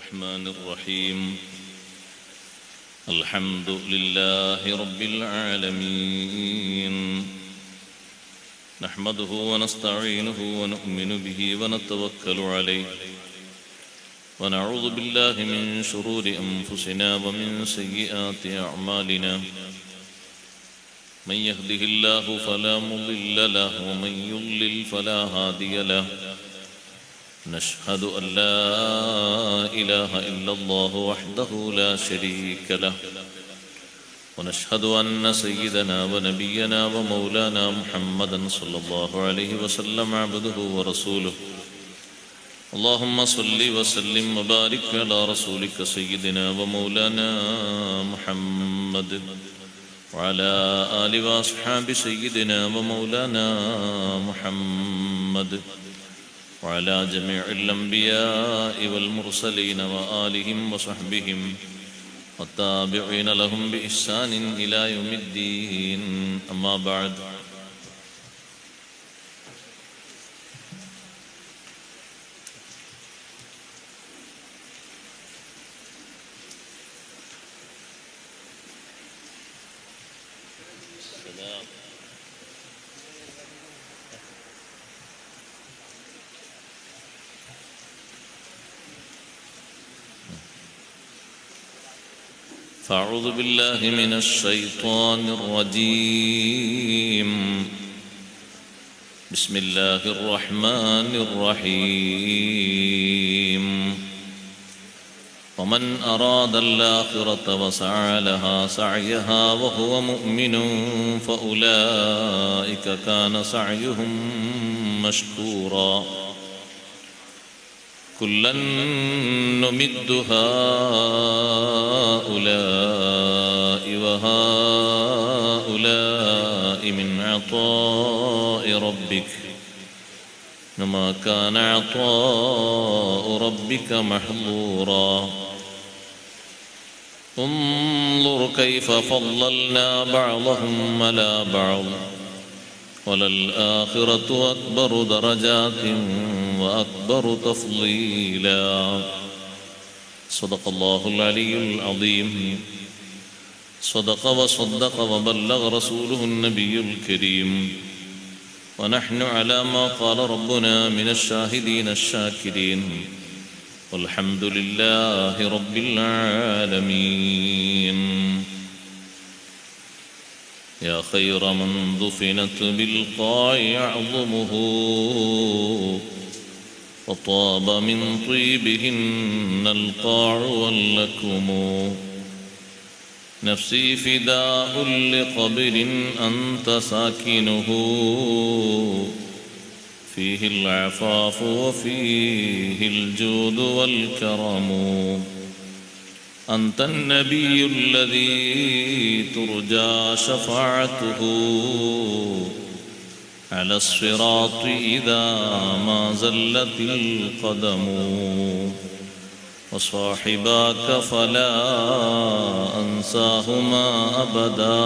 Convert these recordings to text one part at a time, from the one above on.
الرحمن الرحيم الحمد لله رب العالمين نحمده ونستعينه ونؤمن به ونتوكل عليه ونعوذ بالله من شرور أنفسنا ومن سيئات أعمالنا من يهده الله فلا مضل له ومن يضلل فلا هادي له نشهد أن لا إله إلا الله وحده لا شريك له ونشهد أن سيدنا ونبينا ومولانا محمدا صلى الله عليه وسلم عبده ورسوله اللهم صل وسلم وبارك على رسولك سيدنا ومولانا محمد وعلى آل وأصحاب سيدنا ومولانا محمد وعلى جميع الأنبياء والمرسلين وآلهم وصحبهم والتابعين لهم بإحسان إلى يوم الدين أما بعد فأعوذ بالله من الشيطان الرجيم بسم الله الرحمن الرحيم ومن أراد الآخرة وسعى لها سعيها وهو مؤمن فأولئك كان سعيهم مشكورا كلا نمد هؤلاء وهؤلاء من عطاء ربك وما كان عطاء ربك محظورا انظر كيف فضلنا بعضهم على بعض وللآخرة أكبر درجات وأكبر تفضيلا صدق الله العلي العظيم صدق وصدق وبلغ رسوله النبي الكريم ونحن على ما قال ربنا من الشاهدين الشاكرين والحمد لله رب العالمين يا خير من دفنت بالقاع يعظمه وطاب من طيبهن القاع واللكم نفسي فداء لقبر أنت ساكنه فيه العفاف وفيه الجود والكرم أنت النبي الذي ترجى شفاعته على الصراط إذا ما زلت القدم وصاحباك فلا أنساهما أبدا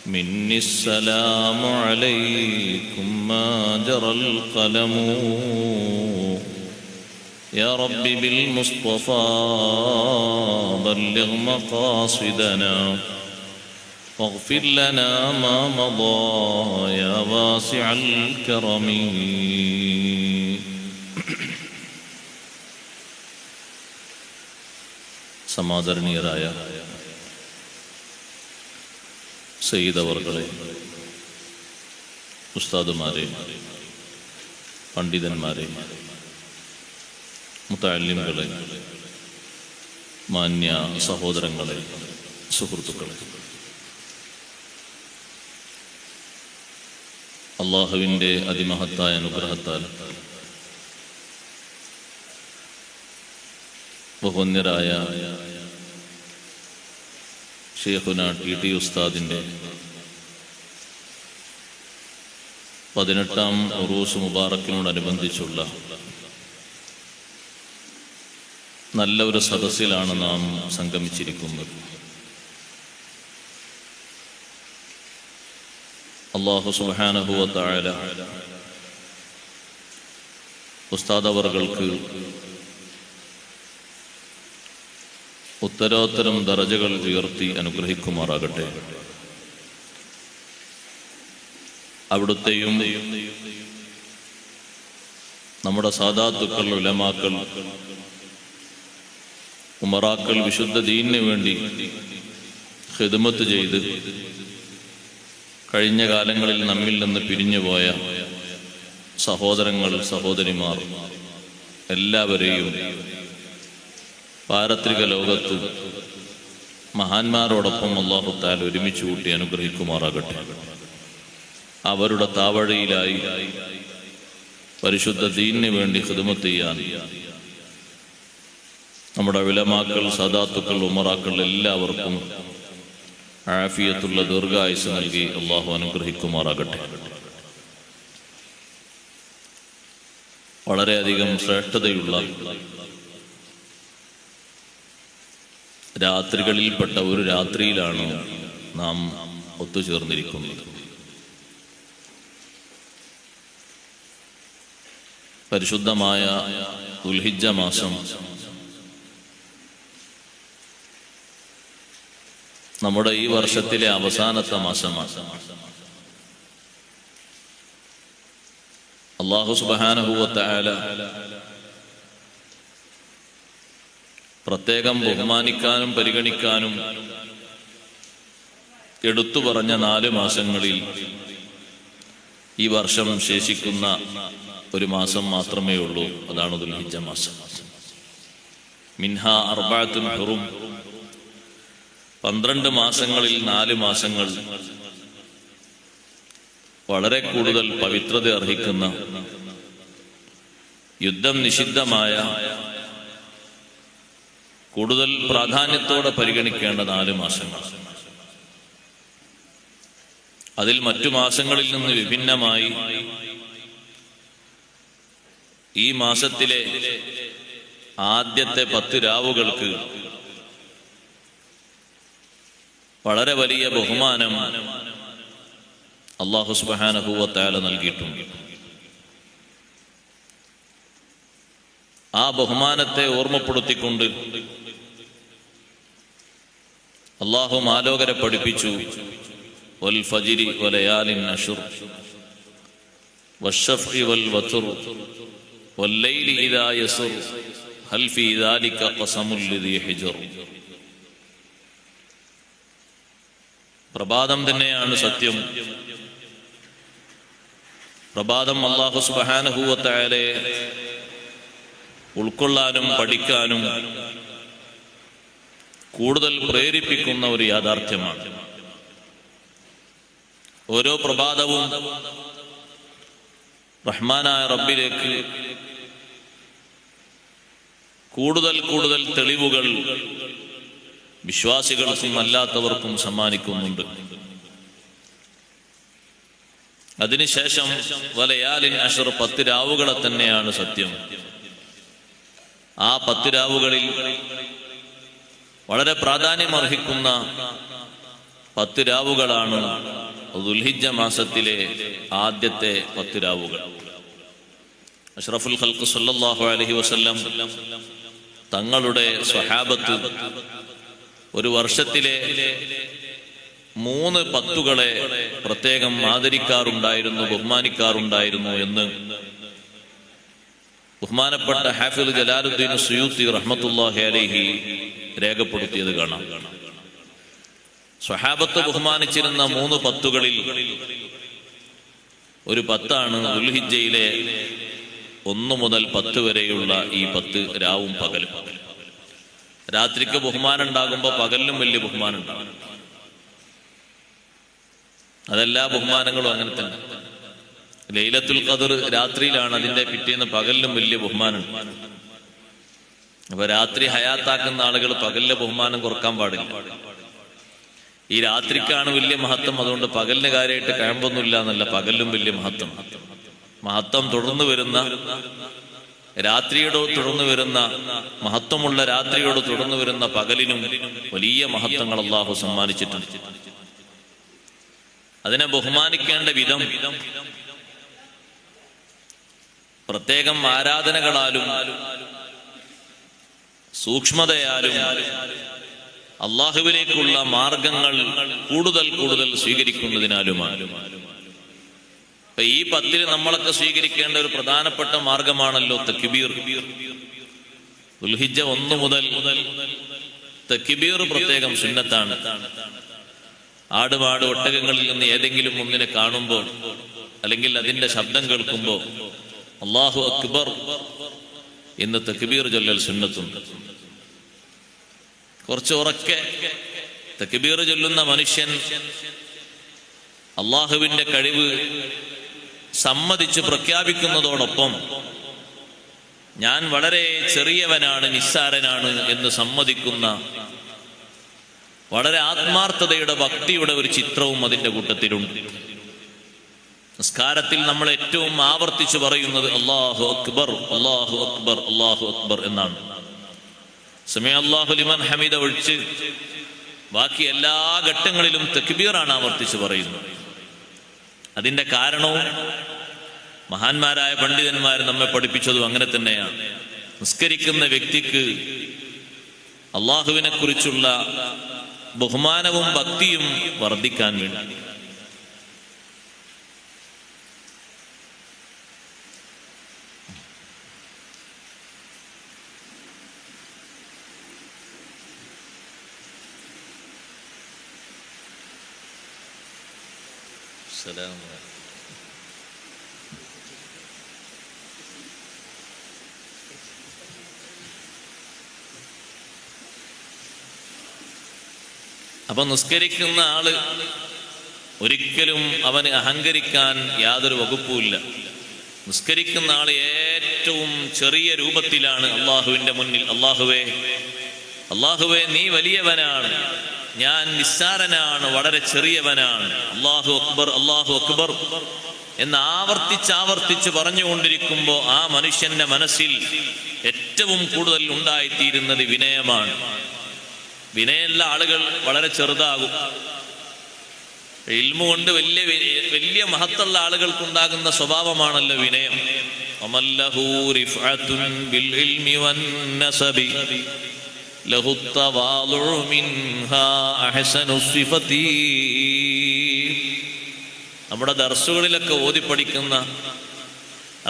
مني السلام عليكم ما جرى القلم يا رب بالمصطفى بلغ مقاصدنا واغفر لنا ما مضى يا واسع الكرم സമാദരണീയരായ സയ്യിദ് അവർകളെ, ഉസ്താദുമാരെ, പണ്ഡിതന്മാരെ, മുതഅല്ലിമുകളെ, മാന്യ സഹോദരങ്ങളെ, സുഹൃത്തുക്കളെ, അല്ലാഹുവിൻ്റെ അതിമഹത്തായ അനുഗ്രഹത്താൽ ബഹുവന്യരായ ശൈഖുന ടി ഉസ്താദിൻ്റെ 18ാം ഉറൂസ് മുബാറക്കിനോടനുബന്ധിച്ചുള്ള നല്ല ഒരു സദസ്സിലാണ് നാം സംഗമിച്ചിരിക്കുന്നത്. അല്ലാഹു സുബ്ഹാനഹു വ തആല ഉസ്താദ് അവർക്ക് ഉത്തരോത്തരം ദറജകൾ ഉയർത്തി അനുഗ്രഹിക്കുമാറാകട്ടെ. അവിടുത്തെയും നമ്മുടെ സാദാത്തുക്കൾ, ഉലമാക്കൾ, ഉമറാക്കൾ വിശുദ്ധ ദീനിന് വേണ്ടി ഖിദ്മത്ത് ചെയ്ത് കഴിഞ്ഞ കാലങ്ങളിൽ നമ്മിൽ നിന്ന് പിരിഞ്ഞുപോയ സഹോദരങ്ങൾ, സഹോദരിമാർ എല്ലാവരെയും പാരത്രിക ലോകത്ത് മഹാന്മാരോടൊപ്പം അല്ലാഹു തആല ഒരുമിച്ച് കൂട്ടി അനുഗ്രഹിക്കുമാറാകട്ടെ. അവരുടെ താവഴിയിലായി പരിശുദ്ധ ദീനിന് വേണ്ടി ഖിദ്മത്ത് ചെയ്യാൻ നമ്മുടെ ഉലമാക്കൾ, സദാത്തുക്കൾ, ഉമറാക്കൾ എല്ലാവർക്കും ആഫിയത്തുള്ള ദീർഘായുസ്സ് നൽകി അല്ലാഹു അനുഗ്രഹിക്കുമാറാകട്ടെ. വളരെയധികം ശ്രേഷ്ഠതയുള്ള രാത്രികളിൽപ്പെട്ട ഒരു രാത്രിയിലാണ് നാം ഒത്തുചേർന്നിരിക്കുന്നത്. പരിശുദ്ധമായ ദുൽഹിജ്ജ മാസം നമ്മുടെ ഈ വർഷത്തിലെ അവസാനത്തെ മാസമാണ്. അല്ലാഹു സുബ്ഹാനഹു വ തആല പ്രത്യേകം ബഹുമാനിക്കാനും പരിഗണിക്കാനും എടുത്തു പറഞ്ഞ 4 മാസങ്ങളിൽ ഈ വർഷം ശേഷിക്കുന്ന ഒരു മാസം മാത്രമേ ഉള്ളൂ. അതാണ് ദുൽഹിജ്ജ മാസം. മിൻഹാ അർബഅത്തുൻ ഹുറും, 12 മാസങ്ങളിൽ 4 മാസങ്ങൾ വളരെ കൂടുതൽ പവിത്രത അർഹിക്കുന്ന, യുദ്ധം നിഷിദ്ധമായ, കൂടുതൽ പ്രാധാന്യത്തോടെ പരിഗണിക്കേണ്ട 4 മാസങ്ങൾ. അതിൽ മറ്റു മാസങ്ങളിൽ നിന്ന് വിഭിന്നമായി ഈ മാസത്തിലെ ആദ്യത്തെ 10 രാവുകൾക്ക് വളരെ വലിയ ബഹുമാനം അല്ലാഹു സുബ്ഹാനഹു വ തആല നൽകിയിട്ടുണ്ട്. ആ ബഹുമാനത്തെ ഓർമ്മപ്പെടുത്തിക്കൊണ്ട് അല്ലാഹു മാലോകരെ പഠിപ്പിച്ചു, വൽ ഫജ്രി വലയാലിൻ അശ്ർ വശഫഇ വൽ വത്ർ വല്ലൈലി ഇദാ യസ്ർ ഹൽ ഫീ ദാലിക ഖസമുൽ ലിദി ഹിജ്ർ. പ്രഭാതം തന്നെയാണ് സത്യം. പ്രഭാതം അല്ലാഹു സുബ്ഹാനഹു വ തആലയെ ഉൾക്കൊള്ളാനും പഠിക്കാനും കൂടുതൽ പ്രേരിപ്പിക്കുന്ന ഒരു യാഥാർത്ഥ്യമാണ്. ഓരോ പ്രഭാതവും റഹ്മാനായ റബ്ബിലേക്ക് കൂടുതൽ കൂടുതൽ തെളിവുകൾ വിശ്വാസികൾക്കും അല്ലാത്തവർക്കും സമ്മാനിക്കുന്നുണ്ട്. അതിനുശേഷം വലയാലിൻ അശ്ർ, 10 രാവുകളെ തന്നെയാണ് സത്യം. ആ 10 രാവുകളിൽ വളരെ പ്രാധാന്യമർഹിക്കുന്ന 10 രാവുകളാണ് ദുൽഹിജ്ജ മാസത്തിലെ ആദ്യത്തെ 10 രാവുകൾ. അഷ്റഫുൽ ഖൽഖ് സല്ലല്ലാഹു അലൈഹി വസല്ലം തങ്ങളുടെ സ്വഹാബത്ത് ഒരു വർഷത്തിലെ 3 പത്തുകളെ പ്രത്യേകം ആദരിക്കാറുണ്ടായിരുന്നു, ബഹുമാനിക്കാറുണ്ടായിരുന്നു എന്ന് ബഹുമാനപ്പെട്ട ഹാഫിദ് ജലാലുദ്ദീൻ സുയൂത്തി റഹ്മത്തുള്ളാഹി അലൈഹി രേഖപ്പെടുത്തിയത് കാണാം. സ്വഹാബത്ത് ബഹുമാനിച്ചിരുന്ന 3 പത്തുകളിൽ ഒരു 10 ദുൽഹിജ്ജയിലെ 1 മുതൽ 10 വരെയുള്ള ഈ 10 രാവും പകലും. രാത്രിക്ക് ബഹുമാനം ഉണ്ടാകുമ്പോൾ പകലിലും വലിയ ബഹുമാനം ഉണ്ടാകും. അതെല്ലാ ബഹുമാനങ്ങളും അങ്ങനെ തന്നെ. ലൈലത്തുൽ ഖദർ രാത്രിയിലാണ്, അതിന്റെ പിറ്റേന്ന് പകലിലും വലിയ ബഹുമാനം. അപ്പൊ രാത്രി ഹയാത്താക്കുന്ന ആളുകൾ പകലിലെ ബഹുമാനം കുറക്കാൻ പാടില്ല. ഈ രാത്രിക്കാണ് വലിയ മഹത്വം, അതുകൊണ്ട് പകലിന് കാര്യമായിട്ട് കഴമ്പൊന്നുമില്ല എന്നല്ല, പകലിലും വലിയ മഹത്വം തുടർന്നു വരുന്ന രാത്രിയോട് തുടർന്നു വരുന്ന മഹത്വമുള്ള രാത്രിയോട് തുടർന്നു വരുന്ന പകലിനും വലിയ മഹത്വങ്ങൾ അല്ലാഹു സമ്മാനിച്ചിട്ടുണ്ട്. അതിനെ ബഹുമാനിക്കേണ്ട വിധം പ്രത്യേകം ആരാധനകളാലും സൂക്ഷ്മതയാലും അള്ളാഹുവിലേക്കുള്ള മാർഗങ്ങൾ കൂടുതൽ കൂടുതൽ സ്വീകരിക്കുന്നതിനാലുമാണ്. ഈ 10 നമ്മളൊക്കെ സ്വീകരിക്കേണ്ട ഒരു പ്രധാനപ്പെട്ട മാർഗമാണല്ലോ തക്ബീർ. ദുൽഹിജ്ജ 1 മുതൽ തക്ബീർ പ്രത്യേകം സുന്നത്താണ്. ആടുമാട് ഒട്ടകങ്ങളിൽ നിന്ന് ഏതെങ്കിലും ഒന്നിനെ കാണുമ്പോൾ അല്ലെങ്കിൽ അതിന്റെ ശബ്ദം കേൾക്കുമ്പോൾ അല്ലാഹു അക്ബർ എന്ന് തക്ബീർ ചൊല്ലൽ സുന്നത്തുണ്ട്. കുറച്ച് ഉറക്കെ തക്ബീർ ചൊല്ലുന്ന മനുഷ്യൻ അള്ളാഹുവിന്റെ കഴിവ് സമ്മതിച്ച് പ്രഖ്യാപിക്കുന്നതോടൊപ്പം ഞാൻ വളരെ ചെറിയവനാണ്, നിസ്സാരനാണ് എന്ന് സമ്മതിക്കുന്ന വളരെ ആത്മാർത്ഥതയുടെ ഭക്തിയുടെ ഒരു ചിത്രവും അതിന്റെ കൂട്ടത്തിലുണ്ട്. നിസ്കാരത്തിൽ നമ്മൾ ഏറ്റവും ആവർത്തിച്ചു പറയുന്നത് അല്ലാഹു അക്ബർ, അല്ലാഹു അക്ബർ, അല്ലാഹു അക്ബർ എന്നാണ്. സമയ അല്ലാഹു ലിമൻ ഹമീദ ഒഴിച്ച് ബാക്കി എല്ലാ ഘട്ടങ്ങളിലും തക്ബീറാണ് ആവർത്തിച്ചു പറയുന്നത്. അതിന്റെ കാരണവും മഹാന്മാരായ പണ്ഡിതന്മാർ നമ്മെ പഠിപ്പിച്ചതും അങ്ങനെ തന്നെയാണ്. നിസ്കരിക്കുന്ന വ്യക്തിക്ക് അള്ളാഹുവിനെ കുറിച്ചുള്ള ബഹുമാനവും ഭക്തിയും വർദ്ധിക്കാൻ വേണ്ടി. അപ്പൊ നിസ്കരിക്കുന്ന ആള് ഒരിക്കലും അവന് അഹങ്കരിക്കാൻ യാതൊരു വകുപ്പുമില്ല. നിസ്കരിക്കുന്ന ആള് ഏറ്റവും ചെറിയ രൂപത്തിലാണ് അള്ളാഹുവിന്റെ മുന്നിൽ അള്ളാഹുവേ, അള്ളാഹുവേ നീ വലിയവനാണ്, ഞാൻ നിസ്സാരനാണ്, വളരെ ചെറിയവനാണ്, അല്ലാഹു അക്ബർ, അല്ലാഹു അക്ബർ എന്ന് ആവർത്തിച്ച് പറഞ്ഞുകൊണ്ടിരിക്കുമ്പോൾ ആ മനുഷ്യന്റെ മനസ്സിൽ ഏറ്റവും കൂടുതൽ ഉണ്ടായിത്തീരുന്നത് വിനയമാണ്. വിനയമുള്ള ആളുകൾ വളരെ ചെറുതാകും. ഇൽമു കൊണ്ട് വലിയ മഹത്തുള്ള ആളുകൾക്കുണ്ടാകുന്ന സ്വഭാവമാണല്ലോ വിനയം. അമല്ലഹു റിഫഅത്തുൻ ബിൽ ഇൽമി വൻ നസബി ലഹു തവാളുഉ മിൻഹാ അഹ്സനു സിഫതി. നമ്മുടെ ദർസുകളിലൊക്കെ ഓതി പഠിക്കുന്ന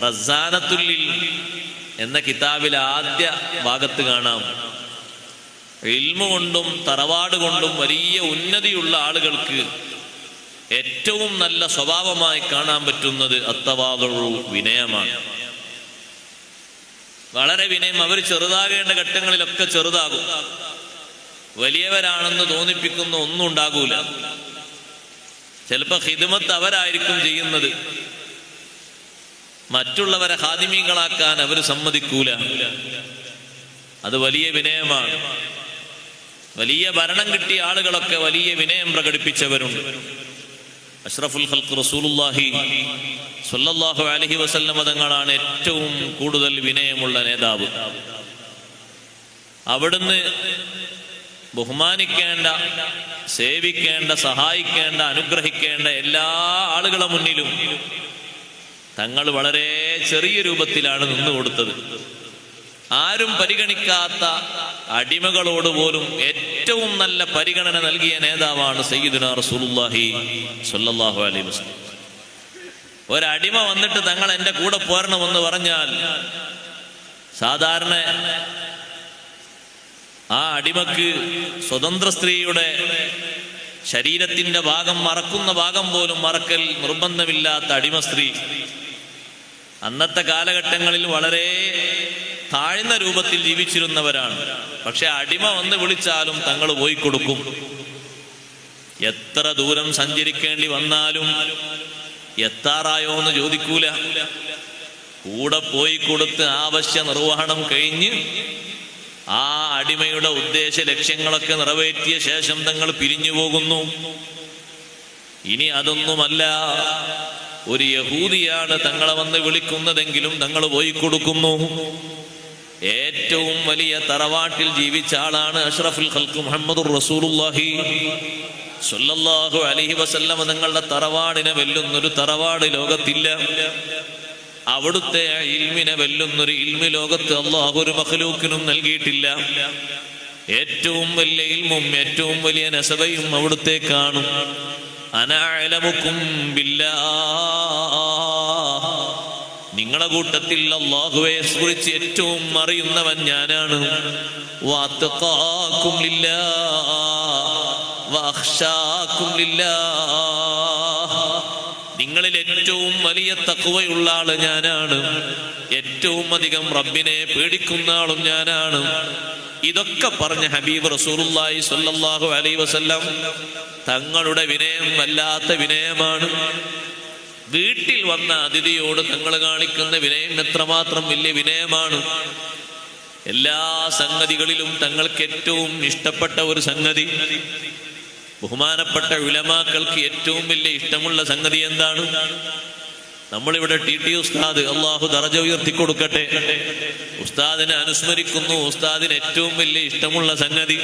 റസാനത്തുൽ എന്ന കിതാബിലെ ആദ്യ ഭാഗത്ത് കാണാം, ഇൽമു കൊണ്ടും തറവാട് കൊണ്ടും വലിയ ഉന്നതിയുള്ള ആളുകൾക്ക് ഏറ്റവും നല്ല സ്വഭാവമായി കാണാൻ പറ്റുന്നത് അത്തവാദുഉ, വിനയമാണ്. വളരെ വിനയം. അവർ ചെറുതാകേണ്ട ഘട്ടങ്ങളിലൊക്കെ ചെറുതാകും. വലിയവരാണെന്ന് തോന്നിപ്പിക്കുന്ന ഒന്നും ഉണ്ടാകൂല. ചിലപ്പോ ഖിദ്മത്ത് അവരായിരിക്കും ചെയ്യുന്നത്, മറ്റുള്ളവരെ ഖാദിമീങ്ങളാക്കാൻ അവർ സമ്മതിക്കൂല. അത് വലിയ വിനയമാണ്. വലിയ ഭരണം കിട്ടിയ ആളുകളൊക്കെ വലിയ വിനയം പ്രകടിപ്പിച്ചവരുണ്ട്. അഷ്റഫുൽ ഖൽഖ് റസൂലുള്ളാഹി സ്വല്ലല്ലാഹു അലൈഹി വസല്ലം തങ്ങളാണ് ഏറ്റവും കൂടുതൽ വിനയമുള്ള നേതാവ്. അവിടുന്ന് ബഹുമാനിക്കേണ്ട, സേവിക്കേണ്ട, സഹായിക്കേണ്ട, അനുഗ്രഹിക്കേണ്ട എല്ലാ ആളുകളുടെ മുന്നിലും തങ്ങൾ വളരെ ചെറിയ രൂപത്തിലാണ് നിന്നുകൊടുത്തത്. ആരും പരിഗണിക്കാത്ത അടിമകളോട് പോലും ഏറ്റവും നല്ല പരിഗണന നൽകിയ നേതാവാണ് സയ്യിദുനാ റസൂലുള്ളാഹി സ്വല്ലല്ലാഹു അലൈഹി വസല്ലം. ഒരടിമ വന്നിട്ട് തങ്ങൾ എൻ്റെ കൂടെ പോരണമെന്ന് പറഞ്ഞാൽ സാധാരണ ആ അടിമക്ക് സ്വതന്ത്ര സ്ത്രീയുടെ ശരീരത്തിന്റെ ഭാഗം മറക്കുന്ന ഭാഗം പോലും മറക്കൽ നിർബന്ധമില്ലാത്ത അടിമ സ്ത്രീ അന്നത്തെ കാലഘട്ടങ്ങളിൽ വളരെ താഴ്ന്ന രൂപത്തിൽ ജീവിച്ചിരുന്നവരാണ്. പക്ഷെ അടിമ വന്ന് വിളിച്ചാലും തങ്ങൾ പോയി കൊടുക്കും. എത്ര ദൂരം സഞ്ചരിക്കേണ്ടി വന്നാലും എത്താറായോ എന്ന് ചോദിക്കൂല. കൂടെ പോയി കൊടുത്ത് ആവശ്യ നിർവഹണം കഴിഞ്ഞ് ആ അടിമയുടെ ഉദ്ദേശ ലക്ഷ്യങ്ങളൊക്കെ നിറവേറ്റിയ ശേഷം തങ്ങൾ പിരിഞ്ഞു പോകുന്നു. ഇനി അതൊന്നുമല്ല, ഒരു യഹൂദിയാണ് തങ്ങളെ വന്ന് വിളിക്കുന്നതെങ്കിലും തങ്ങൾ പോയി കൊടുക്കുന്നു. ഏറ്റവും വലിയ തറവാട്ടിൽ ജീവിച്ച ആളാണ് അഷ്റഫുൽ ഖൽഖ് മുഹമ്മദുർ റസൂലുള്ളാഹി സ്വല്ലല്ലാഹു അലൈഹി വസല്ലം. തങ്ങളുടെ തറവാടിനെ വെല്ലുന്നൊരു തറവാട് ലോകത്തില്ല. അവിടുത്തെ ഇൽമിനെ വെല്ലുന്നൊരു ഇൽമി ലോകത്ത് അല്ലാഹു ഒരു മഖ്ലൂക്കിനും നൽകിയിട്ടില്ല. ഏറ്റവും വലിയ ഇൽമും ഏറ്റവും വലിയ നസബയും അവിടുത്തേക്കാണ്. അനാ അഅലമുക്കും ബില്ലാഹ്, നിങ്ങളെ കൂട്ടത്തിൽ അല്ലാഹുവെ കുറിച്ച് ഏറ്റവും അറിയുന്നവൻ ഞാനാണ്. വഅത്ഖാകും ലില്ലാഹ് വഅഖ്ശാകും ലില്ലാഹ്, നിങ്ങളിൽ ഏറ്റവും വലിയ തഖ്വയുള്ള ആള് ഞാനാണ്, ഏറ്റവും അധികം റബ്ബിനെ പേടിക്കുന്ന ആളും ഞാനാണ്. ഇതൊക്കെ പറഞ്ഞ ഹബീബ് റസൂലുള്ളാഹി സ്വല്ലല്ലാഹു അലൈഹി വസല്ലം തങ്ങളുടെ വിനയം വല്ലാത്ത വിനയമാണ്. വീട്ടിൽ വന്ന അതിഥിയോട് തങ്ങൾ കാണിക്കുന്ന വിനയം എത്രമാത്രം വലിയ വിനയമാണ്. എല്ലാ സംഗതികളിലും തങ്ങൾക്ക് ഏറ്റവും ഇഷ്ടപ്പെട്ട ഒരു സംഗതി, ബഹുമാനപ്പെട്ട ഉലമാക്കൾക്ക് ഏറ്റവും വലിയ ഇഷ്ടമുള്ള സംഗതി എന്താണ്? നമ്മളിവിടെ ടി ഉസ്താദ്, അള്ളാഹു ദറജ ഉയർത്തി കൊടുക്കട്ടെ, ഉസ്താദിനെ അനുസ്മരിക്കുന്നു. ഉസ്താദിന് ഏറ്റവും വലിയ ഇഷ്ടമുള്ള സംഗതി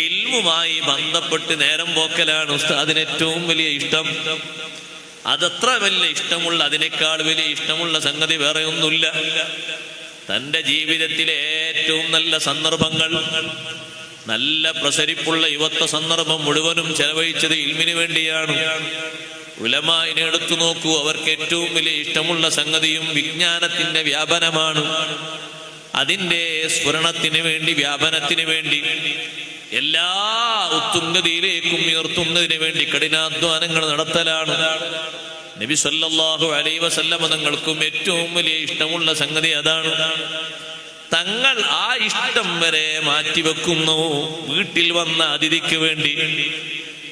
ഇൽമുമായി ബന്ധപ്പെട്ട് നേരം പോക്കലാണ് ഉസ്താദിന് ഏറ്റവും വലിയ ഇഷ്ടം. അതത്ര വലിയ ഇഷ്ടമുള്ള, അതിനേക്കാൾ വലിയ ഇഷ്ടമുള്ള സംഗതി വേറെ ഒന്നുമില്ല. തൻ്റെ ജീവിതത്തിലെ ഏറ്റവും നല്ല സന്ദർഭങ്ങൾ, നല്ല പ്രസരിപ്പുള്ള യുവത്വ സന്ദർഭം മുഴുവനും ചെലവഴിച്ചത് ഇൽമിന് വേണ്ടിയാണ്. ഉലമായിനെ എടുത്തു നോക്കൂ, അവർക്ക് ഏറ്റവും വലിയ ഇഷ്ടമുള്ള സംഗതിയും വിജ്ഞാനത്തിന്റെ വ്യാപനമാണ്. അതിൻ്റെ സ്ഫുരണത്തിന് വേണ്ടി, വ്യാപനത്തിന് വേണ്ടി, എല്ലാ ഉത്തുംഗതിയിലേക്കും ഉയർത്തുന്നതിന് വേണ്ടി കഠിനാധ്വാനങ്ങൾ നടത്തലാണ്. നബി സല്ലല്ലാഹു അലൈഹി വസല്ലം തങ്ങൾക്കും ഏറ്റവും വലിയ ഇഷ്ടമുള്ള സംഗതി അതാണ്. തങ്ങൾ ആ ഇഷ്ടം വരെ മാറ്റിവെക്കുന്നു വീട്ടിൽ വന്ന അതിഥിക്ക് വേണ്ടി.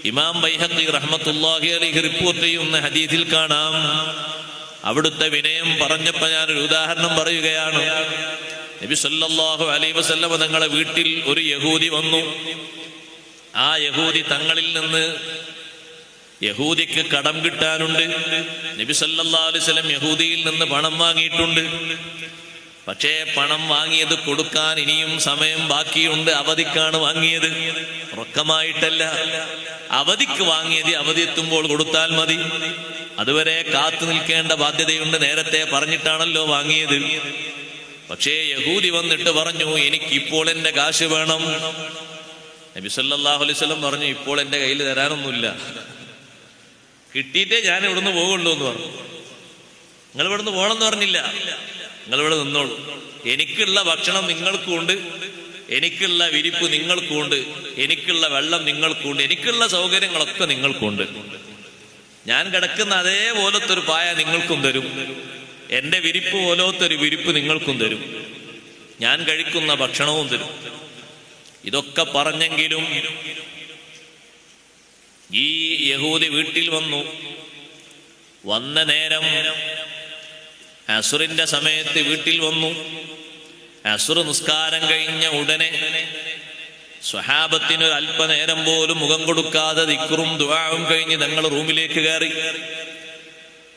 ഇമാം ബൈഹഖി റഹ്മത്തുള്ളാഹി അലൈഹി റിപ്പോർട്ട് ചെയ്യുന്ന ഹദീസിൽ കാണാം, അവിടുത്തെ വിനയം പറഞ്ഞപ്പോൾ ഞാനൊരു ഉദാഹരണം പറയുകയാണ്. നബി സല്ലല്ലാഹു അലൈഹി വസല്ലം തങ്ങളെ വീട്ടിൽ ഒരു യഹൂദി വന്നു. ആ യഹൂദി തങ്ങളിൽ നിന്ന്, യഹൂദിക്ക് കടം കിട്ടാനുണ്ട്. നബി സല്ലല്ലാഹു അലൈഹി വസല്ലം യഹൂദിയിൽ നിന്ന് പണം വാങ്ങിയിട്ടുണ്ട്. പക്ഷേ പണം വാങ്ങിയത് കൊടുക്കാൻ ഇനിയും സമയം ബാക്കിയുണ്ട്. അവധിക്കാണ് വാങ്ങിയത്, റൊക്കമായിട്ടല്ല. അവധിക്ക് വാങ്ങിയത് അവധി എത്തുമ്പോൾ കൊടുത്താൽ മതി. അതുവരെ കാത്തു നിൽക്കേണ്ട ബാധ്യതയുണ്ട്. നേരത്തെ പറഞ്ഞിട്ടാണല്ലോ വാങ്ങിയത്. പക്ഷേ യഹൂദി വന്നിട്ട് പറഞ്ഞു, എനിക്കിപ്പോൾ എൻ്റെ കാശ് വേണം. നബി സല്ലല്ലാഹു അലൈഹി വസല്ലം പറഞ്ഞു, ഇപ്പോൾ എൻ്റെ കയ്യിൽ തരാനൊന്നുമില്ല, കിട്ടിയിട്ടേ ഞാൻ ഇവിടുന്ന് പോകുള്ളൂ എന്ന് പറഞ്ഞു. നിങ്ങൾ ഇവിടുന്ന് പോകണമെന്ന് പറഞ്ഞില്ല, നിങ്ങൾ ഇവിടെ നിന്നോളൂ. എനിക്കുള്ള ഭക്ഷണം നിങ്ങൾക്കുണ്ട്, എനിക്കുള്ള വിരിപ്പ് നിങ്ങൾക്കുണ്ട്, എനിക്കുള്ള വെള്ളം നിങ്ങൾക്കുണ്ട്, എനിക്കുള്ള സൗകര്യങ്ങളൊക്കെ നിങ്ങൾക്കുണ്ട്. ഞാൻ കിടക്കുന്ന അതേപോലത്തെ ഒരു പായ നിങ്ങൾക്കും തരും, എൻ്റെ വിരിപ്പ് പോലത്തെ ഒരു വിരിപ്പ് നിങ്ങൾക്കും തരും, ഞാൻ കഴിക്കുന്ന ഭക്ഷണവും തരും. ഇതൊക്കെ പറഞ്ഞെങ്കിലും ഈ യഹൂദി വീട്ടിൽ വന്നു. വന്ന നേരം അസുറിന്റെ സമയത്ത് വീട്ടിൽ വന്നു. അസുർ നിസ്കാരം കഴിഞ്ഞ ഉടനെ സ്വഹാബത്തിന് ഒരു അല്പനേരം പോലും മുഖം കൊടുക്കാതെ ദിക്റും ദുആവും കഴിഞ്ഞ് തങ്ങൾ റൂമിലേക്ക് കയറി.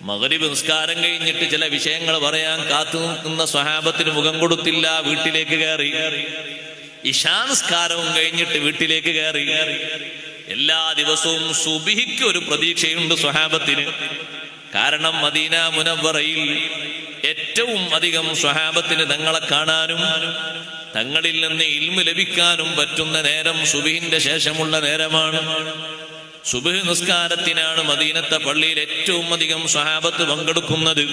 മഗ്രിബ് നിസ്കാരം കഴിഞ്ഞിട്ട് ചില വിഷയങ്ങൾ പറയാൻ കാത്തു നിൽക്കുന്ന സ്വഹാബത്തിന് മുഖം കൊടുത്തില്ല, വീട്ടിലേക്ക് കയറി. ഇശാ നിസ്കാരവും കഴിഞ്ഞിട്ട് വീട്ടിലേക്ക് കയറി. എല്ലാ ദിവസവും സുബ്ഹിക്ക് ഒരു പ്രതീക്ഷയുണ്ട് സ്വഹാബത്തിന്. കാരണം മദീന മുനവ്വറയിൽ ഏറ്റവും അധികം സ്വഹാബത്തിന് തങ്ങളെ കാണാനും തങ്ങളിൽ നിന്ന് ഇൽമു ലഭിക്കാനും പറ്റുന്ന നേരം സുബ്ഹിന്റെ ശേഷമുള്ള നേരമാണ്. സുബ്ഹ് നിസ്കാരത്തിനാണ് മദീനത്തെ പള്ളിയിൽ ഏറ്റവും അധികം സ്വഹാബത്ത് പങ്കെടുക്കുന്നത്.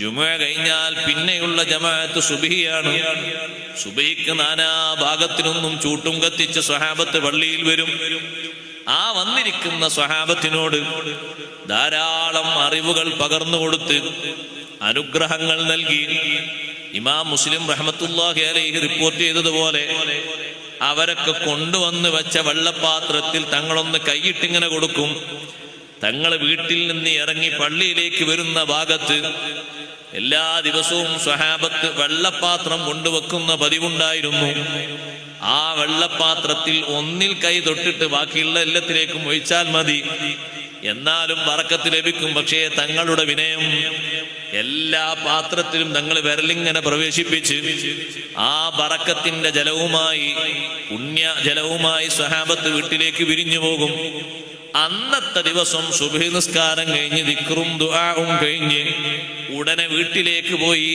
ജുമുഅ കഴിഞ്ഞാൽ പിന്നെയുള്ള ജമാഅത്ത് സുബ്ഹിയാണ്. സുബ്ഹിക്ക് നാനാ ഭാഗത്തിനൊന്നും ചൂട്ടും കത്തിച്ച് സ്വഹാബത്ത് പള്ളിയിൽ വരും. ആ വന്നിരിക്കുന്ന സ്വഹാബത്തിനോട് ധാരാളം അറിവുകൾ പകർന്നു കൊടുത്ത് അനുഗ്രഹങ്ങൾ നൽകി. ഇമാം മുസ്ലിം റഹ്മത്തുള്ളാഹി അലൈഹി റിപ്പോർട്ട് ചെയ്തതുപോലെ അവരൊക്കെ കൊണ്ടുവന്ന് വെച്ച വെള്ളപ്പാത്രത്തിൽ തങ്ങളൊന്ന് കൈയിട്ടിങ്ങനെ കൊടുക്കും. തങ്ങൾ വീട്ടിൽ നിന്ന് ഇറങ്ങി പള്ളിയിലേക്ക് വരുന്ന ഭാഗത്ത് എല്ലാ ദിവസവും സ്വഹാബത്ത് വെള്ളപ്പാത്രം കൊണ്ടുവെക്കുന്ന പതിവുണ്ടായിരുന്നു. ആ വെള്ളപ്പാത്രത്തിൽ ഒന്നിൽ കൈ തൊട്ടിട്ട് ബാക്കിയുള്ള എല്ലാത്തിലേക്കും ഒഴിച്ചാൽ മതി, എന്നാലും ബറക്കത്ത് ലഭിക്കും. പക്ഷേ തങ്ങളുടെ വിനയം, എല്ലാ പാത്രത്തിലും തങ്ങൾ വിരലിങ്ങനെ പ്രവേശിപ്പിച്ച് ആ ബറക്കത്തിന്റെ ജലവുമായി, പുണ്യ ജലവുമായി സ്വഹാബത്ത് വീട്ടിലേക്ക് വിരിഞ്ഞു പോകും. അന്നത്തെ ദിവസം സുബ്ഹി നിസ്കാരം കഴിഞ്ഞ് ദിക്റും ദുആവും കഴിഞ്ഞ് ഉടനെ വീട്ടിലേക്ക് പോയി.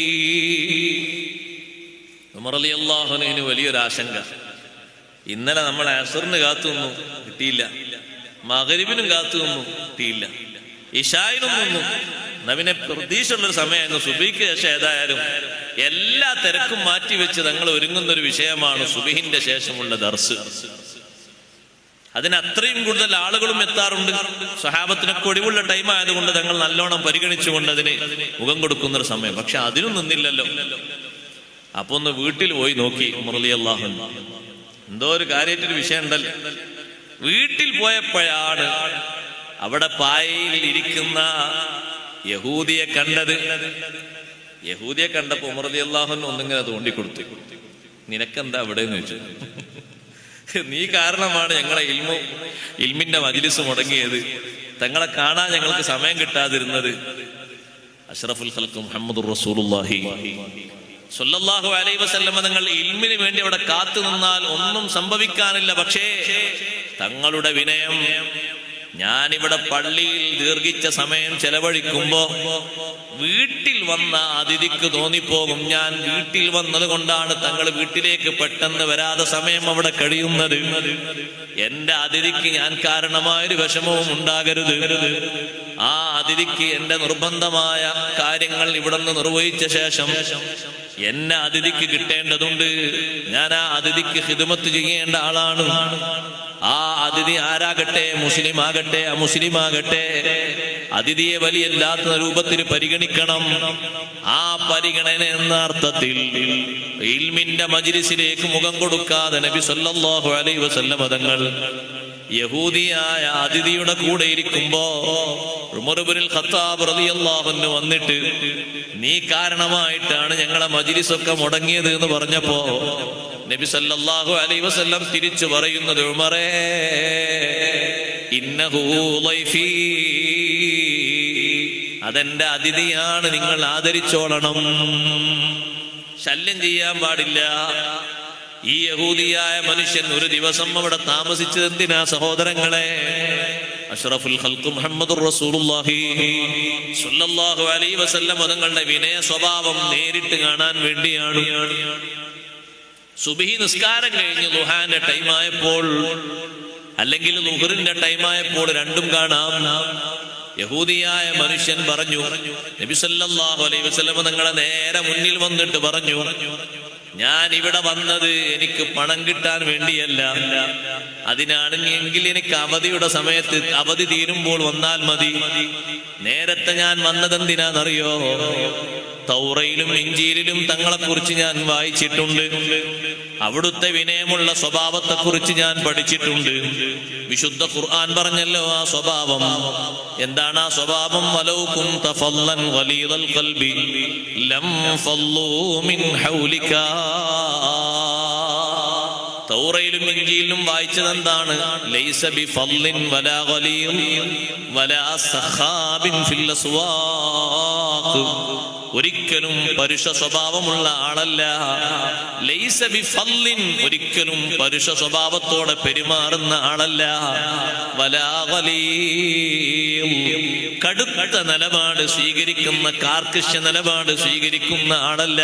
ഉമർ റളിയല്ലാഹു അൻഹു വലിയൊരു ആശങ്ക. ഇന്നലെ നമ്മൾ അസറിന് കാത്തു നിന്നു, കിട്ടിയില്ല. മഗ്രിബിനും കാത്തു നിന്നു, കിട്ടിയില്ല. ഇശായിനും നിന്നു. നബിനെ പ്രതീക്ഷയുള്ളൊരു സമയമായിരുന്നു. സുബഹിക്ക് ശേഷം ഏതായാലും എല്ലാ തിരക്കും മാറ്റിവെച്ച് തങ്ങൾ ഒരുങ്ങുന്നൊരു വിഷയമാണ് സുബഹിന്റെ ശേഷമുള്ള ദർസ്. അതിന് അത്രയും കൂടുതൽ ആളുകളും എത്താറുണ്ട്. സ്വഹാബത്തിനൊക്കെ ഒഴിവുള്ള ടൈം ആയതുകൊണ്ട് തങ്ങൾ നല്ലോണം പരിഗണിച്ചുകൊണ്ട് അതിന് മുഖം കൊടുക്കുന്നൊരു സമയം. പക്ഷെ അതിനും നിന്നില്ലല്ലോ. അപ്പൊ ഒന്ന് വീട്ടിൽ പോയി നോക്കി റളിയല്ലാഹു അൻഹു. എന്തോ ഒരു കാര്യമായിട്ടൊരു വിഷയം ഉണ്ടല്ലോ. വീട്ടിൽ പോയപ്പോഴാണ് അവിടെ പായയിൽ ഇരിക്കുന്ന യഹൂദിയെ കണ്ടത്. യഹൂദിയെ കണ്ടപ്പോ ഉമർ റളിയല്ലാഹു അൻഹു ഒന്നിങ്ങനെ തോണ്ടിക്കൊടുത്തു. നിനക്കെന്താ അവിടെ എന്ന് ചോദിച്ചു. നീ കാരണമാണ് ഞങ്ങളെ ഇൽമിന്റെ മജ്ലിസ് മുടങ്ങിയത്, തങ്ങളെ കാണാൻ ഞങ്ങൾക്ക് സമയം കിട്ടാതിരുന്നത്. അഷ്റഫുൽ ഖൽഖ് മുഹമ്മദുർ റസൂലുള്ളാഹി സ്വല്ലല്ലാഹു അലൈഹി വസല്ലം തങ്ങൾ ഇൽമിന് വേണ്ടി അവിടെ കാത്തു നിന്നാൽ ഒന്നും സംഭവിക്കാനില്ല. പക്ഷേ തങ്ങളുടെ വിനയം, ഞാനിവിടെ പള്ളിയിൽ ദീർഘിച്ച സമയം ചെലവഴിക്കുമ്പോ വീട്ടിൽ വന്ന അതിഥിക്ക് തോന്നിപ്പോകും ഞാൻ വീട്ടിൽ വന്നത് കൊണ്ടാണ് തങ്ങൾ വീട്ടിലേക്ക് പെട്ടെന്ന് വരാതെ സമയം അവിടെ കഴിയുന്നത്. എന്റെ അതിഥിക്ക് ഞാൻ കാരണമായൊരു വിഷമവും ഉണ്ടാകരുത്. ആ അതിഥിക്ക് എന്റെ നിർബന്ധമായ കാര്യങ്ങൾ ഇവിടെ നിന്ന് നിർവഹിച്ച ശേഷം എന്നെ അതിഥിക്ക് കിട്ടേണ്ടതുണ്ട്. ഞാൻ ആ അതിഥിക്ക് ഖിദ്മത്ത് ചെയ്യേണ്ട ആളാണ്. ആ അതിഥി ആരാകട്ടെ, മുസ്ലിം ആകട്ടെ അമുസ്ലിം ആകട്ടെ, അതിഥിയെ വലിയല്ലാത്ത രൂപത്തിൽ പരിഗണിക്കണം. ആ പരിഗണന എന്ന അർത്ഥത്തിൽ ഇൽമിന്റെ മജ്ലിസിലേക്ക് മുഖം കൊടുക്കാതെ നബി സല്ലല്ലാഹു അലൈഹി വസല്ലം തങ്ങൾ യഹൂദിയായ അതിഥിയുടെ കൂടെ ഇരിക്കുമ്പോ ഉമർ ഇബ്നുൽ ഖത്താബ് റളിയല്ലാഹു അൻഹു വന്നിട്ട് നീ കാരണമായിട്ടാണ് ഞങ്ങളെ മജ്ലിസൊക്കെ മുടങ്ങിയത് എന്ന് പറഞ്ഞപ്പോ നബി സല്ലല്ലാഹു അലൈഹി വസല്ലം തിരിച്ചു പറയുന്നത്, ഉമറേ ഇന്നഹു ലൈഫി, അതെന്റെ അതിഥിയാണ്, നിങ്ങൾ ആദരിച്ചോളണം, ശല്യം ചെയ്യാൻ പാടില്ല. ഈ യഹൂദിയായ മനുഷ്യൻ ഒരു ദിവസം അവിടെ താമസിച്ചത് എന്തിനാ സഹോദരങ്ങളെ? അഷ്റഫുൽ ഖൽഖ് മുഹമ്മദുർ റസൂലുള്ളാഹി സ്വല്ലല്ലാഹു അലൈഹി വസല്ലം തങ്ങളുടെ വിനയ സ്വഭാവം നേരിട്ട് കാണാൻ വേണ്ടിയാണ്. സുബ്ഹി നിസ്കാരം കഴിഞ്ഞ് ളുഹാന്റെ ടൈമായപ്പോൾ, അല്ലെങ്കിൽ ളുഹറിന്റെ ടൈമായപ്പോൾ രണ്ടും കാണാം. യഹൂദിയായ മനുഷ്യൻ പറഞ്ഞു, നബി സല്ലല്ലാഹു അലൈഹി വസല്ലം തങ്ങളെ നേരെ മുന്നിൽ വന്നിട്ട് പറഞ്ഞു, ഞാൻ ഇവിടെ വന്നത് എനിക്ക് പണം കിട്ടാൻ വേണ്ടിയല്ല, അതിനാണെങ്കിൽ എനിക്ക് അവധിയുടെ സമയത്ത് അവധി തീരുമ്പോൾ വന്നാൽ മതി. നേരത്തെ ഞാൻ വന്നതെന്തിനാണെന്നറിയോ? തൗറയിലും ഇഞ്ചീലിലും തങ്ങളെക്കുറിച്ച് ഞാൻ വായിച്ചിട്ടുണ്ട്. അവിടുത്തെ വിനയമുള്ള സ്വഭാവത്തെക്കുറിച്ച് ഞാൻ പഠിച്ചിട്ടുണ്ട്. വിശുദ്ധ ഖുർആൻ പറഞ്ഞല്ലോ ആ സ്വഭാവം. എന്താണ് ആ സ്വഭാവം? വലൗ കുൻത ഫല്ലൻ ഗലീദൽ ഖൽബി ലം ഫല്ലൂ മിൻ ഹൗലിക. തൗറയിലും ഇഞ്ചീലിലും വായിച്ചത് എന്താണ്? ലൈസ ബിഫല്ലിൻ വലാ ഗലീൽ വലാ സഖാബിൻ ഫിൽ അസ്വാഖ്. ഒരിക്കലും പരുഷ സ്വഭാവമുള്ള ആളല്ല. ലൈസ ബിഫല്ലിൻ, ഒരിക്കലും പരുഷ സ്വഭാവത്തോടെ പെരുമാറുന്ന ആളല്ല. വലാ ഗലീൽ, കടുത്ത നിലപാട് സ്വീകരിക്കുന്ന, കാർക്കശ്യ നിലപാട് സ്വീകരിക്കുന്ന ആളല്ല.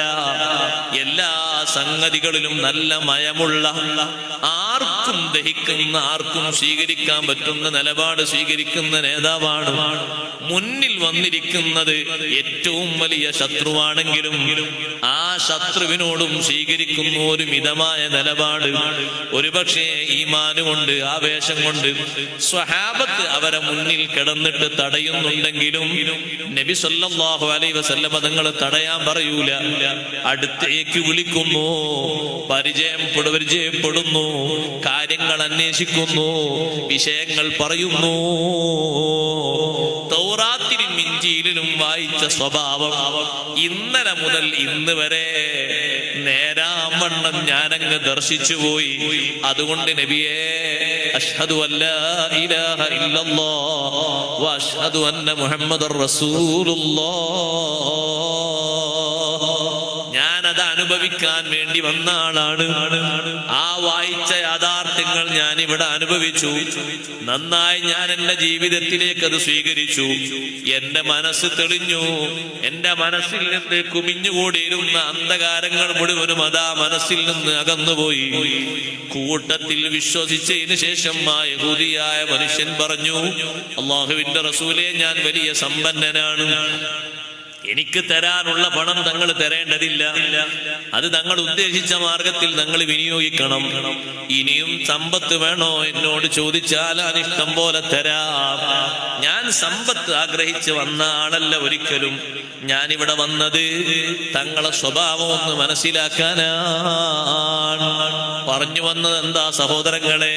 എല്ലാ സംഗതികളിലും നല്ല മയമുള്ള, ആർക്കും ദഹിക്കുന്ന, ആർക്കും സ്വീകരിക്കാൻ പറ്റുന്ന നിലപാട് സ്വീകരിക്കുന്ന നേതാവാണ്. മുന്നിൽ വന്നിരിക്കുന്നത് ഏറ്റവും വലിയ ശത്രുവാണെങ്കിലും ആ ശത്രുവിനോടും സ്വീകരിക്കുന്ന ഒരു മിതമായ നിലപാട്. ഒരുപക്ഷെ ഈമാന് കൊണ്ട്, ആവേശം കൊണ്ട് സ്വഹാബത്ത് അവരെ മുന്നിൽ കിടന്നിട്ട് തടയുന്നുണ്ടെങ്കിലും നബി സല്ലല്ലാഹു അലൈഹി വസല്ലം തങ്ങൾ തടയാൻ പറയൂല. അടുത്തേക്ക് വിളിക്കുന്നു, പരിചയപ്പെടുന്നു, കാര്യങ്ങൾ അന്വേഷിക്കുന്നു, വിഷയങ്ങൾ പറയുന്നു. തൗറാത്തിലും ഇഞ്ചീലിലും വായിച്ച സ്വഭാവം ഇന്നലെ മുതൽ ഇന്ന് വരെ നേരാവണ്ണം ഞാനങ്ങ് ദർശിച്ചു പോയി. അതുകൊണ്ട് നബിയേ, അഷ്ഹദു അല്ലാ ഇലാഹ ഇല്ലല്ലാഹ് വ അഷ്ഹദു അന്ന മുഹമ്മദർ റസൂലുള്ളാഹ്, ഞാനത് അനുഭവിക്കാൻ വേണ്ടി വന്ന ആളാണ്. ആ വായിച്ച യാഥാർത്ഥ്യം യാഥാർത്ഥ്യങ്ങൾ ഞാൻ ഇവിടെ അനുഭവിച്ചു, നന്നായി ഞാൻ എന്റെ ജീവിതത്തിലേക്ക് അത് സ്വീകരിച്ചു. എന്റെ മനസ്സ് തെളിഞ്ഞു. എന്റെ മനസ്സിൽ നിന്ന് കുമിഞ്ഞുകൂടിയിരുന്ന അന്ധകാരങ്ങൾ മുഴുവനും അതാ മനസ്സിൽ നിന്ന് അകന്നുപോയി. കൂട്ടത്തിൽ വിശ്വസിച്ചതിന് ശേഷം ആ യഹൂദിയായ മനുഷ്യൻ പറഞ്ഞു, അല്ലാഹുവിന്റെ റസൂലേ, ഞാൻ വലിയ സമ്പന്നനാണ്, എനിക്ക് തരാനുള്ള പണം തങ്ങൾ തരേണ്ടതില്ല, അത് തങ്ങൾ ഉദ്ദേശിച്ച മാർഗത്തിൽ തങ്ങൾ വിനിയോഗിക്കണം. ഇനിയും സമ്പത്ത് വേണോ എന്നോട് ചോദിച്ചാൽ അനിഷ്ടം പോലെ തരാം. ഞാൻ സമ്പത്ത് ആഗ്രഹിച്ച് വന്ന ആളല്ല ഒരിക്കലും. ഞാനിവിടെ വന്നത് തങ്ങളെ സ്വഭാവം ഒന്ന് മനസ്സിലാക്കാനാണ്. പറഞ്ഞു വന്നത് എന്താ സഹോദരങ്ങളെ?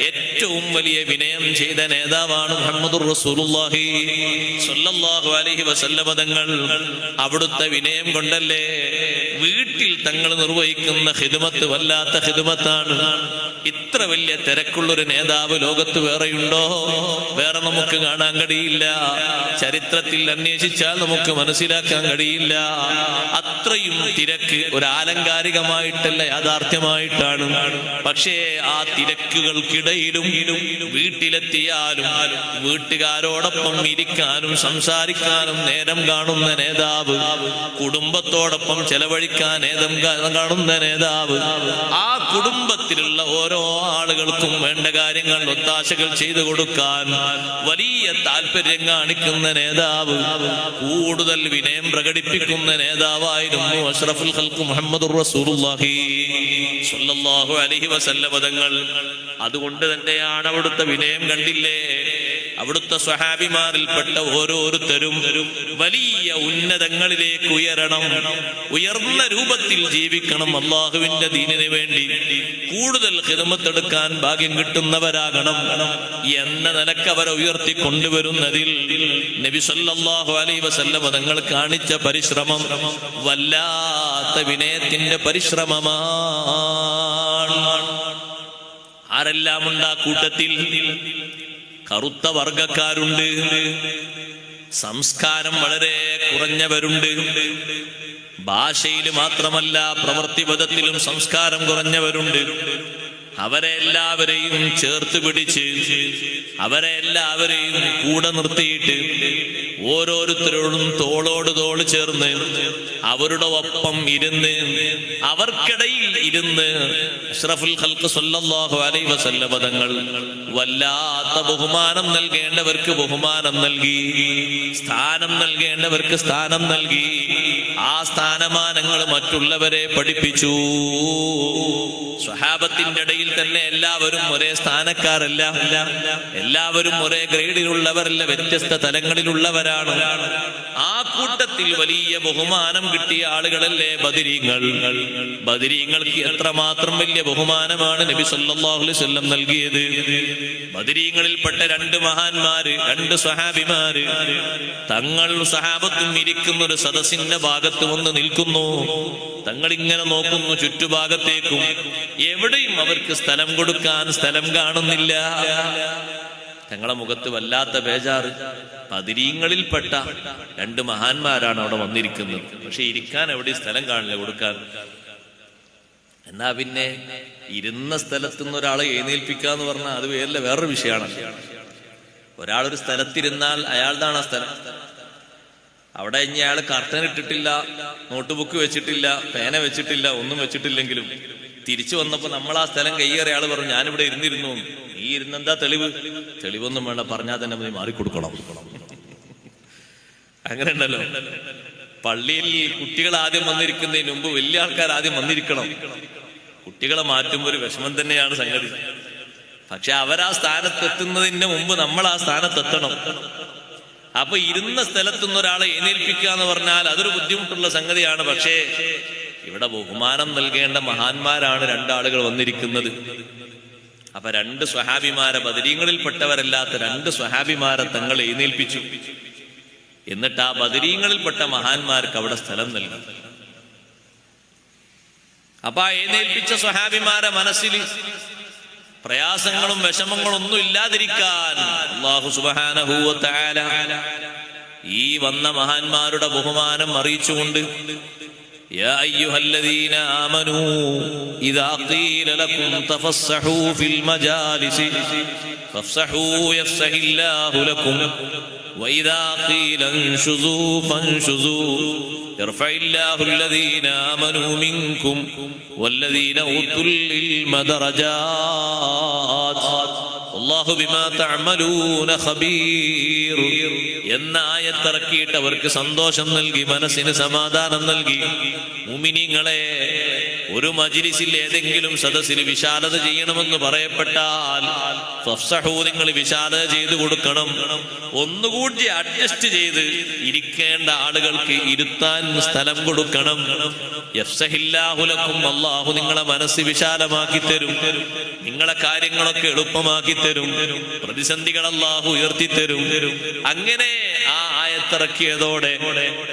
ഏറ്റവും വലിയ വിനയം ചെയ്ത നേതാവാണ് മുഹമ്മദുർ റസൂലുള്ളാഹി സ്വല്ലല്ലാഹു അലൈഹി വസല്ലം തങ്ങൾ. അവിടുത്തെ വിനയം കൊണ്ടല്ലേ വീട്ടിൽ തങ്ങൾ നിർവഹിക്കുന്ന ഖിദ്മത്ത് വല്ലാത്ത ഖിദ്മത്താണ്. ഇത്ര വലിയ തിരക്കുള്ളൊരു നേതാവ് ലോകത്ത് വേറെയുണ്ടോ? വേറെ നമുക്ക് കാണാൻ കഴിയില്ല. ചരിത്രത്തിൽ അന്വേഷിച്ചാൽ നമുക്ക് മനസ്സിലാക്കാൻ കഴിയില്ല. അത്രയും തിരക്ക് ഒരു ആലങ്കാരികമായിട്ടല്ല, യാഥാർത്ഥ്യമായിട്ടാണ്. പക്ഷേ ആ തിരക്കുകൾക്കിടയിലും വീട്ടിലെത്തിയാലും വീട്ടുകാരോടൊപ്പം ഇരിക്കാനും സംസാരിക്കാനും നേരം കാണുന്ന നേതാവ്, കുടുംബത്തോടൊപ്പം ചെലവഴിക്കാൻ നേരം കാണുന്ന നേതാവ്, ആ കുടുംബത്തിലുള്ള ഓരോ ആളുകൾക്കും വേണ്ട കാര്യങ്ങൾ ഒത്താശകൾ ചെയ്തു കൊടുക്കാൻ വലിയ താല്പര്യം കാണിക്കുന്ന നേതാവ്, കൂടുതൽ വിനയം പ്രകടിപ്പിക്കുന്ന നേതാവായിരുന്നു അഷ്റഫുൽ ഖൽഖ് മുഹമ്മദുർ റസൂലുള്ളാഹി സ്വല്ലല്ലാഹു അലൈഹി വസല്ലം തങ്ങൾ. അതുകൊണ്ട് തന്നെയാണ് അവിടുത്തെ വിനയം കണ്ടില്ലേ? അവിടുത്തെ സ്വഹാബിമാരിൽപ്പെട്ട ഓരോരുത്തരും വലിയ ഉന്നതങ്ങളിലേക്ക് ഉയരണം, ഉയർന്ന രൂപത്തിൽ ജീവിക്കണം, അള്ളാഹുവിന്റെ ദീനിന് വേണ്ടി കൂടുതൽ ഖിദ്മത്തെടുക്കാൻ ഭാഗ്യം കിട്ടുന്നവരാകണം എന്ന നിലക്ക് അവരെ ഉയർത്തി കൊണ്ടുവരുന്നതിൽ നബി സല്ലല്ലാഹു അലൈഹി വസല്ലം തങ്ങൾ കാണിച്ച പരിശ്രമം വല്ലാത്ത വിനയത്തിന്റെ പരിശ്രമമാണ്. ആരെല്ലാം ഉണ്ട് ആ കൂട്ടത്തിൽ? കറുത്ത വർഗക്കാരുണ്ട്, സംസ്കാരം വളരെ കുറഞ്ഞവരുണ്ട്, ഭാഷയിൽ മാത്രമല്ല പ്രവൃത്തിപഥത്തിലും സംസ്കാരം കുറഞ്ഞവരുണ്ട്. അവരെ എല്ലാവരെയും ചേർത്ത് പിടിച്ച് അവരെ എല്ലാവരെയും കൂടെ നിർത്തിയിട്ട് ഓരോരുത്തരോടും തോളോട് തോള് ചേർന്ന് അവരുടെ ഒപ്പം ഇരുന്ന് അവർക്കിടയിൽ ഇരുന്ന് അഷ്റഫുൽ ഖൽഖ് സ്വല്ലല്ലാഹു അലൈഹി വസല്ലം തങ്ങൾ വല്ലാത്ത ബഹുമാനം നൽകേണ്ടവർക്ക് ബഹുമാനം നൽകി, സ്ഥാനം നൽകേണ്ടവർക്ക് സ്ഥാനം നൽകി. ആ സ്ഥാനമാനങ്ങൾ മറ്റുള്ളവരെ പഠിപ്പിച്ചു. സ്വഹാബത്തിന്റെ ഇടയിൽ തന്നെ എല്ലാവരും ഒരേ സ്ഥാനക്കാരല്ല, എല്ലാവരും ഒരേ ഗ്രേഡിലുള്ളവരല്ല, വ്യത്യസ്ത തലങ്ങളിലുള്ളവരാണ്. ആ കൂട്ടത്തിൽ വലിയ ബഹുമാനം കിട്ടിയ ആളുകളല്ലേ ബദരീങ്ങൾ. ബദരീങ്ങൾക്ക് എത്രമാത്രം വലിയ ബഹുമാനമാണ് നബി സല്ലല്ലാഹു അലൈഹി വസല്ലം നൽകിയത്. ബദരീങ്ങളിൽപ്പെട്ട രണ്ട് മഹാന്മാര്, രണ്ട് സ്വഹാബിമാര് തങ്ങൾ സ്വഹാബത്തും ഇരിക്കുന്ന ഒരു സദസ്സിന്റെ ഭാഗത്ത് വന്ന് നിൽക്കുന്നു. തങ്ങൾ ഇങ്ങനെ നോക്കുന്നു ചുറ്റുഭാഗത്തേക്കും. എവിടെയും അവർക്ക് സ്ഥലം കൊടുക്കാൻ സ്ഥലം കാണുന്നില്ല. തങ്ങളെ മുഖത്ത് വല്ലാത്ത ബേജാറ്. ബദരീങ്ങളിൽപ്പെട്ട രണ്ട് മഹാന്മാരാണ് അവിടെ വന്നിരിക്കുന്നത്. പക്ഷെ ഇരിക്കാൻ എവിടെ സ്ഥലം കാണില്ല കൊടുക്കാൻ. എന്നാ പിന്നെ ഇരുന്ന സ്ഥലത്തുനിന്ന് ഒരാളെ എഴുന്നേൽപ്പിക്കാന്ന് പറഞ്ഞാൽ അത് വേറൊരു വിഷയമാണ്. ഒരാളൊരു സ്ഥലത്തിരുന്നാൽ അയാളുടെ ആ സ്ഥലം. അവിടെ ഇനി അയാൾ കർട്ടൻ ഇട്ടിട്ടില്ല, നോട്ട് ബുക്ക് വെച്ചിട്ടില്ല, പേന വെച്ചിട്ടില്ല, ഒന്നും വെച്ചിട്ടില്ലെങ്കിലും തിരിച്ചു വന്നപ്പോ നമ്മൾ ആ സ്ഥലം കയ്യേറിയ ആള് പറഞ്ഞു ഞാനിവിടെ ഇരുന്നിരുന്നു. ഈ ഇരുന്നെന്താ തെളിവ്? തെളിവൊന്നും വേണ്ട, പറഞ്ഞാൽ തന്നെ നീ മാറിക്കൊടുക്കണം. അങ്ങനെ ഉണ്ടല്ലോ. പള്ളിയിൽ കുട്ടികൾ ആദ്യം വന്നിരിക്കുന്നതിന് മുമ്പ് വലിയ ആൾക്കാർ ആദ്യം വന്നിരിക്കണം. കുട്ടികളെ മാറ്റുമ്പോൾ ഒരു വിഷമം തന്നെയാണ് സംഗതി. പക്ഷെ അവരാ സ്ഥാനത്തെത്തുന്നതിന് മുമ്പ് നമ്മൾ ആ സ്ഥാനത്തെത്തണം. അപ്പൊ ഇരുന്ന സ്ഥലത്തുനിന്ന് ഒരാളെ എഴുന്നേൽപ്പിക്കുക എന്ന് പറഞ്ഞാൽ അതൊരു ബുദ്ധിമുട്ടുള്ള സംഗതിയാണ്. പക്ഷേ ഇവിടെ ബഹുമാനം നൽകേണ്ട മഹാന്മാരാണ് രണ്ടാളുകൾ വന്നിരിക്കുന്നത്. അപ്പൊ രണ്ട് സ്വഹാബിമാരെ, ബദരീങ്ങളിൽപ്പെട്ടവരല്ലാത്ത രണ്ട് സ്വഹാബിമാരെ തങ്ങൾ എഴുന്നേൽപ്പിച്ചു. എന്നിട്ട് ആ ബദരീങ്ങളിൽപ്പെട്ട മഹാന്മാർക്ക് അവിടെ സ്ഥലം നൽകി. അപ്പൊ ആ എഴുന്നേൽപ്പിച്ച സ്വഹാബിമാരെ മനസ്സിൽ പ്രയാസങ്ങളും വിഷമങ്ങളും ഒന്നും ഇല്ലാതിരിക്കാൻ അല്ലാഹു സുബ്ഹാനഹു വ തആല ഈ വന്ന മഹാന്മാരുടെ ബഹുമാനം അറിയിച്ചുകൊണ്ട് يا أيها الذين آمنوا إذا قيل لكم تفسحوا في المجالس فافسحوا يفسح الله لكم وإذا قيل انشزوا فانشزوا يرفع الله الذين آمنوا منكم والذين أوتوا العلم درجات والله بما تعملون خبير എന്ന ആയത്തിറക്കിയിട്ട് അവർക്ക് സന്തോഷം നൽകി, മനസ്സിന് സമാധാനം നൽകി. മുഅ്മിനീങ്ങളെ, ഒരു മജ്ലിസിൽ ഏതെങ്കിലും സദസ്സിൽ വിശാലത ചെയ്യണമെന്ന് പറയപ്പെട്ടാൽ ഫഫ്സഹു, നിങ്ങൾ വിശാലത ചെയ്തു കൊടുക്കണം. ഒന്നുകൂടി അഡ്ജസ്റ്റ് ചെയ്ത് ഇരിക്കേണ്ട ആളുകൾക്ക് ഇരുത്താൻ സ്ഥലം കൊടുക്കണം. യഫ്സഹില്ലാഹു ലക്കും, അല്ലാഹു നിങ്ങളെ മനസ്സ് വിശാലമാക്കി തരും, നിങ്ങളെ കാര്യങ്ങളൊക്കെ എളുപ്പമാക്കി തരും, പ്രതിസന്ധികൾ അല്ലാഹു ഉയർത്തിത്തരും. അങ്ങനെ ആ ആയത്തിറക്കിയതോടെ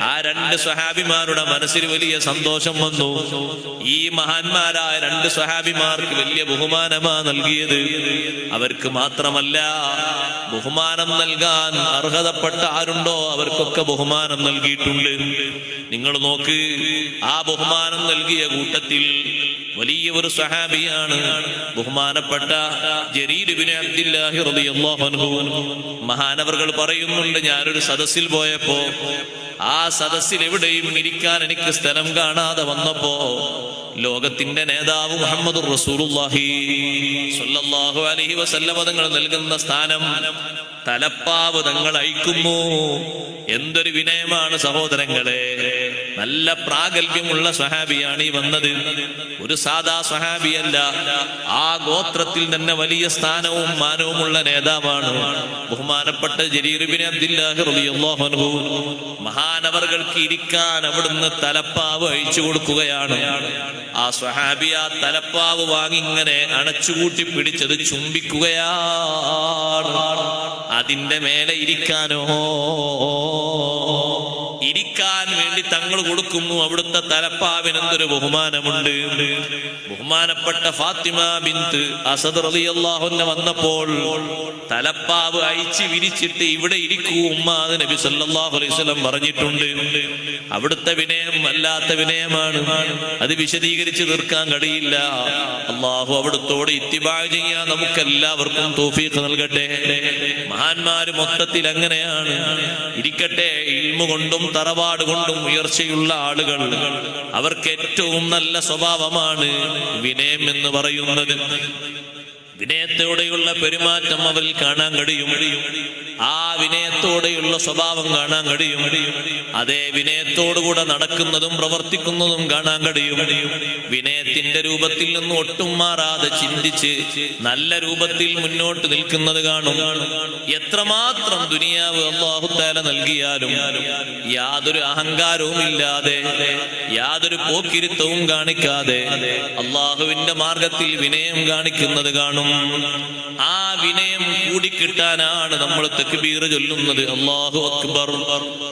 ആ രണ്ട് സ്വഹാബിമാരുടെ മനസ്സിൽ വലിയ സന്തോഷം വന്നു. ഈ മഹാന്മാരായ രണ്ട് സ്വഹാബിമാർക്ക് വലിയ ബഹുമാനമാ നൽകിയത്. അവർക്ക് മാത്രമല്ല, ബഹുമാനം നൽകാൻ അർഹതപ്പെട്ട ആരുണ്ടോ അവർക്കൊക്കെ ബഹുമാനം നൽകിയിട്ടുണ്ട്. നിങ്ങൾ നോക്ക്, ആ ബഹുമാനം നൽകിയ കൂട്ടത്തിൽ വലിയ ഒരു സ്വഹാബിയാണ് ബഹുമാനപ്പെട്ട ജരീർ ഇബ്നു അബ്ദില്ലാഹി റളിയല്ലാഹു അൻഹു. മഹാനവർകൾ പറയുന്നുണ്ട്, ഞാനൊരു സദസ്സിൽ പോയപ്പോ ആ സദസ്സിൽ എവിടെയും ഇരിക്കാൻ എനിക്ക് സ്ഥലം കാണാതെ വന്നപ്പോ ലോകത്തിന്റെ നേതാവ് മുഹമ്മദുർ റസൂലുള്ളാഹി സ്വല്ലല്ലാഹു അലൈഹി വസല്ലം തങ്ങൾ നൽകുന്ന സ്ഥാനം തലപ്പാവ് തങ്ങൾ അയക്കുന്നു. എന്തൊരു വിനയമാണ് സഹോദരങ്ങളെ! നല്ല പ്രാഗൽഭ്യമുള്ള സ്വഹാബിയാണ് ഈ വന്നത്. ഒരു സാധാ സ്വഹാബിയല്ല, ആ ഗോത്രത്തിൽ തന്നെ വലിയ സ്ഥാനവും മാനവുമുള്ള നേതാവാണ് ബഹുമാനപ്പെട്ട ജരീർ ഇബ്നു അബ്ദില്ലാഹി റളിയല്ലാഹു അൻഹു. മഹാനവർകൾക്ക് ഇരിക്കാൻ അവിടുന്ന് തലപ്പാവ് അഴിച്ചു കൊടുക്കുകയാണ്. ആ സ്വഹാബി ആ തലപ്പാവ് വാങ്ങി ഇങ്ങനെ അണച്ചുകൂട്ടി പിടിച്ചത് ചുംബിക്കുകയാണ്. അതിന്റെ മേലെ ഇരിക്കാനോ, ഇരിക്കാൻ വേണ്ടി തങ്ങൾ കൊടുക്കുന്നു. അവിടുത്തെ തലപ്പാവിന് എന്തൊരു ബഹുമാനമുണ്ട്! ബഹുമാനപ്പെട്ട ഫാത്തിമ ബിൻത്ത് അസദ് റളിയല്ലാഹു അൻഹ വന്നപ്പോൾ തലപ്പാവ് അഴിച്ച് വിരിച്ചിട്ട് ഇവിടെ ഇരിക്കൂ ഉമ്മ, അത് നബി സല്ലല്ലാഹു അലൈഹി വസല്ലം പറഞ്ഞിട്ടുണ്ട്. അവിടുത്തെ വിനയം വല്ലാത്ത വിനയമാണ്, അത് വിശദീകരിച്ച് തീർക്കാൻ കഴിയില്ല. അല്ലാഹു അവിടുത്തോട് ഇത്തിബാ ചെയ്യാൻ നമുക്കെല്ലാവർക്കും തൗഫീഖ് നൽകട്ടെ. മഹാന്മാര് മൊത്തത്തിൽ അങ്ങനെയാണ്. ഇരിക്കട്ടെ, ഇൽമു കൊണ്ടും തറവാട് കൊണ്ടും ഉയർച്ചയുള്ള ആളുകൾ, അവർക്ക് ഏറ്റവും നല്ല സ്വഭാവമാണ് വിനയം എന്ന് പറയുന്നത്. വിനയത്തോടെയുള്ള പെരുമാറ്റം അവരിൽ കാണാൻ കഴിയും. ആ വിനയത്തോടെയുള്ള സ്വഭാവം കാണാൻ കഴിയും. അതേ വിനയത്തോടുകൂടെ നടക്കുന്നതും പ്രവർത്തിക്കുന്നതും കാണാൻ കഴിയും. വിനയത്തിന്റെ രൂപത്തിൽ നിന്ന് ഒട്ടും മാറാതെ ചിന്തിച്ച് നല്ല രൂപത്തിൽ മുന്നോട്ട് നിൽക്കുന്നത് കാണും. എത്രമാത്രം ദുനിയാവ് അല്ലാഹു തആല നൽകിയാലും യാതൊരു അഹങ്കാരവും ഇല്ലാതെ, യാതൊരു പോക്കിരിത്തവും കാണിക്കാതെ അല്ലാഹുവിന്റെ മാർഗത്തിൽ വിനയം കാണിക്കുന്നത് കാണും. ആ വിനയം കൂടിക്കിട്ടാനാണ് നമ്മൾ തക്ബീർ ചൊല്ലുന്നത്. അല്ലാഹു അക്ബർ,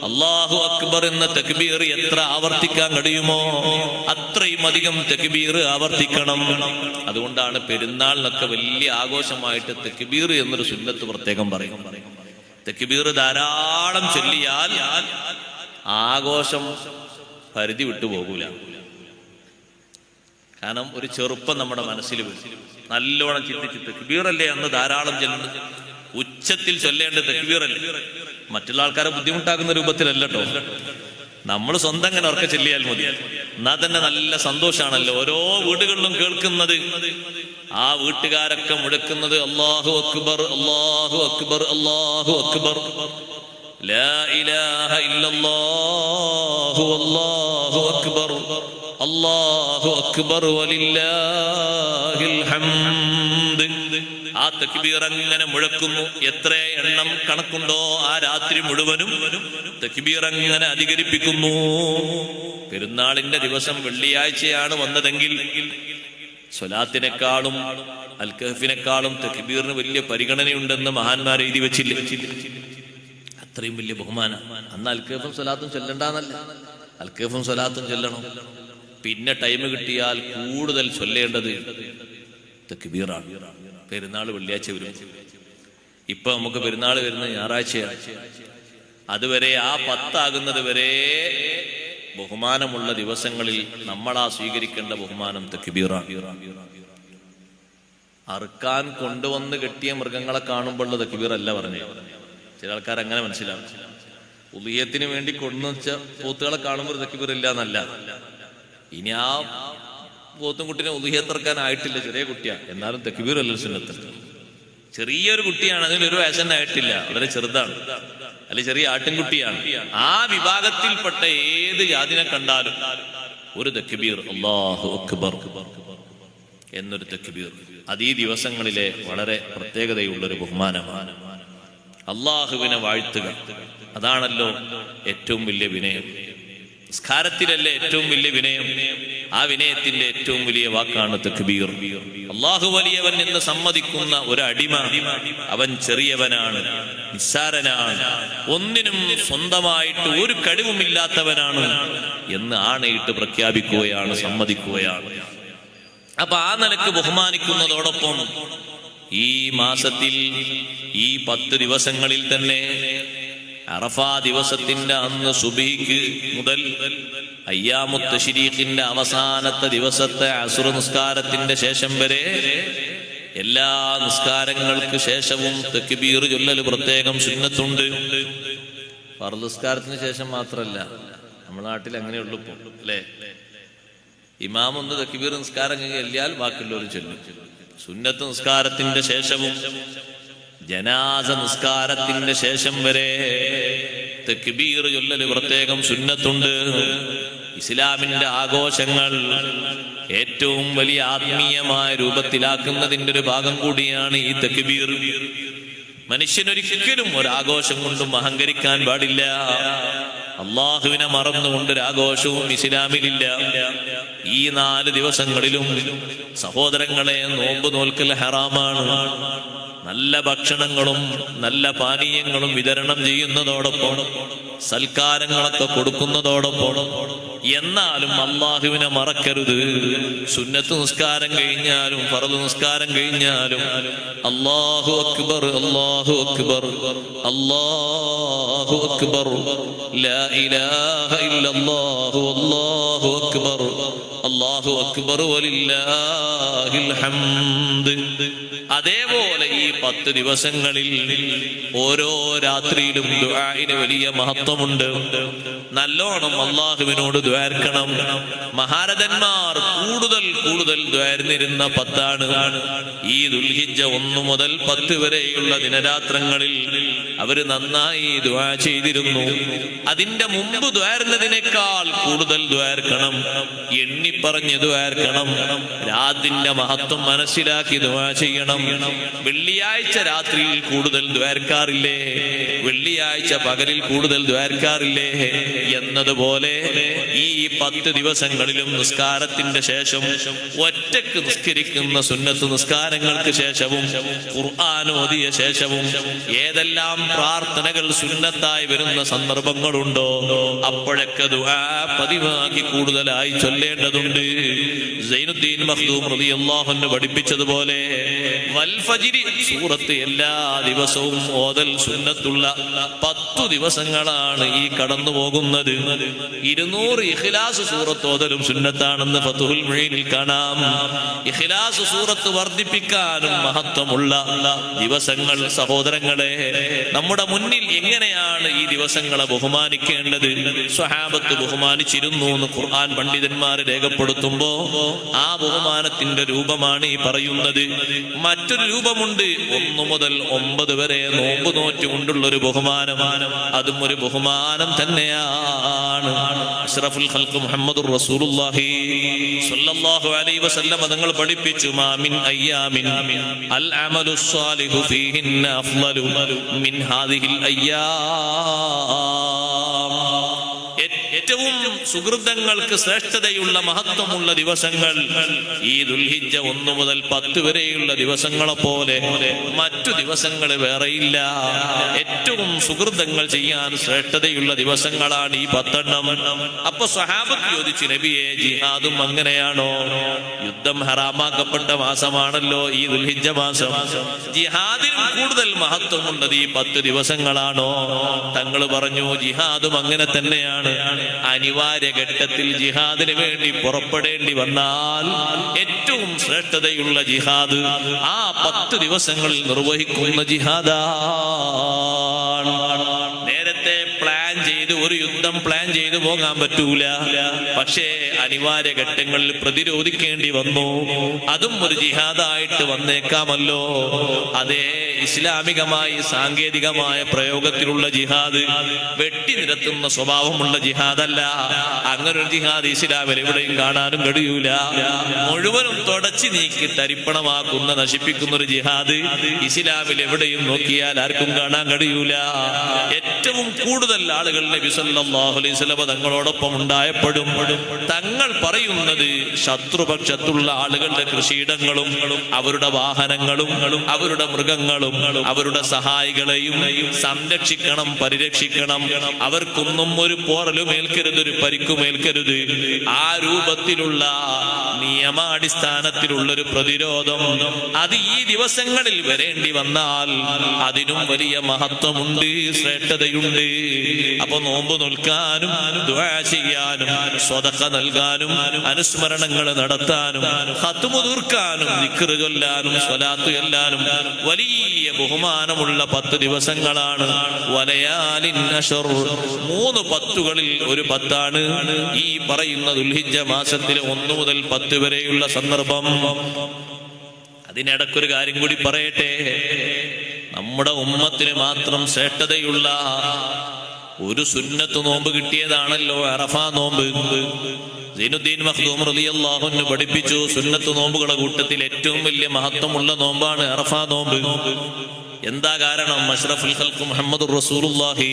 അല്ലാഹു അക്ബർ എന്ന തക്ബീർ എത്ര ആവർത്തിക്കാൻ കഴിയുമോ അത്രയും അധികം തക്ബീർ ആവർത്തിക്കണം. അതുകൊണ്ടാണ് പെരുന്നാളിനൊക്കെ വലിയ ആഘോഷമായിട്ട് തക്ബീർ എന്നൊരു സുന്നത്ത് പ്രത്യേകം പറയും. തക്ബീർ ധാരാളം ചൊല്ലിയാൽ ആഘോഷം പരിധി വിട്ടുപോകൂല. കാരണം ഒരു ചെറുപ്പം നമ്മുടെ മനസ്സിൽ വരും. നല്ലോണം ചിന്തിച്ച് തക്ബീറല്ലേ അന്ന് ധാരാളം ചെല്ലുന്നത്, ഉച്ചത്തിൽ ചൊല്ലേണ്ട തക്ബീറല്ലേ, മറ്റുള്ള ആൾക്കാരെ ബുദ്ധിമുട്ടാക്കുന്ന രൂപത്തിലല്ല കേട്ടോ. നമ്മൾ സ്വന്തം അങ്ങനെ ഉറക്കെ ചൊല്ലിയാൽ മതി. എന്നാ തന്നെ നല്ല സന്തോഷാണല്ലോ. ഓരോ വീടുകളിലും കേൾക്കുന്നത്, ആ വീട്ടുകാരൊക്കെ മുഴക്കുന്നത് അല്ലാഹു അക്ബർ, അല്ലാഹു അക്ബർ, അല്ലാഹു അക്ബർ, ലാ ഇലാഹ ഇല്ലല്ലാഹു അല്ലാഹു അക്ബർ, അല്ലാഹു അക്ബർ വലില്ലാഹിൽ ഹംദ്. ആ തക്ബീർ അങ്ങനെ മുഴക്കുന്നു. എത്ര എണ്ണം കണക്കുണ്ടോ ആ രാത്രി മുഴുവനും തക്ബീർ അങ്ങനെ അധികരിപ്പിക്കുന്നു. പെരുന്നാളിന്റെ ദിവസം വെള്ളിയാഴ്ചയാണ് വന്നതെങ്കിൽ സ്വലാത്തിനേക്കാളും അൽ കഹ്ഫിനേക്കാളും തക്ബീറിന് വലിയ പരിഗണനയുണ്ടെന്ന് മഹാന്മാർ എഴുതി വെച്ചില്ലേ? അത്രയും വലിയ ബഹുമാനം. അന്ന് അൽ കഹ്ഫും സ്വലാത്തും ചൊല്ലണ്ടെന്നല്ല, അൽ കഹ്ഫും സ്വലാത്തും ചൊല്ലണം. പിന്നെ ടൈം കിട്ടിയാൽ കൂടുതൽ ചൊല്ലേണ്ടത് തക്ബീറാണ്. പെരുന്നാൾ വെള്ളിയാഴ്ച വരും. ഇപ്പൊ നമുക്ക് പെരുന്നാൾ വരുന്നത് ഞായറാഴ്ചയാണ്. അതുവരെ ആ 10 ആകുന്നത് വരെ ബഹുമാനമുള്ള ദിവസങ്ങളിൽ നമ്മളാ സ്വീകരിക്കേണ്ട ബഹുമാനം തക്ബീറാണ്. അറുക്കാൻ കൊണ്ടുവന്ന് കെട്ടിയ മൃഗങ്ങളെ കാണുമ്പോഴുള്ള തക്ബീർ അല്ല പറഞ്ഞു. ചില ആൾക്കാർ അങ്ങനെ മനസ്സിലാവും. ഉളിയത്തിന് വേണ്ടി കൊണ്ടുവച്ച പോത്തുകളെ കാണുമ്പോൾ തക്ബീർ ഇല്ല എന്നല്ല. ഇനി ആ പോത്തും കുട്ടിനെ ഉളിയത്തിറക്കാനായിട്ടില്ല, ചെറിയ കുട്ടിയാ, എന്നാലും തക്ബീർ അല്ല സുന്നത്ത്. ചെറിയൊരു കുട്ടിയാണ്, അതിലൊരു വയസ്സന്നായിട്ടില്ല, വളരെ ചെറുതാണ്, അല്ലെ ചെറിയ ആട്ടിൻകുട്ടിയാണ്. ആ വിഭാഗത്തിൽപ്പെട്ട ഏത് ജാതിനെ കണ്ടാലും ഒരു തക്ബീർ, അല്ലാഹു അക്ബർ എന്നൊരു തക്ബീർ. അത് ഈ ദിവസങ്ങളിലെ വളരെ പ്രത്യേകതയുള്ളൊരു ബഹുമാനമാണ്. അള്ളാഹുവിനെ വാഴ്ത്തുക, അതാണല്ലോ ഏറ്റവും വലിയ വിനയം. നിസ്കാരത്തിലല്ലേ ഏറ്റവും വലിയ വിനയം. ആ വിനയത്തിന്റെ ഏറ്റവും വലിയ വാക്കാണ് തക്ബീർ. അള്ളാഹു വലിയവൻ എന്ന് സമ്മതിക്കുന്ന ഒരു അടിമ അവൻ ചെറിയവനാണ്, നിസ്സാരനാണ്, ഒന്നിനും സ്വന്തമായിട്ട് ഒരു കഴിവുമില്ലാത്തവനാണ് എന്ന് ആണയിട്ട് പ്രഖ്യാപിക്കുകയാണ്, സമ്മതിക്കുകയാണ്. അപ്പൊ ആ നിലക്ക് ബഹുമാനിക്കുന്നതോടൊപ്പം ഈ മാസത്തിൽ ഈ 10 ദിവസങ്ങളിൽ തന്നെ അറഫാ ദിവസത്തിന്റെ അന്ന് സുബഹിക്ക് മുതൽ അയ്യാമുത്ത് തശ്രീഖിന്റെ അവസാനത്തെ ദിവസത്തെ അസുർ നിസ്കാരത്തിന്റെ ശേഷം വരെ എല്ലാ നിസ്കാരങ്ങൾക്ക് ശേഷവും തക്ബീർ ചൊല്ലൽ പ്രത്യേകം സുന്നത്തുണ്ട്. ഫർദ് നിസ്കാരത്തിന് ശേഷം മാത്രമല്ല, നമ്മുടെ നാട്ടിൽ അങ്ങനെയുള്ളൂ ഇപ്പൊ, അല്ലേ? ഇമാം ഒന്ന് തക്ബീർ നിസ്കാരം ചൊല്ലിയാൽ ബാക്കിയുള്ളവർ ചൊല്ലും. സുന്നത്ത് നിസ്കാരത്തിന്റെ ശേഷവും ജനാസ നിസ്കാരത്തിന്റെ ശേഷം വരെ തക്ബീർ ചൊല്ലല് പ്രത്യേകം സുന്നത്തുണ്ട്. ഇസ്ലാമിന്റെ ആഘോഷങ്ങൾ ഏറ്റവും വലിയ ആത്മീയമായ രൂപത്തിലാക്കുന്നതിന്റെ ഒരു ഭാഗം കൂടിയാണ് ഈ തക്ബീർ. മനുഷ്യനൊരിക്കലും ഒരാഘോഷം കൊണ്ടും അഹങ്കരിക്കാൻ പാടില്ല. അള്ളാഹുവിനെ മറന്നുകൊണ്ടൊരാഘോഷവും ഇസ്ലാമിലില്ല. ഈ 4 ദിവസങ്ങളിലും സഹോദരങ്ങളെ, നോമ്പ് നോൽക്കൽ ഹറാമാണ്. നല്ല ഭക്ഷണങ്ങളും നല്ല പാനീയങ്ങളും വിതരണം ചെയ്യുന്നതോടൊപ്പം സൽക്കാരങ്ങളൊക്കെ കൊടുക്കുന്നതോടൊപ്പം എന്നാലും അള്ളാഹുവിനെ മറക്കരുത്. സുന്നത്ത് നിസ്കാരം കഴിഞ്ഞാലും ഫർദ് നിസ്കാരം കഴിഞ്ഞാലും അല്ലാഹു അക്ബർ, അല്ലാഹു അക്ബർ, അല്ലാഹു അക്ബർ, ലാ ഇലാഹ ഇല്ലല്ലാഹു, അല്ലാഹു അക്ബർ, അല്ലാഹു അക്ബർ വലില്ലാഹിൽ ഹംദ്. അതേപോലെ ഈ 10 ദിവസങ്ങളിൽ ഓരോ രാത്രിയിലും ദുആഇന് വലിയ മഹത്വമുണ്ട്. നല്ലോണം അള്ളാഹുവിനോട് ദ്വാർക്കണം. മഹാരഥന്മാർ കൂടുതൽ കൂടുതൽ ദ്വാർന്നിരുന്ന 10 ഈ ദുൽഹിജ്ജ 1 മുതൽ 10 വരെയുള്ള ദിനരാത്രങ്ങളിൽ അവര് നന്നായി ദുആ ചെയ്തിരുന്നു. അതിന്റെ മുമ്പ് ദ്വാർന്നതിനേക്കാൾ കൂടുതൽ ദ്വാർക്കണം, എണ്ണിപ്പറഞ്ഞ് ദ്വാർക്കണം. രാത്തിന്റെ മഹത്വം മനസ്സിലാക്കി ദുആ ചെയ്യണം. വെള്ളിയാഴ്ച രാത്രിയിൽ കൂടുതൽ ദ്വാർക്കാറില്ലേ, വെള്ളിയാഴ്ച പകലിൽ കൂടുതൽ ദ്വാർക്കാറില്ലേ എന്നതുപോലെ ഈ 10 ദിവസങ്ങളിലും നിസ്കാരത്തിന്റെ ശേഷം ഒറ്റക്ക് നിസ്കരിക്കുന്ന സുന്നത്ത് നിസ്കാരങ്ങൾക്ക് ശേഷവും ഖുർആൻ ഓതിയ ശേഷവും ഏതെല്ലാം പ്രാർത്ഥനകൾ സുന്നത്തായി വരുന്ന സന്ദർഭങ്ങളുണ്ടോ അപ്പോഴൊക്കെ ദുആ പതിവാക്കി കൂടുതലായി ചൊല്ലേണ്ടതുണ്ട്. സൈനുദ്ദീൻ മഖ്ദൂം റളിയല്ലാഹു അൻഹു പഠിപ്പിച്ചതുപോലെ വൽ ഫജ്രി സൂറത്ത് എല്ലാ ദിവസവും ഓതൽ സുന്നത്തുള്ള 10 ദിവസങ്ങളാണ് ഈ കടന്നു പോകുന്നത്. 200 ഇഖ്ലാസ് സൂറത്ത് ഓതലും സുന്നത്താണെന്ന് ഫത്ഹുൽ മുഈനിൽ കാണാം. ഇഖ്ലാസ് സൂറത്ത് വർദ്ധിപ്പിക്കാനും മഹത്വമുള്ള ദിവസങ്ങൾ. സഹോദരങ്ങളെ, നമ്മുടെ മുന്നിൽ എങ്ങനെയാണ് ഈ ദിവസങ്ങളെ ബഹുമാനിക്കേണ്ടത്? സ്വഹാബത്ത് ബഹുമാനിച്ചിരുന്നു എന്ന് ഖുർആൻ പണ്ഡിതന്മാർ രേഖപ്പെടുത്തുമ്പോ ആ ബഹുമാനത്തിന്റെ രൂപമാണ് ഈ പറയുന്നത്. മറ്റൊരു രൂപമുണ്ട്, 1 മുതൽ 9 വരെ നോമ്പ് നോറ്റുകൊണ്ടുള്ളൊരു ബഹുമാനം. അതും ഒരു ബഹുമാനം തന്നെയാണ്. അഷ്റഫുൽ ഖൽഖ് മുഹമ്മദുർ റസൂലുള്ളാഹി സ്വല്ലല്ലാഹു അലൈഹി വസല്ലം തങ്ങൾ പഠിപ്പിച്ചു, മാ മിൻ അയ്യാമിൻ അൽ അമലുസ് സാലിഹു ഫീഹിന്ന അഫ്ളലു മിൻ ഹാദിഹിൽ അയ്യാം. ഏറ്റവും സുഹൃതങ്ങൾക്ക് ശ്രേഷ്ഠതയുള്ള മഹത്വമുള്ള ദിവസങ്ങൾ ഈ ദുൽഹിജ്ജ 1 മുതൽ 10 വരെയുള്ള ദിവസങ്ങളെ പോലെ മറ്റു ദിവസങ്ങൾ വേറെയില്ല. ഏറ്റവും സുഹൃതങ്ങൾ ചെയ്യാൻ ശ്രേഷ്ഠതയുള്ള ദിവസങ്ങളാണ് ഈ 10. അപ്പൊ സ്വഹാബത്ത് ചോദിച്ചു, നബിയെ ജിഹാദും അങ്ങനെയാണോ? യുദ്ധം ഹറാമാക്കപ്പെട്ട മാസമാണല്ലോ ഈ ദുൽഹിജ്ജ മാസം. ജിഹാദിനും കൂടുതൽ മഹത്വമുള്ളത് ഈ 10 ദിവസങ്ങളാണോ? തങ്ങൾ പറഞ്ഞു, ജിഹാദും അങ്ങനെ തന്നെയാണ്. അനിവാര്യ അനിവാര്യ ഘട്ടത്തിൽ ജിഹാദിന് വേണ്ടി പുറപ്പെടേണ്ടി വന്നാൽ ഏറ്റവും ശ്രേഷ്ഠതയുള്ള ജിഹാദ് ആ 10 ദിവസങ്ങളിൽ നിർവഹിക്കുന്ന ജിഹാദാണ്. നേരത്തെ പ്ലാൻ ചെയ്ത് ഒരു യുദ്ധം പ്ലാൻ ചെയ്തു പോകാൻ പറ്റൂല. പക്ഷേ അനിവാര്യ ഘട്ടങ്ങളിൽ പ്രതിരോധിക്കേണ്ടി വന്നു. അതും ഒരു ജിഹാദായിട്ട് വന്നേക്കാമല്ലോ. അതേ ഇസ്ലാമികമായി സാങ്കേതികമായ പ്രയോഗത്തിലുള്ള ജിഹാദ് വെട്ടി നിരത്തുന്ന സ്വഭാവമുള്ള ജിഹാദല്ല. അങ്ങനൊരു ജിഹാദ് ഇസ്ലാമിൽ എവിടെയും കാണാനും കഴിയൂല. മുഴുവനും തുടച്ചു നീക്കി തരിപ്പണമാക്കുന്ന നശിപ്പിക്കുന്ന ഒരു ജിഹാദ് ഇസ്ലാമിൽ എവിടെയും നോക്കിയാൽ ആർക്കും കാണാൻ കഴിയൂല. ഏറ്റവും കൂടുതൽ ആളുകൾ നബി സല്ലല്ലാഹു അലൈഹി വസല്ലം തങ്ങളോടൊപ്പം ഉണ്ടായപ്പോഴും തങ്ങൾ പറയുന്നത് ശത്രുപക്ഷത്തുള്ള ആളുകളുടെ കൃഷിയിടങ്ങളും അവരുടെ വാഹനങ്ങളും അവരുടെ മൃഗങ്ങളും അവരുടെ സഹായികളെയും സംരക്ഷിക്കണം, പരിരക്ഷിക്കണം. അവർക്കൊന്നും ഒരു പോറലും ഏൽക്കരുത്, ഒരു പരിക്കുമേൽക്കരുത്. ആ രൂപത്തിലുള്ള നിയമാടിസ്ഥാനത്തിലുള്ള ഒരു പ്രതിരോധം അത് ഈ ദിവസങ്ങളിൽ വരേണ്ടി വന്നാൽ അതിനും വലിയ മഹത്വമുണ്ട്, ശ്രേഷ്ഠതയുണ്ട്. അപ്പൊ നോമ്പ് നോൽക്കാനും ദുആ ചെയ്യാനും സ്വതക്ക നൽകാനും അനുസ്മരണങ്ങൾ നടത്താനും ഖത്മു തീർക്കാനും ദിക്ർ ചൊല്ലാനും സ്വലാത്ത് ചൊല്ലാനും വലിയ ബഹുമാനമുള്ള 10 ദിവസങ്ങളാണ്. വലയാലിൻ അശ്ർ 3 പത്തുകളിൽ ഒരു 10 ഈ പറയുന്ന ദുൽഹിജ്ജ മാസത്തിലെ 1 മുതൽ 10 വരെയുള്ള സന്ദർഭം. അതിനിടക്കൊരു കാര്യം കൂടി പറയട്ടെ. നമ്മുടെ ഉമ്മത്തിന് മാത്രം ശ്രേഷ്ഠതയുള്ള ഒരു സുന്നത്ത് നോമ്പ് കിട്ടിയതാണല്ലോ അറഫാ നോമ്പ്. സൈനുദ്ദീൻ മഖ്ദൂം റളിയല്ലാഹു അൻഹു പഠിപ്പിച്ചു, സുന്നത്ത് നോമ്പുകളുടെ കൂട്ടത്തിൽ ഏറ്റവും വലിയ മഹത്വമുള്ള നോമ്പാണ് അറഫാ നോമ്പ്. എന്താ കാരണം? അഷ്റഫുൽ ഖൽഖ് മുഹമ്മദുർ റസൂലുള്ളാഹി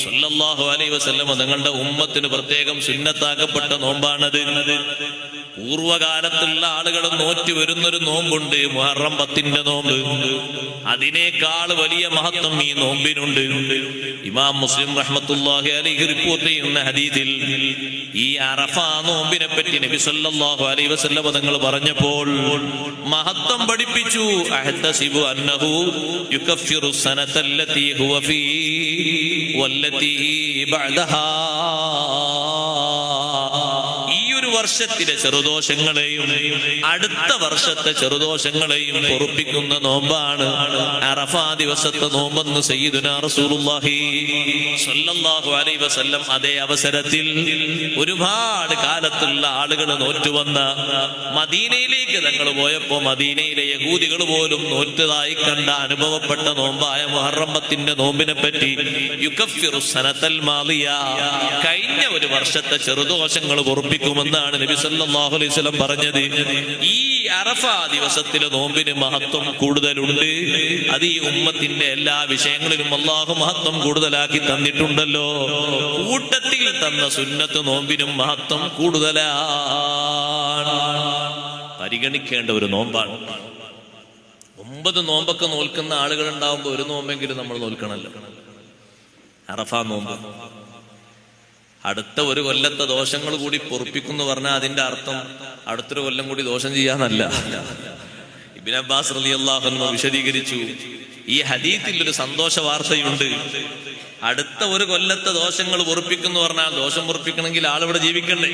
സ്വല്ലല്ലാഹു അലൈഹി വസല്ലം തങ്ങളുടെ ഉമ്മത്തിന് പ്രത്യേകം സുന്നത്താക്കപ്പെട്ട നോമ്പാണത്. പൂർവകാലത്തുള്ള ആളുകൾ നോറ്റ് വരുന്നൊരു നോമ്പുണ്ട്, മുഹറം 10ന്റെ നോമ്പ്. അതിനേക്കാൾ വലിയ മഹത്വം ഈ നോമ്പിനുണ്ട്. ഇമാം മുസ്ലിം റഹ്മത്തുള്ളാഹി അലൈഹി റിപ്പോർട്ട് ചെയ്യുന്ന ഹദീസിൽ ഈ അറഫാ നോമ്പിനെ പറ്റി നബി സല്ലല്ലാഹു അലൈഹി വസല്ലം തങ്ങൾ പറഞ്ഞപ്പോൾ മഹത്വം പഠിപ്പിച്ചു. അഹ്തസിബു അന്നഹു യുകഫിറു സനതല്ലതി ഹുവ ഫീ വല്ലതി ബഅദഹാ. വർഷത്തിലെ ചെറുദോഷങ്ങളെയും അടുത്ത വർഷത്തെ ചെറുദോഷങ്ങളെയും പൊറുപ്പിക്കുന്ന നോമ്പാണ് അറഫാ ദിവസത്തെ നോമ്പെന്ന് സയ്യിദുനാ റസൂലുള്ളാഹി സ്വല്ലല്ലാഹു അലൈഹി വസല്ലം അതേ അവസരത്തിൽ ഒരുപാട് കാലത്തുള്ള ആളുകൾ നോറ്റുവന്ന മദീനയിലേക്ക് തങ്ങൾ പോയപ്പോ മദീനയിലെ യഹൂദികൾ പോലും നോറ്റതായി കണ്ട അനുഭവപ്പെട്ട നോമ്പായ മുഹറം 10ന്റെ നോമ്പിനെ പറ്റി യുകഫിറു സനതൽ മാളിയ, കഴിഞ്ഞ ഒരു വർഷത്തെ ചെറുദോഷങ്ങൾ പൊറുപ്പിക്കുമെന്നാണ് നബി സല്ലല്ലാഹു അലൈഹി വസല്ലം പറഞ്ഞത്. ഈ അറഫാ ദിവസത്തിലെ നോമ്പിന് മഹത്വം കൂടുതലുണ്ട്. അത് ഈ ഉമ്മത്തിന്റെ എല്ലാ വിഷയങ്ങളിലും അല്ലാഹു മഹത്വം കൂടുതലാക്കി തന്നിട്ടുണ്ടല്ലോ. കൂട്ടത്തിൽ തന്ന സുന്നത്ത് നോമ്പിനും മഹത്വം കൂടുതലാണ്. പരിഗണിക്കേണ്ട ഒരു നോമ്പാണ്. 9 നോമ്പൊക്കെ നോൽക്കുന്ന ആളുകൾ ഉണ്ടാവുമ്പോ ഒരു നോമ്പെങ്കിലും നമ്മൾ നോൽക്കണല്ലോ. അറഫാ നോമ്പ് അടുത്ത ഒരു കൊല്ലത്തെ ദോഷങ്ങൾ കൂടി പൊറുപ്പിക്കുന്നു പറഞ്ഞാൽ അതിന്റെ അർത്ഥം അടുത്തൊരു കൊല്ലം കൂടി ദോഷം ചെയ്യാന്നല്ല. ഇബ്നു അബ്ബാസ് റളിയല്ലാഹു അൻഹു വിശദീകരിച്ചു, ഈ ഹദീസിൽ ഒരു സന്തോഷ വാർത്തയുണ്ട്. അടുത്ത ഒരു കൊല്ലത്തെ ദോഷങ്ങൾ പൊറുപ്പിക്കുന്നു പറഞ്ഞാൽ ദോഷം പൊറുപ്പിക്കണമെങ്കിൽ ആളിവിടെ ജീവിക്കണ്ടേ?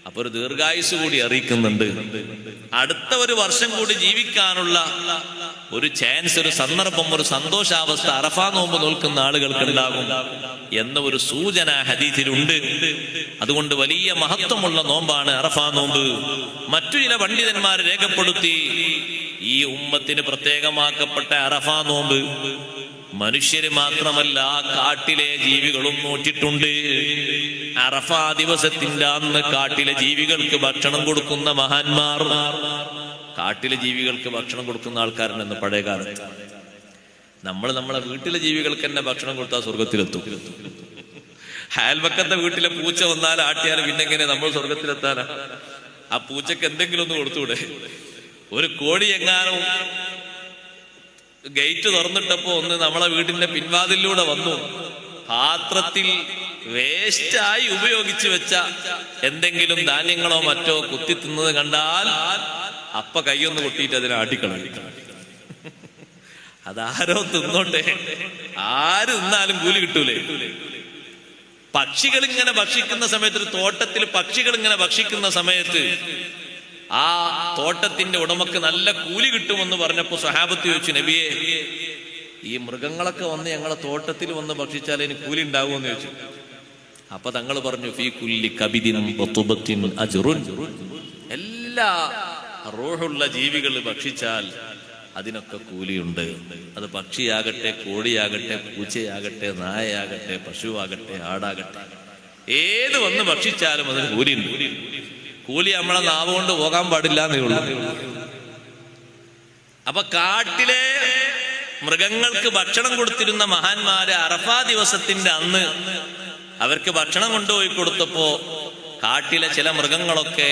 അപ്പൊ ഒരു ദീർഘായുസ് കൂടി അറിയിക്കുന്നുണ്ട്. അടുത്ത ഒരു വർഷം കൂടി ജീവിക്കാനുള്ള ഒരു ചാൻസ്, ഒരു സന്ദർഭം, ഒരു സന്തോഷാവസ്ഥ അറഫാ നോമ്പ് നോൽക്കുന്ന ആളുകൾക്ക് ഉണ്ടാകും എന്ന ഒരു സൂചന ഹദീസിലുണ്ട്. അതുകൊണ്ട് വലിയ മഹത്വമുള്ള നോമ്പാണ് അറഫാ നോമ്പ്. മറ്റു ചില പണ്ഡിതന്മാർ രേഖപ്പെടുത്തി, ഈ ഉമ്മത്തിന് പ്രത്യേകമാക്കപ്പെട്ട അറഫാ നോമ്പ് മനുഷ്യര് മാത്രമല്ല കാട്ടിലെ ജീവികളും നോറ്റിട്ടുണ്ട്. അറഫാ ദിവസത്തിന്റെ അന്ന് കാട്ടിലെ ജീവികൾക്ക് ഭക്ഷണം കൊടുക്കുന്ന മഹാന്മാർ, കാട്ടിലെ ജീവികൾക്ക് ഭക്ഷണം കൊടുക്കുന്ന ആൾക്കാരുണ്ടെന്ന് പഴയ കാലത്ത്. നമ്മളെ വീട്ടിലെ ജീവികൾക്ക് തന്നെ ഭക്ഷണം കൊടുത്താൽ സ്വർഗത്തിലെത്തും. അയൽവക്കത്തെ വീട്ടിലെ പൂച്ച വന്നാൽ ആട്ടിയാൽ പിന്നെ എങ്ങനെ നമ്മൾ സ്വർഗത്തിലെത്താനാ? ആ പൂച്ചക്ക് എന്തെങ്കിലും ഒന്ന് കൊടുത്തൂടെ? ഒരു കോഴി എങ്ങാനും ഗേറ്റ് തുറന്നിട്ടപ്പോ ഒന്ന് നമ്മളെ വീടിന്റെ പിൻവാതിലൂടെ വന്നു, പാത്രത്തിൽ വേസ്റ്റായി ഉപയോഗിച്ചു വെച്ച എന്തെങ്കിലും ധാന്യങ്ങളോ മറ്റോ കുത്തി തിന്നത് കണ്ടാൽ അപ്പ കൈയൊന്ന് കൊട്ടിയിട്ട് അതിനെ ആട്ടിക്കളയും. അതാരോ തിന്നോട്ടെ, ആര് തിന്നാലും കൂലി കിട്ടൂലേ? പക്ഷികൾ ഇങ്ങനെ ഭക്ഷിക്കുന്ന സമയത്ത്, ഒരു തോട്ടത്തിൽ പക്ഷികൾ ഇങ്ങനെ ഭക്ഷിക്കുന്ന സമയത്ത് ആ തോട്ടത്തിന്റെ ഉടമക്ക് നല്ല കൂലി കിട്ടുമെന്ന് പറഞ്ഞപ്പോ സ്വഹാബത്ത് ചോദിച്ചു, നബിയെ, ഈ മൃഗങ്ങളൊക്കെ വന്ന് ഞങ്ങളെ തോട്ടത്തിൽ വന്ന് ഭക്ഷിച്ചാൽ എനിക്ക് കൂലി ഉണ്ടാവുമെന്ന് ചോദിച്ചു. അപ്പൊ തങ്ങൾ പറഞ്ഞു, ഫീ കുല്ലി കബിദിൻ വതുബത്തിൻ അജ്റുൻ. എല്ലാ റൂഹുള്ള ജീവികൾ ഭക്ഷിച്ചാൽ അതിനൊക്കെ കൂലിയുണ്ട്. അത് പക്ഷിയാകട്ടെ, കോഴിയാകട്ടെ, പൂച്ചയാകട്ടെ, നായയാകട്ടെ, പശുവാകട്ടെ, ആടാകട്ടെ, ഏത് വന്ന് ഭക്ഷിച്ചാലും അതിന് കൂലിയുണ്ട്. കൂലി നമ്മളെ നാവ് കൊണ്ട് പോകാൻ പാടില്ല എന്നേ ഉള്ളൂ. അപ്പൊ കാട്ടിലെ മൃഗങ്ങൾക്ക് ഭക്ഷണം കൊടുത്തിരുന്ന മഹാന്മാര് അറഫാ ദിവസത്തിന്റെ അന്ന് അവർക്ക് ഭക്ഷണം കൊണ്ടുപോയി കൊടുത്തപ്പോ കാട്ടിലെ ചില മൃഗങ്ങളൊക്കെ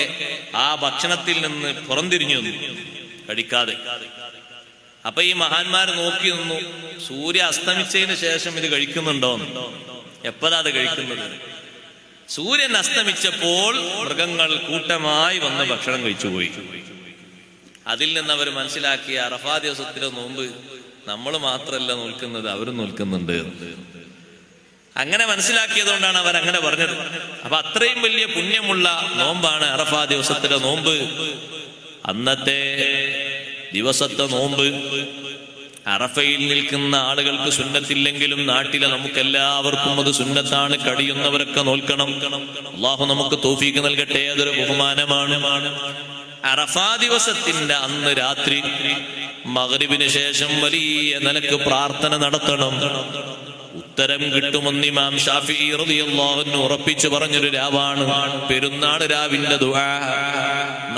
ആ ഭക്ഷണത്തിൽ നിന്ന് പുറംതിരിഞ്ഞു നിന്നു, കഴിക്കാതെ. അപ്പൊ ഈ മഹാന്മാര് നോക്കി നിന്നു, സൂര്യ അസ്തമിച്ചതിന് ശേഷം ഇത് കഴിക്കുന്നുണ്ടോന്ന്. എപ്പോഴാ അത് കഴിക്കുന്നത്? സൂര്യൻ അസ്തമിച്ചപ്പോൾ മൃഗങ്ങൾ കൂട്ടമായി വന്ന് ഭക്ഷണം കഴിച്ചുപോയി. അതിൽ നിന്ന് അവർ മനസ്സിലാക്കിയ അറഫാ ദിവസത്തിലെ നോമ്പ് നമ്മൾ മാത്രമല്ല നോൽക്കുന്നത്, അവരും നോൽക്കുന്നുണ്ട്. അങ്ങനെ മനസ്സിലാക്കിയത് കൊണ്ടാണ് അവർ അങ്ങനെ പറഞ്ഞത്. അപ്പൊ അത്രയും വലിയ പുണ്യമുള്ള നോമ്പാണ് അറഫാ ദിവസത്തിലെ നോമ്പ്. അന്നത്തെ ദിവസത്തെ നോമ്പ് അറഫയിൽ നിൽക്കുന്ന ആളുകൾക്ക് സുന്നത്തില്ലെങ്കിലും നാട്ടിലെ നമുക്കെല്ലാവർക്കും അത് സുന്നത്താണ്. കഴിയുന്നവരൊക്കെ നോൽക്കണം. അള്ളാഹു നമുക്ക് തൗഫീഖ് നൽകട്ടെ. അതൊരു ബഹുമാനമാണ്. അറഫാ ദിവസത്തിന്റെ അന്ന് രാത്രി മഗ്രിബിന് ശേഷം വലിയ നിലക്ക് പ്രാർത്ഥന നടത്തണം. ഉത്തരം കിട്ടുമെന്ന് ഇമാം ശാഫിഈ റളിയല്ലാഹു അൻഹു ഉറപ്പിച്ചു പറഞ്ഞൊരു രാവാണ് പെരുന്നാൾ രാവിന്റെ ദുആ.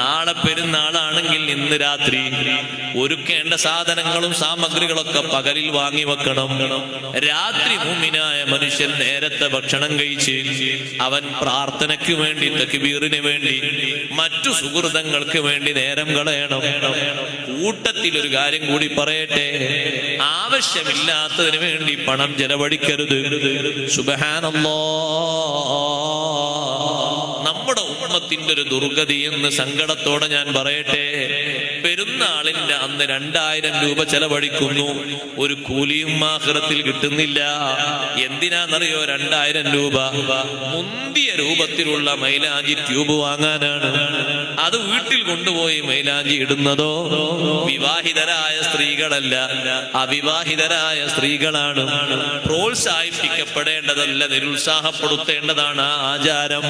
നാളെ പെരുന്നാളാണെങ്കിൽ ഇന്ന് രാത്രി ഒരുക്കേണ്ട സാധനങ്ങളും സാമഗ്രികളൊക്കെ പകലിൽ വാങ്ങി വെക്കണം. രാത്രി മുഅ്മിനായ മനുഷ്യൻ നേരത്തെ ഭക്ഷണം കഴിച്ച് അവൻ പ്രാർത്ഥനയ്ക്ക് വേണ്ടി, തക്ബീറിന് വേണ്ടി, മറ്റു സുഹൃതങ്ങൾക്ക് വേണ്ടി നേരം കളയണം. കൂട്ടത്തിൽ ഒരു കാര്യം കൂടി പറയട്ടെ, ആവശ്യമില്ലാത്തതിന് വേണ്ടി പണം ചെലവഴിക്കരുത്. സുബ്ഹാനല്ലാഹ്, നമ്മുടെ ഉമ്മത്തിന്റെ ഒരു ദുർഗതി എന്ന് സങ്കടത്തോടെ ഞാൻ പറയട്ടെ. പെരുന്നാളിന്റെ അന്ന് 2000 രൂപ ചെലവഴിക്കുന്നു, ഒരു കൂലിയും ആഖിറത്തിൽ കിട്ടുന്നില്ല. എന്തിനാണെന്നറിയോ? 2000 രൂപ മുന്തിയ രൂപത്തിലുള്ള മൈലാഞ്ചി ട്യൂബ് വാങ്ങാനാണ്. അത് വീട്ടിൽ കൊണ്ടുപോയി മൈലാഞ്ചി ഇടുന്നതോ വിവാഹിതരായ സ്ത്രീകളല്ല, അവിവാഹിതരായ സ്ത്രീകളാണ്. പ്രോത്സാഹിപ്പിക്കപ്പെടേണ്ടതല്ല, നിരുത്സാഹപ്പെടുത്തേണ്ടതാണ് ആ ആചാരം.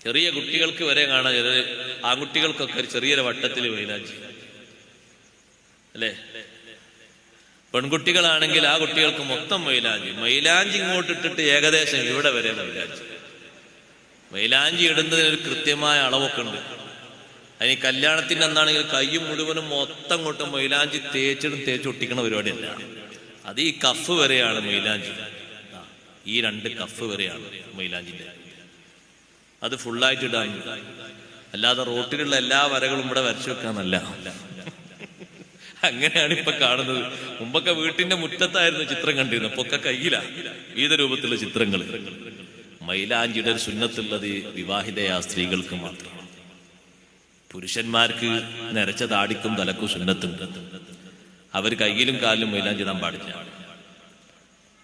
ചെറിയ കുട്ടികൾക്ക് വരെ കാണാം, ആൺകുട്ടികൾക്കൊക്കെ ഒരു ചെറിയൊരു വട്ടത്തിൽ മൈലാഞ്ചി അല്ലേ. പെൺകുട്ടികളാണെങ്കിൽ ആ കുട്ടികൾക്ക് മൊത്തം മൈലാഞ്ചി ഇങ്ങോട്ടിട്ടിട്ട് ഏകദേശം ഇവിടെ വരെ മൈലാഞ്ചി ഇടുന്നതിനൊരു കൃത്യമായ അളവൊക്കെ ഉണ്ട്. അതിന് കല്യാണത്തിന്റെ അന്നാണെങ്കിൽ കയ്യും മുഴുവനും മൊത്തം കൊട്ടും മൈലാഞ്ചി തേച്ചൊട്ടിക്കണ പരിപാടിയല്ല. അത് ഈ കഫ് വരെയാണ് മൈലാഞ്ചി. ഈ 2 കഫ് വരെയാണ് മൈലാഞ്ചിന്റെ. അത് ഫുള്ളായിട്ട് ഇടാൻ, അല്ലാതെ റോട്ടിലുള്ള എല്ലാ വരകളും ഇവിടെ വരച്ചു വെക്കാന്നല്ല. അങ്ങനെയാണ് ഇപ്പൊ കാണുന്നത്. മുമ്പൊക്കെ വീട്ടിന്റെ മുറ്റത്തായിരുന്നു ചിത്രം കണ്ടിരുന്നത്, ഇപ്പൊ ഒക്കെ കയ്യില വിവിധ രൂപത്തിലുള്ള ചിത്രങ്ങൾ. മൈലാഞ്ചിയുടെ ഒരു സുന്നത്തുള്ളത് വിവാഹിതയായ സ്ത്രീകൾക്ക് മാത്രമാണ്. പുരുഷന്മാർക്ക് നരച്ച താടിക്കും തലക്കും സുന്നത്തുണ്ട്. അവർ കയ്യിലും കാലിലും മൈലാഞ്ചി ഇടാൻ പാടില്ല.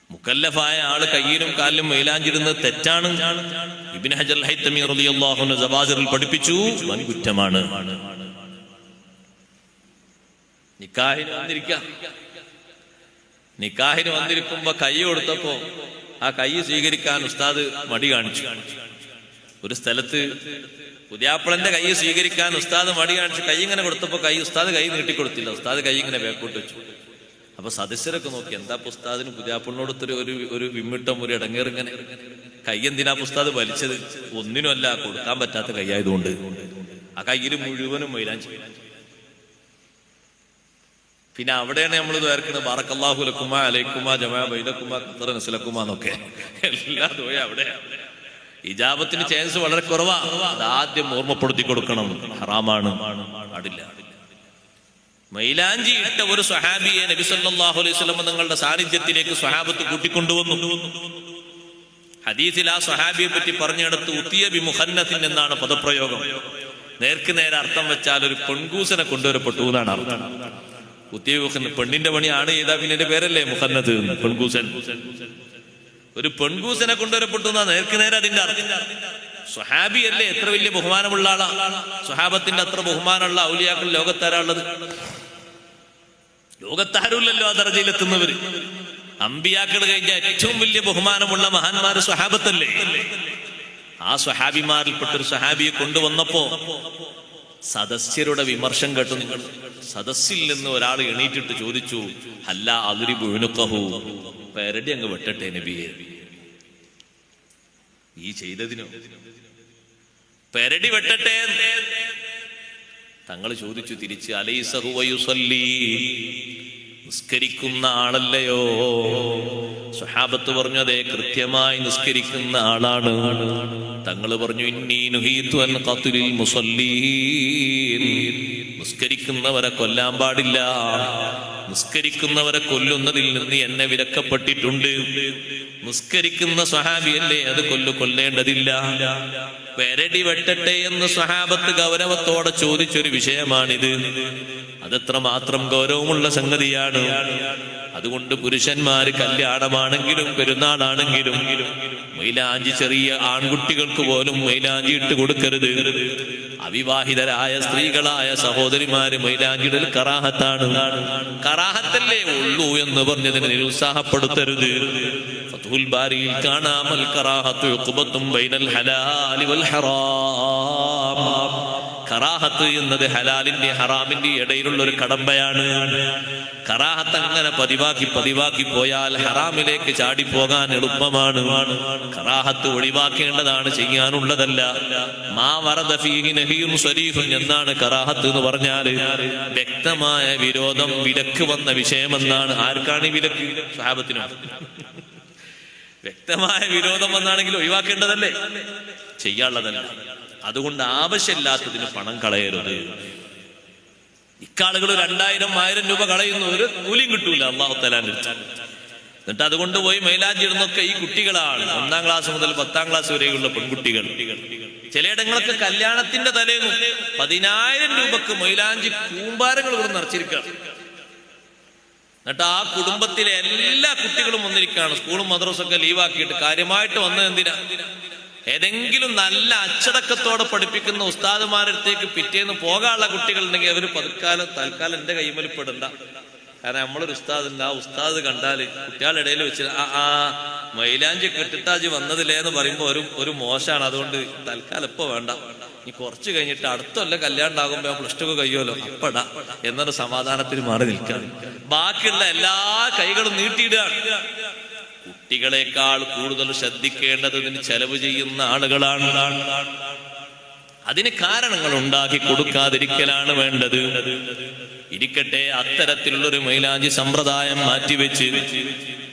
മുക്കല്ലഫായ ആള് കയ്യിലും കാലിലും മൈലാഞ്ചിടുന്നത് തെറ്റാണ്. ഇബ്നു ഹജർ അൽ ഹൈതമി റളിയല്ലാഹു അൻഹു സവാസിറിൽ പഠിപ്പിച്ചു, വൻകുറ്റമാണ്. നിക്കാഹിന് വന്നിരിക്കുമ്പോ കൈ കൊടുത്തപ്പോ ആ കൈ സ്വീകരിക്കാൻ ഉസ്താദ് മടി കാണിച്ചു. ഒരു സ്ഥലത്ത് പുതിയാപ്പിളന്റെ കൈ സ്വീകരിക്കാൻ ഉസ്താദ് മടി കാണിച്ചു. കൈ ഇങ്ങനെ കൊടുത്തപ്പോ ഉസ്താദ് കൈ നീട്ടിക്കൊടുത്തില്ല. ഉസ്താദ് കൈ ഇങ്ങനെ ബേക്കോട്ട് വെച്ചു. അപ്പൊ സദസ്യരൊക്കെ നോക്കി, എന്താ ഉസ്താദിന് പുതിയാപ്പിളിനോടൊത്തൊരു ഒരു വിമ്മിട്ടം, ഒരു ഇടങ്ങേറിങ്ങനെ. കൈ എന്തിനാ ഉസ്താദ് വലിച്ചത്? ഒന്നിനുമല്ല, കൊടുക്കാൻ പറ്റാത്ത കൈയായതുകൊണ്ട്. ആ കയ്യിൽ മുഴുവനും മൈലാഞ്ചി. പിന്നെ അവിടെയാണ് നമ്മൾ ദ്വാരക്കുന്നത്, ബാറക്കല്ലാഹു ലക്കുമാ അലൈക്കുമാ ജമാ ബൈനക്കുമാ ഖത്തറ നസ്ലക്കുമാ എന്നൊക്കെ. എല്ലാ ദുആ അവിടെ. ഇജാബത്തിന് ചാൻസ് വളരെ കുറവാ. അതാദ്യം ഓർമ്മപ്പെടുത്തി കൊടുക്കണം, ഹറാമാണ്, പാടില്ല. മൈലാഞ്ചി ഇട്ട ഒരു സ്വഹാബിയെ നബി സല്ലല്ലാഹു അലൈഹി വസല്ലം തങ്ങളുടെ സാന്നിധ്യത്തിലേക്ക് സ്വഹാബത്ത് കൂട്ടിക്കൊണ്ടുവന്നു. ഹദീസിൽ ആ സ്വഹാബിയെ പറ്റി പറഞ്ഞെടുത്ത് ഉത്തിയ ബി മുഖന്നത്തിൻ എന്നാണ് പദപ്രയോഗം. നേർക്ക് നേരെ അർത്ഥം വെച്ചാൽ ഒരു പെൺകൂസനെ കൊണ്ടുവരപ്പെട്ടു എന്നാണ് അർത്ഥം. ഉത്തിയ പെണ്ണിന്റെ പണിയാണ് ചെയ്താ പിന്നെ എന്റെ പേരല്ലേ മുഖന്നത്ത്, പെൺകൂസൻ. ഒരു പെൺകൂസിനെ കൊണ്ടുവരപ്പെട്ടു എന്നാ നേർക്ക് നേരെ അതിന്റെ അർത്ഥം. സ്വഹാബി അല്ലേ, എത്ര വലിയ ബഹുമാനമുള്ള ആളാ. സ്വഹാബത്തിന്റെ അത്ര ബഹുമാനമുള്ള ഔലിയാക്കൾ ലോകത്താരാളുള്ളത്? ലോകത്താരുമില്ലല്ലോ ആ ദർജയിലെത്തുന്നവര്. അമ്പിയാക്കൾ കഴിഞ്ഞ ഏറ്റവും വലിയ ബഹുമാനമുള്ള മഹാന്മാര് സ്വഹാബത്തല്ലേ. ആ സ്വഹാബിമാരിൽപ്പെട്ടൊരു സ്വഹാബിയെ കൊണ്ടുവന്നപ്പോ സദസ്യരുടെ വിമർശം കേട്ടു. നിങ്ങൾ സദസ്സിൽ നിന്ന് ഒരാൾ എണീറ്റിട്ട് ചോദിച്ചു, അല്ല അതിരി ബുഴുനുക്കഹു, പെരടി അങ്ങ് വെട്ടട്ടെ നബിയെ, ഈ ചെയ്തതിനോ പെരടി വെട്ടട്ടെ. തങ്ങൾ ചോദിച്ചു തിരിച്ച്, അലൈസഹു വയുസല്ലി, നിസ്കരിക്കുന്ന ആളല്ലയോ? സ്വഹാബത്ത് പറഞ്ഞു, അതെ, കൃത്യമായി നിസ്കരിക്കുന്ന ആളാണ്. തങ്ങൾ പറഞ്ഞു, ഇന്നി നുഹീതു അൻ ഖത്ലിൽ മുസല്ലീൻ, നിസ്കരിക്കുന്നവരെ കൊല്ലാൻ പാടില്ല, നിസ്കരിക്കുന്നവരെ കൊല്ലുന്നതിൽ നിന്ന് എന്നെ വിലക്കപ്പെട്ടിട്ടുണ്ട്. നിസ്കരിക്കുന്ന സ്വഹാബിയല്ലേ, അത് കൊല്ലേണ്ടതില്ല. പെരടി വെട്ടട്ടെ എന്ന് സ്വഹാബത്ത് ഗൗരവത്തോടെ ചോദിച്ചൊരു വിഷയമാണിത്. അതെത്ര മാത്രം ഗൗരവമുള്ള സംഗതിയാണ്. അതുകൊണ്ട് പുരുഷന്മാര് കല്യാണമാണെങ്കിലും പെരുന്നാളാണെങ്കിലും മൈലാഞ്ചി ചെറിയ ആൺകുട്ടികൾക്ക് പോലും മൈലാഞ്ചി ഇട്ട് കൊടുക്കരുത്. അവിവാഹിതരായ സ്ത്രീകളായ സഹോദരിമാര് മൈലാഞ്ചിടൽ കറാഹത്താണ്. കറാഹത്തല്ലേ ഉള്ളൂ എന്ന് പറഞ്ഞതിനെ നിരുത്സാഹപ്പെടുത്തരുത്. ഫത്ഹുൽ ബാരിയിൽ കാണാം, അൽ കറാഹത്തു ഉഖ്ബത്തും ബൈനൽ ഹലാലി വൽ ഹറാം. കറാഹത്ത് എന്നത് ഹലാലിന്റെ ഹറാമിന്റെ ഇടയിലുള്ള ഒരു കടമ്പയാണ്. കറാഹത്ത് അങ്ങനെ പതിവാക്കി പോയാൽ ഹറാമിലേക്ക് ചാടിപ്പോകാൻ എളുപ്പമാണ്. കറാഹത്ത് ഒഴിവാക്കേണ്ടതാണ്, ചെയ്യാനുള്ളതല്ല. മാ വറദ ഫീഹി നഹിയുൻ സ്വരീഹുൻ എന്നാണ് കറാഹത്ത് എന്ന് പറഞ്ഞാൽ വ്യക്തമായ വിരോധം, വിലക്ക് വന്ന വിഷയമെന്നാണ്. ആർക്കാണ് ഈ വിലക്ക്? സ്വഹാബത്തിനോ? വ്യക്തമായ വിരോധം വന്നാണെങ്കിൽ ഒഴിവാക്കേണ്ടതല്ലേ, ചെയ്യാനുള്ളതല്ല. അതുകൊണ്ട് ആവശ്യമില്ലാത്തതിന് പണം കളയരുത്. ഇക്കാളുകൾ 2000-1000 രൂപ കളയുന്നു, ഒരു കൂലിയും കിട്ടൂല അല്ലാഹു തആലാന്റെ അടുത്ത്. എന്നിട്ട് അതുകൊണ്ട് പോയി മൈലാഞ്ചി ഇടുന്നൊക്കെ ഈ കുട്ടികളാണ്. 1ാം ക്ലാസ് മുതൽ 10ാം ക്ലാസ് വരെയുള്ള പെൺകുട്ടികൾ. ചിലയിടങ്ങളൊക്കെ കല്യാണത്തിന്റെ തലേന്നും 10000 രൂപക്ക് മൈലാഞ്ചി കൂമ്പാരങ്ങൾ ഇവിടെ നിറച്ചിരിക്കുക. എന്നിട്ട് ആ കുടുംബത്തിലെ എല്ലാ കുട്ടികളും വന്നിരിക്കുകയാണ്. സ്കൂളും മദ്രസൊക്കെ ലീവാക്കിയിട്ട് കാര്യമായിട്ട് വന്നത് എന്തിനാ? ഏതെങ്കിലും നല്ല അച്ചടക്കത്തോടെ പഠിപ്പിക്കുന്ന ഉസ്താദുമാരടുത്തേക്ക് പിറ്റേന്ന് പോകാനുള്ള കുട്ടികൾ ഉണ്ടെങ്കിൽ അവര് തൽക്കാലം എന്റെ കൈമേൽ പെടണ്ട. കാരണം നമ്മളൊരു ഉസ്താദുണ്ട്, ആ ഉസ്താദ് കണ്ടാല് കുട്ടികളുടെ ഇടയിൽ വെച്ച് മൈലാഞ്ചി കെട്ടിട്ടാജി വന്നതില്ലേ എന്ന് പറയുമ്പോ ഒരു മോശമാണ്. അതുകൊണ്ട് തൽക്കാലം ഇപ്പൊ വേണ്ട, ഇനി കുറച്ച് കഴിഞ്ഞിട്ട് അടുത്തല്ല കല്യാണം ഉണ്ടാകുമ്പോ +2 ഒക്കെ കഴിയുമല്ലോ അപ്പടാ എന്നൊരു സമാധാനത്തിന് മാറി നിൽക്കാണ്. ബാക്കിയുള്ള എല്ലാ കൈകളും നീട്ടിയിടുകയാണ്. കുട്ടികളെക്കാൾ കൂടുതൽ ശ്രദ്ധിക്കേണ്ടത് ഇതിന് ചെലവ് ചെയ്യുന്ന ആളുകളാണ്. അതിന് കാരണങ്ങൾ ഉണ്ടാക്കി കൊടുക്കാതിരിക്കലാണ് വേണ്ടത്. ഇരിക്കട്ടെ, അത്തരത്തിലുള്ളൊരു മൈലാഞ്ചി സമ്പ്രദായം മാറ്റിവെച്ച്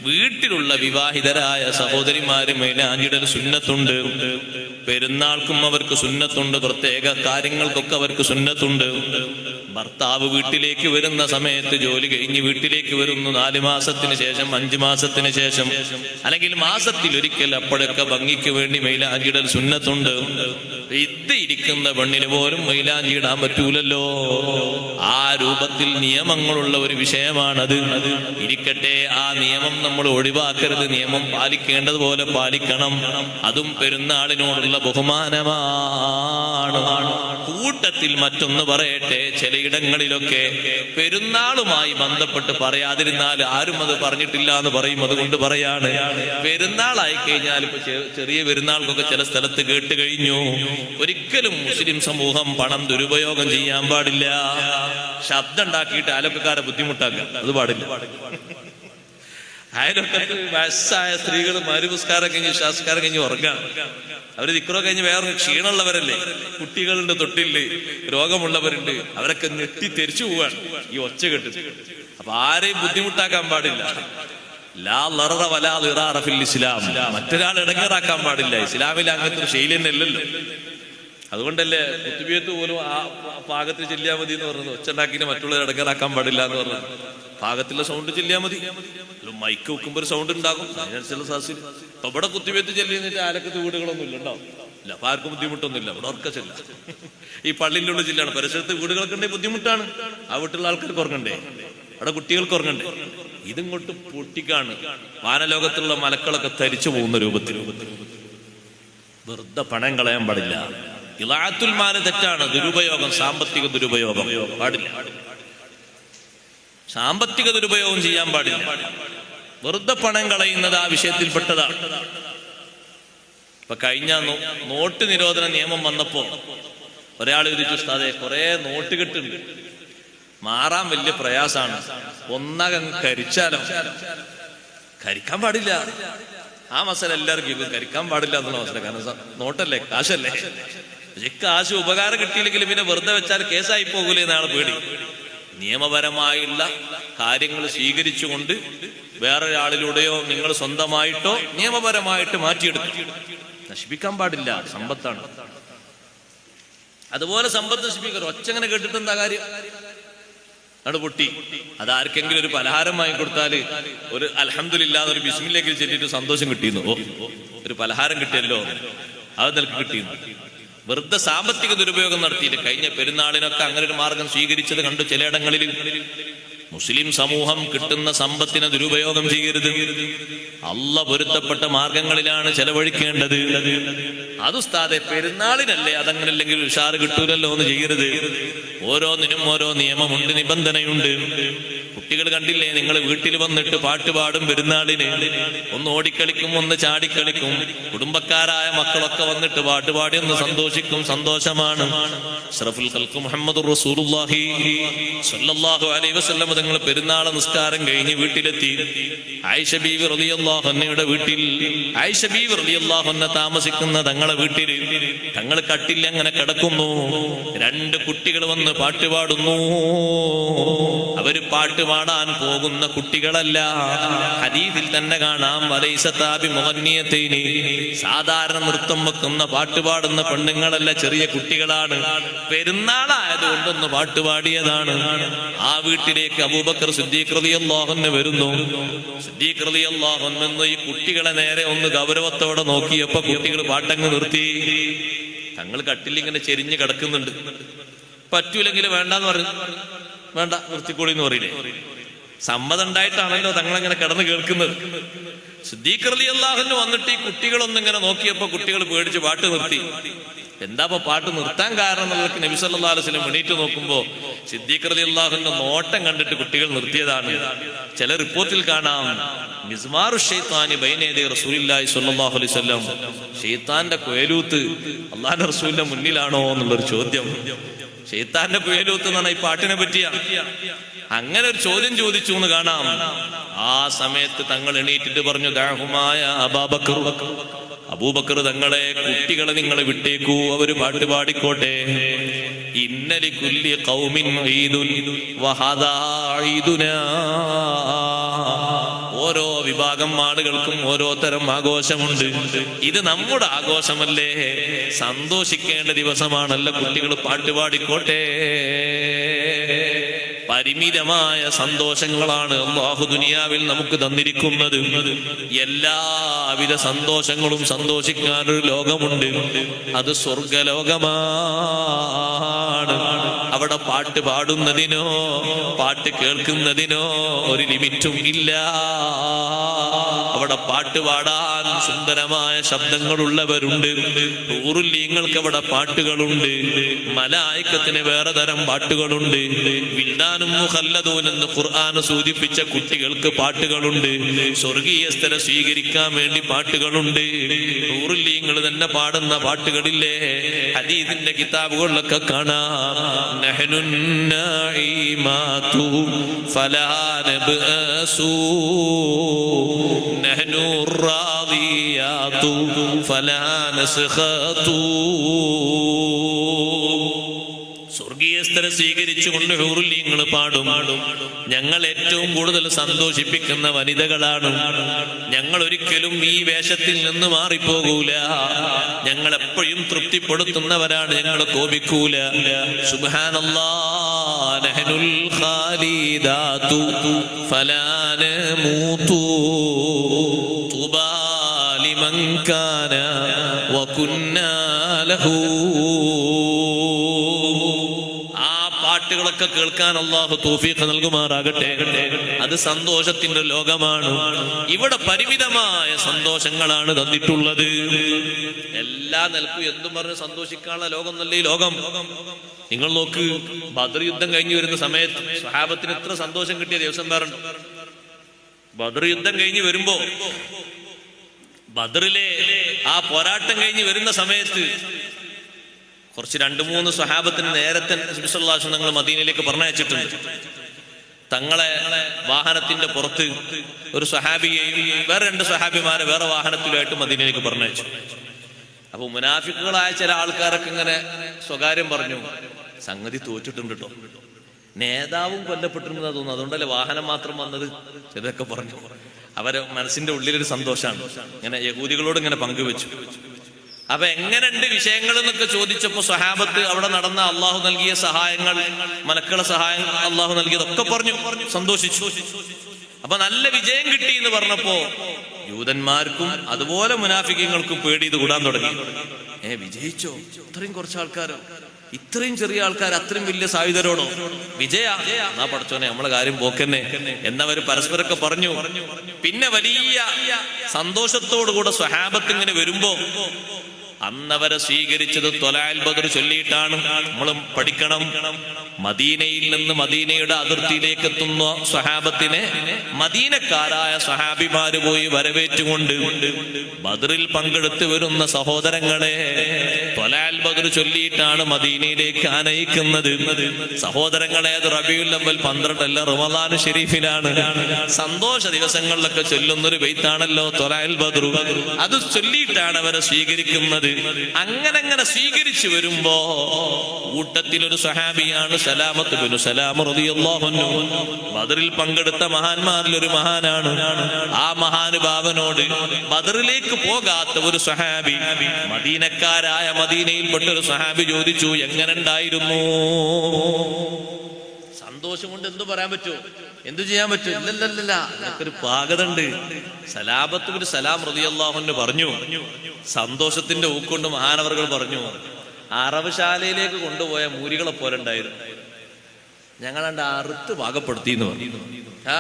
വീട്ടിലുള്ള വിവാഹിതരായ സഹോദരിമാര് മൈലാഞ്ചിയുടെ സുന്നത്തുണ്ട്. പെരുന്നാൾക്കും അവർക്ക് സുന്നത്തുണ്ട്, പ്രത്യേക കാര്യങ്ങൾക്കൊക്കെ അവർക്ക് സുന്നത്തുണ്ട്. ഭർത്താവ് വീട്ടിലേക്ക് വരുന്ന സമയത്ത്, ജോലി കഴിഞ്ഞ് വീട്ടിലേക്ക് വരുന്നു 4 മാസത്തിന് ശേഷം, 5 മാസത്തിന് ശേഷം, അല്ലെങ്കിൽ മാസത്തിൽ ഒരിക്കൽ, അപ്പോഴൊക്കെ ഭംഗിക്ക് വേണ്ടി മൈലാഞ്ചിടൽ സുന്നത്തുണ്ട്. ഇത് ഇരിക്കുന്ന പെണ്ണിന് പോലും മൈലാഞ്ചി ഇടാൻ പറ്റൂലല്ലോ. ആ രൂപത്തിൽ നിയമങ്ങളുള്ള ഒരു വിഷയമാണത്. ഇരിക്കട്ടെ, ആ നിയമം നമ്മൾ ഒഴിവാക്കരുത്. നിയമം പാലിക്കേണ്ടതുപോലെ പാലിക്കണം. അതും പെരുന്നാളിനോടുള്ള ബഹുമാനമാണ്. കൂട്ടത്തിൽ മറ്റൊന്ന് പറയട്ടെ, ചിലയിടങ്ങളിലൊക്കെ പെരുന്നാളുമായി ബന്ധപ്പെട്ട് പറയാതിരുന്നാൽ ആരും അത് പറഞ്ഞിട്ടില്ല എന്ന് പറയും. അതുകൊണ്ട് പറയാണ്, പെരുന്നാളായി കഴിഞ്ഞാൽ ഇപ്പൊ ചെറിയ പെരുന്നാൾക്കൊക്കെ ചില സ്ഥലത്ത് കേട്ട് കഴിഞ്ഞു, ഒരിക്കലും മുസ്ലിം സമൂഹം പണം ദുരുപയോഗം ചെയ്യാൻ പാടില്ല. ശബ്ദം ഉണ്ടാക്കിയിട്ട് അയൽവക്കക്കാരെ ബുദ്ധിമുട്ടാക്കുക, അത് പാടില്ല. അയൽവക്കത്ത് വയസ്സായ സ്ത്രീകൾ മരുപുസ്കാരം കഴിഞ്ഞ് വിശ്വാസക്കാരം കഴിഞ്ഞ് ഉറങ്ങാം. അവര് ദിക്റോ കഴിഞ്ഞ് വേറെ ക്ഷീണമുള്ളവരല്ലേ, കുട്ടികളുണ്ട്, തൊട്ടില് രോഗമുള്ളവരുണ്ട്, അവരൊക്കെ ഞെട്ടി തെരിച്ചു പോവാണ് ഈ ഒച്ച കെട്ടിട്ട്. അപ്പൊ ആരെയും ബുദ്ധിമുട്ടാക്കാൻ പാടില്ല. ലാ ലററ വലാ ളിറാറ ഫിൽ ഇസ്ലാം, മറ്റൊരാൾ ഇടങ്ങേറാക്കാൻ പാടില്ല. ഇസ്ലാമിൽ അങ്ങനത്തെ ഒരു ശൈലി തന്നെ അല്ലല്ലോ. അതുകൊണ്ടല്ലേ കുത്തുബിയത്ത് പോലും ആ പാകത്തിൽ ചെല്ലിയാൽ മതി എന്ന് പറഞ്ഞത്. ഒച്ച ഉണ്ടാക്കിയിട്ട് മറ്റുള്ളവർ ഇടങ്ങേറാക്കാൻ പാടില്ല എന്ന് പറഞ്ഞത്. പാകത്തിലുള്ള സൗണ്ട് ചെല്ലിയാൽ മതി. മൈക്ക് വെക്കുമ്പോ ഒരു സൗണ്ട് ഉണ്ടാകും, അതിനനുസരിച്ചുള്ള സാഹസിൽ. അപ്പൊ ഇവിടെ കുത്തിവെത്ത് ചെല്ലിന്നിട്ട് ആലക്കത്ത് വീടുകളൊന്നും ഇല്ല, ഉണ്ടാവും ഇല്ല. അപ്പൊ ആർക്കും ബുദ്ധിമുട്ടൊന്നുമില്ല. ഇവിടെ ഉറക്ക ചെല്ല. ഈ പള്ളിൻ്റെ ഉള്ളിൽ ജില്ലാണ്, പരിസരത്ത് വീടുകൾക്ക് ഉണ്ടെങ്കിൽ ബുദ്ധിമുട്ടാണ്. ആ വീട്ടിലുള്ള ആൾക്കാർക്ക് ഉറങ്ങണ്ടേ. അവിടെ കുട്ടികൾക്ക് ഉറങ്ങണ്ടേ? ഇതിങ്ങോട്ട് പൊട്ടിക്കാണ്. വാനലോകത്തുള്ള മലക്കളൊക്കെ തരിച്ചു പോകുന്ന രൂപത്തിൽ. വെറുതെ പണം കളയാൻ പാടില്ല. ഇളാത്തുൽ മാല് തെറ്റാണ്, ദുരുപയോഗം, സാമ്പത്തിക ദുരുപയോഗം പാടില്ല. സാമ്പത്തിക ദുരുപയോഗം ചെയ്യാൻ പാടില്ല. വെറുതെ പണം കളയുന്നത് ആ വിഷയത്തിൽപ്പെട്ടതാണ്. ഇപ്പൊ കഴിഞ്ഞ നോട്ട് നിരോധന നിയമം വന്നപ്പോ ഒരാൾ വിധിച്ചു, ഉസ്താദേ കുറെ നോട്ട് കെട്ടുണ്ട്, മാറാൻ വലിയ പ്രയാസാണ്, ഒന്നകം കരിച്ചാലോ? കരിക്കാൻ പാടില്ല. ആ മസല എല്ലാവർക്കും കരിക്കാൻ പാടില്ല എന്നുള്ള മസല. കാരണം നോട്ടല്ലേ, കാശല്ലേ. പക്ഷെ കാശ് ഉപകാരം കിട്ടിയില്ലെങ്കിൽ പിന്നെ വെറുതെ വെച്ചാൽ കേസായി പോകൂലേ എന്നാണ് പേടി. നിയമപരമായുള്ള കാര്യങ്ങൾ സ്വീകരിച്ചുകൊണ്ട് വേറൊരാളിലൂടെയോ നിങ്ങൾ സ്വന്തമായിട്ടോ നിയമപരമായിട്ട് മാറ്റിയെടുക്കും. നശിപ്പിക്കാൻ പാടില്ല, സമ്പത്താണ്. അതുപോലെ സമ്പത്ത് നശിപ്പിക്കുക ഒച്ചങ്ങനെ കേട്ടിട്ട് എന്താ കാര്യം? അവിടെ പൊട്ടി. അതാർക്കെങ്കിലും ഒരു പലഹാരം വാങ്ങിക്കൊടുത്താല് ഒരു അൽഹംദുലില്ലാഹ് ഒരു ബിസ്മില്ലാഹ് ചൊല്ലിയിട്ട് സന്തോഷം കിട്ടിയിരുന്നു. ഓ, ഒരു പലഹാരം കിട്ടിയല്ലോ, അത് നിനക്ക് കിട്ടിയിരുന്നു. വെറുതെ സാമ്പത്തിക ദുരുപയോഗം നടത്തിയിട്ട് കഴിഞ്ഞ പെരുന്നാളിനൊക്കെ അങ്ങനെ ഒരു മാർഗം സ്വീകരിച്ചത് കണ്ടു ചിലയിടങ്ങളിൽ. മുസ്ലിം സമൂഹം കിട്ടുന്ന സമ്പത്തിനെ ദുരുപയോഗം ചെയ്യരുത്. അള്ളാഹ് പൊരുത്തപ്പെട്ട മാർഗങ്ങളിലാണ് ചെലവഴിക്കേണ്ടത്. അത് ഉസ്താദേ പെരുന്നാളിനല്ലേ, അതങ്ങനല്ലെങ്കിൽ ഉഷാറ് കിട്ടൂലല്ലോ എന്ന് ചെയ്യരുത്. ഓരോന്നിനും ഓരോ നിയമമുണ്ട്, നിബന്ധനയുണ്ട്. കുട്ടികൾ കണ്ടില്ലേ, നിങ്ങൾ വീട്ടിൽ വന്നിട്ട് പാട്ട് പാടും പെരുന്നാളിന്. ഒന്ന് ഓടിക്കളിക്കും, ഒന്ന് ചാടിക്കളിക്കും. കുടുംബക്കാരായ മക്കളൊക്കെ വന്നിട്ട് പാട്ട് പാടി ഒന്ന് സന്തോഷിക്കും, സന്തോഷമാണ്. അഷ്റഫുൽ ഖൽഖ് മുഹമ്മദുർ റസൂലുള്ളാഹി സ്വല്ലല്ലാഹു അലൈഹി വസല്ലം തങ്ങൾ പെരുന്നാൾ നിസ്കാരം കഴിഞ്ഞ് വീട്ടിലെത്തി. ആയിഷ ബീവി റളിയല്ലാഹു അൻഹയുടെ വീട്ടിൽ, ആയിഷ ബീവി റളിയല്ലാഹു അൻഹ താമസിക്കുന്ന തങ്ങളെ വീട്ടിൽ തങ്ങൾ കട്ടിൽ അങ്ങനെ കിടക്കുന്നു. രണ്ട് കുട്ടികൾ വന്ന് പാട്ട് പാടുന്നു. അവര് പാട്ട് പാടാൻ പോകുന്ന കുട്ടികളല്ല. ഹദീസിൽ തന്നെ കാണാം, വലൈസതാബി മുഗന്നിയതൈനി, സാധാരണ നൃത്തം വെക്കുന്ന പാട്ട് പാടുന്ന പെണ്ണുങ്ങളല്ല, ചെറിയ കുട്ടികളാണ്. പെരുന്നാളായതുകൊണ്ടൊന്ന് പാട്ട് പാടിയതാണ്. ആ വീട്ടിലേക്ക് അബൂബക്കർ സിദ്ദീഖ് റളിയല്ലാഹു അൻഹു വരുന്നു. സിദ്ദീഖ് റളിയല്ലാഹു അൻഹു ഈ കുട്ടികളെ നേരെ ഒന്ന് ഗൗരവത്തോടെ നോക്കിയപ്പോ കുട്ടികൾ പാട്ടങ്ങ് നിർത്തി. തങ്ങൾ കട്ടിലിങ്ങനെ ചെരിഞ്ഞ് കിടക്കുന്നുണ്ട്. പറ്റൂലെങ്കിൽ വേണ്ടെന്ന് പറഞ്ഞു. വേണ്ട, നിർത്തിക്കോളി എന്ന് പറയില്ലേ. സമ്മതം ഉണ്ടായിട്ടാണല്ലോ തങ്ങളങ്ങനെ കിടന്ന് കേൾക്കുന്നത്. സിദ്ദീഖ് റളിയല്ലാഹു അൻഹു വന്നിട്ട് ഈ കുട്ടികളൊന്നിങ്ങനെ നോക്കിയപ്പോ കുട്ടികൾ പേടിച്ച് പാട്ട് നിർത്തി. എന്താ പാട്ട് നിർത്താൻ കാരണം എന്നുള്ളത് നബി സല്ലല്ലാഹു അലൈഹി വസല്ലം എണീറ്റ് നോക്കുമ്പോ സിദ്ദീഖ് റളിയല്ലാഹു അൻഹു നോട്ടം കണ്ടിട്ട് കുട്ടികൾ നിർത്തിയതാണ്. ചില റിപ്പോർട്ടിൽ കാണാം, മിസ്മാറു ശൈത്താനി ബൈന യദൈ റസൂലില്ലാഹി സ്വല്ലല്ലാഹു അലൈഹി വസല്ലം, ശൈത്താന്റെ കുഴലൂത്ത് അല്ലാഹുവിന്റെ റസൂലിന്റെ മുന്നിലാണോ എന്നുള്ളൊരു ചോദ്യം. ശൈത്താന്റെ കുഴലൂത്ത് എന്ന് പറഞ്ഞാൽ ഈ പാട്ടിനെ പറ്റിയാണ്. അങ്ങനെ ഒരു ചോദ്യം ചോദിച്ചു എന്ന് കാണാം. ആ സമയത്ത് തങ്ങൾ എണീറ്റിട്ട് പറഞ്ഞു, ദഅഹുമായ അബൂബക്കർ, അബൂബക്കർ തങ്ങളെ, കുട്ടികളെ നിങ്ങൾ വിട്ടേക്കൂ, അവര് പാട്ട് പാടിക്കോട്ടെ. ഇന്നലി കുല്ലി ഖൗമിൻ ഈദുൻ വഹദാ ഈദുനാ, ഓരോ വിഭാഗം ആളുകൾക്കും ഓരോ തരം ആഘോഷമുണ്ട്. ഇത് നമ്മുടെ ആഘോഷമല്ലേ, സന്തോഷിക്കേണ്ട ദിവസമാണല്ലോ, കുട്ടികൾ പാട്ട് പാടിക്കോട്ടെ. പരിമിതമായ സന്തോഷങ്ങളാണ് അല്ലാഹു ദുനിയാവിൽ നമുക്ക് തന്നിരിക്കുന്നത്. എല്ലാവിധ സന്തോഷങ്ങളും സന്തോഷിക്കാനൊരു ലോകമുണ്ട്, അത് സ്വർഗലോകമാണ്. അവിടെ പാട്ട് പാടുന്നതിനോ പാട്ട് കേൾക്കുന്നതിനോ ഒരു ലിമിറ്റും ഇല്ല. അവിടെ പാട്ട് പാടാൻ സുന്ദരമായ ശബ്ദങ്ങളുള്ളവരുണ്ട്. ഊറുല്ലീങ്ങൾക്ക് അവിടെ പാട്ടുകളുണ്ട്. മലായിക്കത്തിന് വേറെ തരം പാട്ടുകളുണ്ട്. വിൽദാനും മുഖല്ലദൂൻ എന്ന് ഖുർആൻ സൂചിപ്പിച്ച കുട്ടികൾക്ക് പാട്ടുകളുണ്ട്. സ്വർഗീയസ്ഥരെ സ്വീകരിക്കാൻ വേണ്ടി പാട്ടുകളുണ്ട്. ഊറുല്ലീങ്ങൾ തന്നെ പാടുന്ന പാട്ടുകളില്ലേ, ഹദീസിന്റെ കിതാബുകളിലൊക്കെ കാണാം. നഹ്നുൻ നായിമാതു ഫലാ നബ്അസു, നഹ്നു റാദിയാതു ഫലാ നസ്ഖതു. സ്വർഗീയസ്ഥരെ സ്വീകരിച്ചുകൊണ്ട് ഹൂറുല്ലീങ്ങൾ പാടും. ഞങ്ങൾ ഏറ്റവും കൂടുതൽ സന്തോഷിപ്പിക്കുന്ന വനിതകളാണ്. ഞങ്ങൾ ഒരിക്കലും ഈ വേഷത്തിൽ നിന്ന് മാറിപ്പോകൂല. ഞങ്ങൾ എപ്പോഴും തൃപ്തിപ്പെടുത്തുന്നവരാണ്, ഞങ്ങൾ കോപിക്കൂല. സുബ്ഹാനല്ലാഹ്, നഹ്നുൽ ഖാലിദാതു ഫലാ നമൂതു തുബാ ലിമൻ കാന വകുന്നാ ലഹു. ഒക്കെ കേൾക്കാൻ അള്ളാഹു തൗഫീഖ് നൽകുമാറാകട്ടെ. അത് സന്തോഷത്തിന്റെ ലോകമാണ്. ഇവിടെ പരിമിതമായ സന്തോഷങ്ങളാണ് തന്നിട്ടുള്ളത്. എല്ലാ നിലക്കും എന്തും പറഞ്ഞ് സന്തോഷിക്കാനുള്ള ലോകം നല്ല ഈ ലോകം. നിങ്ങൾ നോക്ക്, ബദർ യുദ്ധം കഴിഞ്ഞു വരുന്ന സമയത്ത് സ്വഹാബത്തിന് എത്ര സന്തോഷം കിട്ടിയ ദിവസം വേറുണ്ട്. ബദർ യുദ്ധം കഴിഞ്ഞ് വരുമ്പോ, ബദറിലെ ആ പോരാട്ടം കഴിഞ്ഞ് വരുന്ന സമയത്ത് കുറച്ച് 2-3 സ്വഹാബത്തിന് നേരത്തെ നബി സല്ലല്ലാഹു അലൈഹി വസല്ലം മദീനയിലേക്ക് പറഞ്ഞയച്ചിട്ടുണ്ട്. തങ്ങളെ വാഹനത്തിന്റെ പുറത്ത് ഒരു സ്വഹാബിയെയും വേറെ 2 സ്വഹാബിമാരെ വേറെ വാഹനത്തിലുമായിട്ട് മദീനയിലേക്ക് പറഞ്ഞയച്ചു. അപ്പൊ മുനാഫിക്കുകളായ ചില ആൾക്കാരൊക്കെ ഇങ്ങനെ സ്വകാര്യം പറഞ്ഞു, സംഗതി തോറ്റിട്ടുണ്ട് കേട്ടോ, നേതാവും കൊല്ലപ്പെട്ടിരുന്നതാ തോന്നുന്നു, അതുകൊണ്ടല്ലേ വാഹനം മാത്രം വന്നത്, ചിലരൊക്കെ പറഞ്ഞു. അവരെ മനസ്സിന്റെ ഉള്ളിലൊരു സന്തോഷമാണ്. ഇങ്ങനെ യഹൂദികളോട് ഇങ്ങനെ പങ്കുവെച്ചു. അപ്പൊ എങ്ങനെയുണ്ട് വിഷയങ്ങൾ എന്നൊക്കെ ചോദിച്ചപ്പോ സ്വഹാബത്ത് അവിടെ നടന്ന അള്ളാഹു നൽകിയ സഹായങ്ങൾ, മലക്കള സഹായം അള്ളാഹു നൽകിയതൊക്കെ പറഞ്ഞു, സന്തോഷിച്ചു. അപ്പൊ നല്ല വിജയം കിട്ടി എന്ന് പറഞ്ഞപ്പോ യൂതന്മാർക്കും അതുപോലെ മുനാഫിക്കങ്ങൾക്കും പേടി ഇത് കൂടാൻ തുടങ്ങി. വിജയിച്ചോ? ഇത്രയും കുറച്ച് ആൾക്കാരോ, ഇത്രയും ചെറിയ ആൾക്കാർ, അത്രയും വലിയ സായുധരോടോ? വിജയ എന്നാ പഠിച്ചോനെ, നമ്മളെ കാര്യം പോക്കന്നെ എന്നവര് പരസ്പരമൊക്കെ പറഞ്ഞു. പിന്നെ വലിയ സന്തോഷത്തോടുകൂടെ സ്വഹാബത്ത് ഇങ്ങനെ വരുമ്പോ അന്നവരെ സ്വീകരിച്ചത് ത്വലാൽ ബദർ ചൊല്ലിയിട്ടാണ്. നമ്മളും പഠിക്കണം. മദീനയിൽ നിന്ന് മദീനയുടെ അതിർത്തിയിലേക്ക് എത്തുന്ന സ്വഹാബത്തിനെ മദീനക്കാരായ സ്വഹാബിമാര് പോയി വരവേറ്റുകൊണ്ട് ബദറിൽ പങ്കെടുത്ത് വരുന്ന സഹോദരങ്ങളെ ത്വലാൽ ബദർ ചൊല്ലിയിട്ടാണ് മദീനയിലേക്ക് ആനയിക്കുന്നത്. സഹോദരങ്ങളെ, അത് റബീഉൽ അവ്വൽ 12 അല്ല, റമളാൻ ഷരീഫിലാണ്. സന്തോഷ ദിവസങ്ങളിലൊക്കെ ചൊല്ലുന്നൊരു ബൈത്താണല്ലോ ത്വലാൽ ബദർ. അത് ചൊല്ലിയിട്ടാണ് അവരെ സ്വീകരിക്കുന്നത്. അങ്ങനെ സ്വീകരിച്ചു വരുമ്പോ കൂട്ടത്തിലൊരു സ്വഹാബിയാണ് സലാമത്ത് ബിനു സലാം റളിയല്ലാഹു അൻഹു. ബദറിൽ പങ്കെടുത്ത മഹാന്മാരിൽ ഒരു മഹാനാണ്. ആ മഹാനുഭാവനോട് ബദറിലേക്ക് പോകാത്ത ഒരു സ്വഹാബി, മദീനക്കാരായ മദീനയിൽപ്പെട്ട ഒരു സ്വഹാബി ചോദിച്ചു, എങ്ങനെ ഉണ്ടായിരുന്നു? സന്തോഷം കൊണ്ട് എന്തു പറയാൻ പറ്റുമോ? എന്തു ചെയ്യാൻ പറ്റും? ഇല്ലല്ലല്ല, അതൊരു പാകതണ്ട്. സലാമത്ത് ബിനു സലാം റളിയല്ലാഹു അൻഹു പറഞ്ഞു, സന്തോഷത്തിന്റെ ഊക്കൊണ്ട് മഹാനവറുകൾ പറഞ്ഞു, അറവുശാലയിലേക്ക് കൊണ്ടുപോയ മൂരികളെ പോലെ ഉണ്ടായിരുന്നു. ഞങ്ങളണ്ട് അറുത്ത് പാകപ്പെടുത്തി എന്ന് പറഞ്ഞു.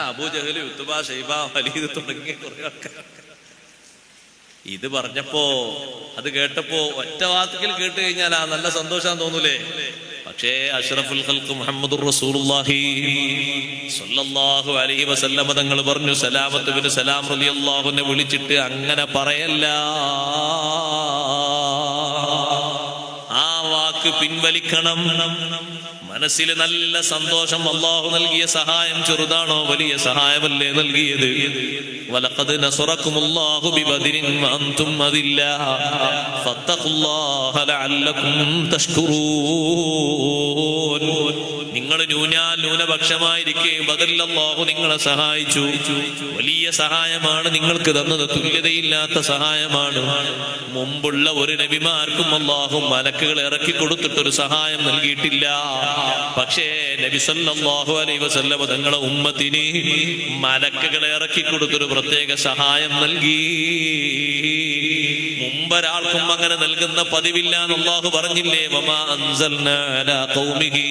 അബൂജഹല്, ഉത്ബ, ഷൈബ, വലീദ് തുടങ്ങിയ കുറെ ആൾക്കാർ ഇത് പറഞ്ഞപ്പോ, അത് കേട്ടപ്പോ ഒറ്റ വാക്കിൽ കേട്ട് കഴിഞ്ഞാൽ ആ നല്ല സന്തോഷം തോന്നൂലേ? പക്ഷേ അഷ്റഫുൽ ഖൽഖ് മുഹമ്മദുർ റസൂലുള്ളാഹി സ്വല്ലല്ലാഹു അലൈഹി വസല്ലം തങ്ങൾ പറഞ്ഞു, സലാമത്ത് ബിൻ സലാം റളിയല്ലാഹു അൻഹു വിളിച്ചിട്ട് അങ്ങനെ പറയല്ല, ആ വാക്ക് പിൻവലിക്കണം. മനസ്സിൽ നല്ല സന്തോഷം. അല്ലാഹു നൽകിയ സഹായം ചെറുതാണോ വലിയ സഹായമല്ലേ നൽകിയത്? വലഖദ് നസറകുമുല്ലാഹു ബിബദരിൻ വഅൻതും അദില്ലാ ഫത്തഖുല്ലാഹ ലഅല്ലകും തഷ്കുറൂൻ. നിങ്ങൾ ന്യൂനപക്ഷമായിരിക്കെ ബദറിൽ അല്ലാഹു നിങ്ങളെ സഹായിച്ചു. വലിയ സഹായമാണ് നിങ്ങൾക്ക് തന്നത്, തുല്യതയില്ലാത്ത സഹായമാണ്. മുമ്പുള്ള ഒരു നബിമാർക്കും അല്ലാഹു മലക്കുകളെ ഇറക്കി കൊടുത്തിട്ടൊരു സഹായം നൽകിയിട്ടില്ല. പക്ഷേ നബി സല്ലല്ലാഹു അലൈഹി വസല്ലം തങ്ങളെ ഉമ്മത്തിന് മലക്കുകളെ ഇറക്കി കൊടുത്തൊരു പ്രത്യേക സഹായം നൽകി. മുമ്പൊരാൾക്കും അങ്ങനെ നൽകുന്ന പതിവില്ല എന്ന് അല്ലാഹു പറഞ്ഞില്ലേ? വമാ അൻസൽനാ അലാ ഖൗമിഹി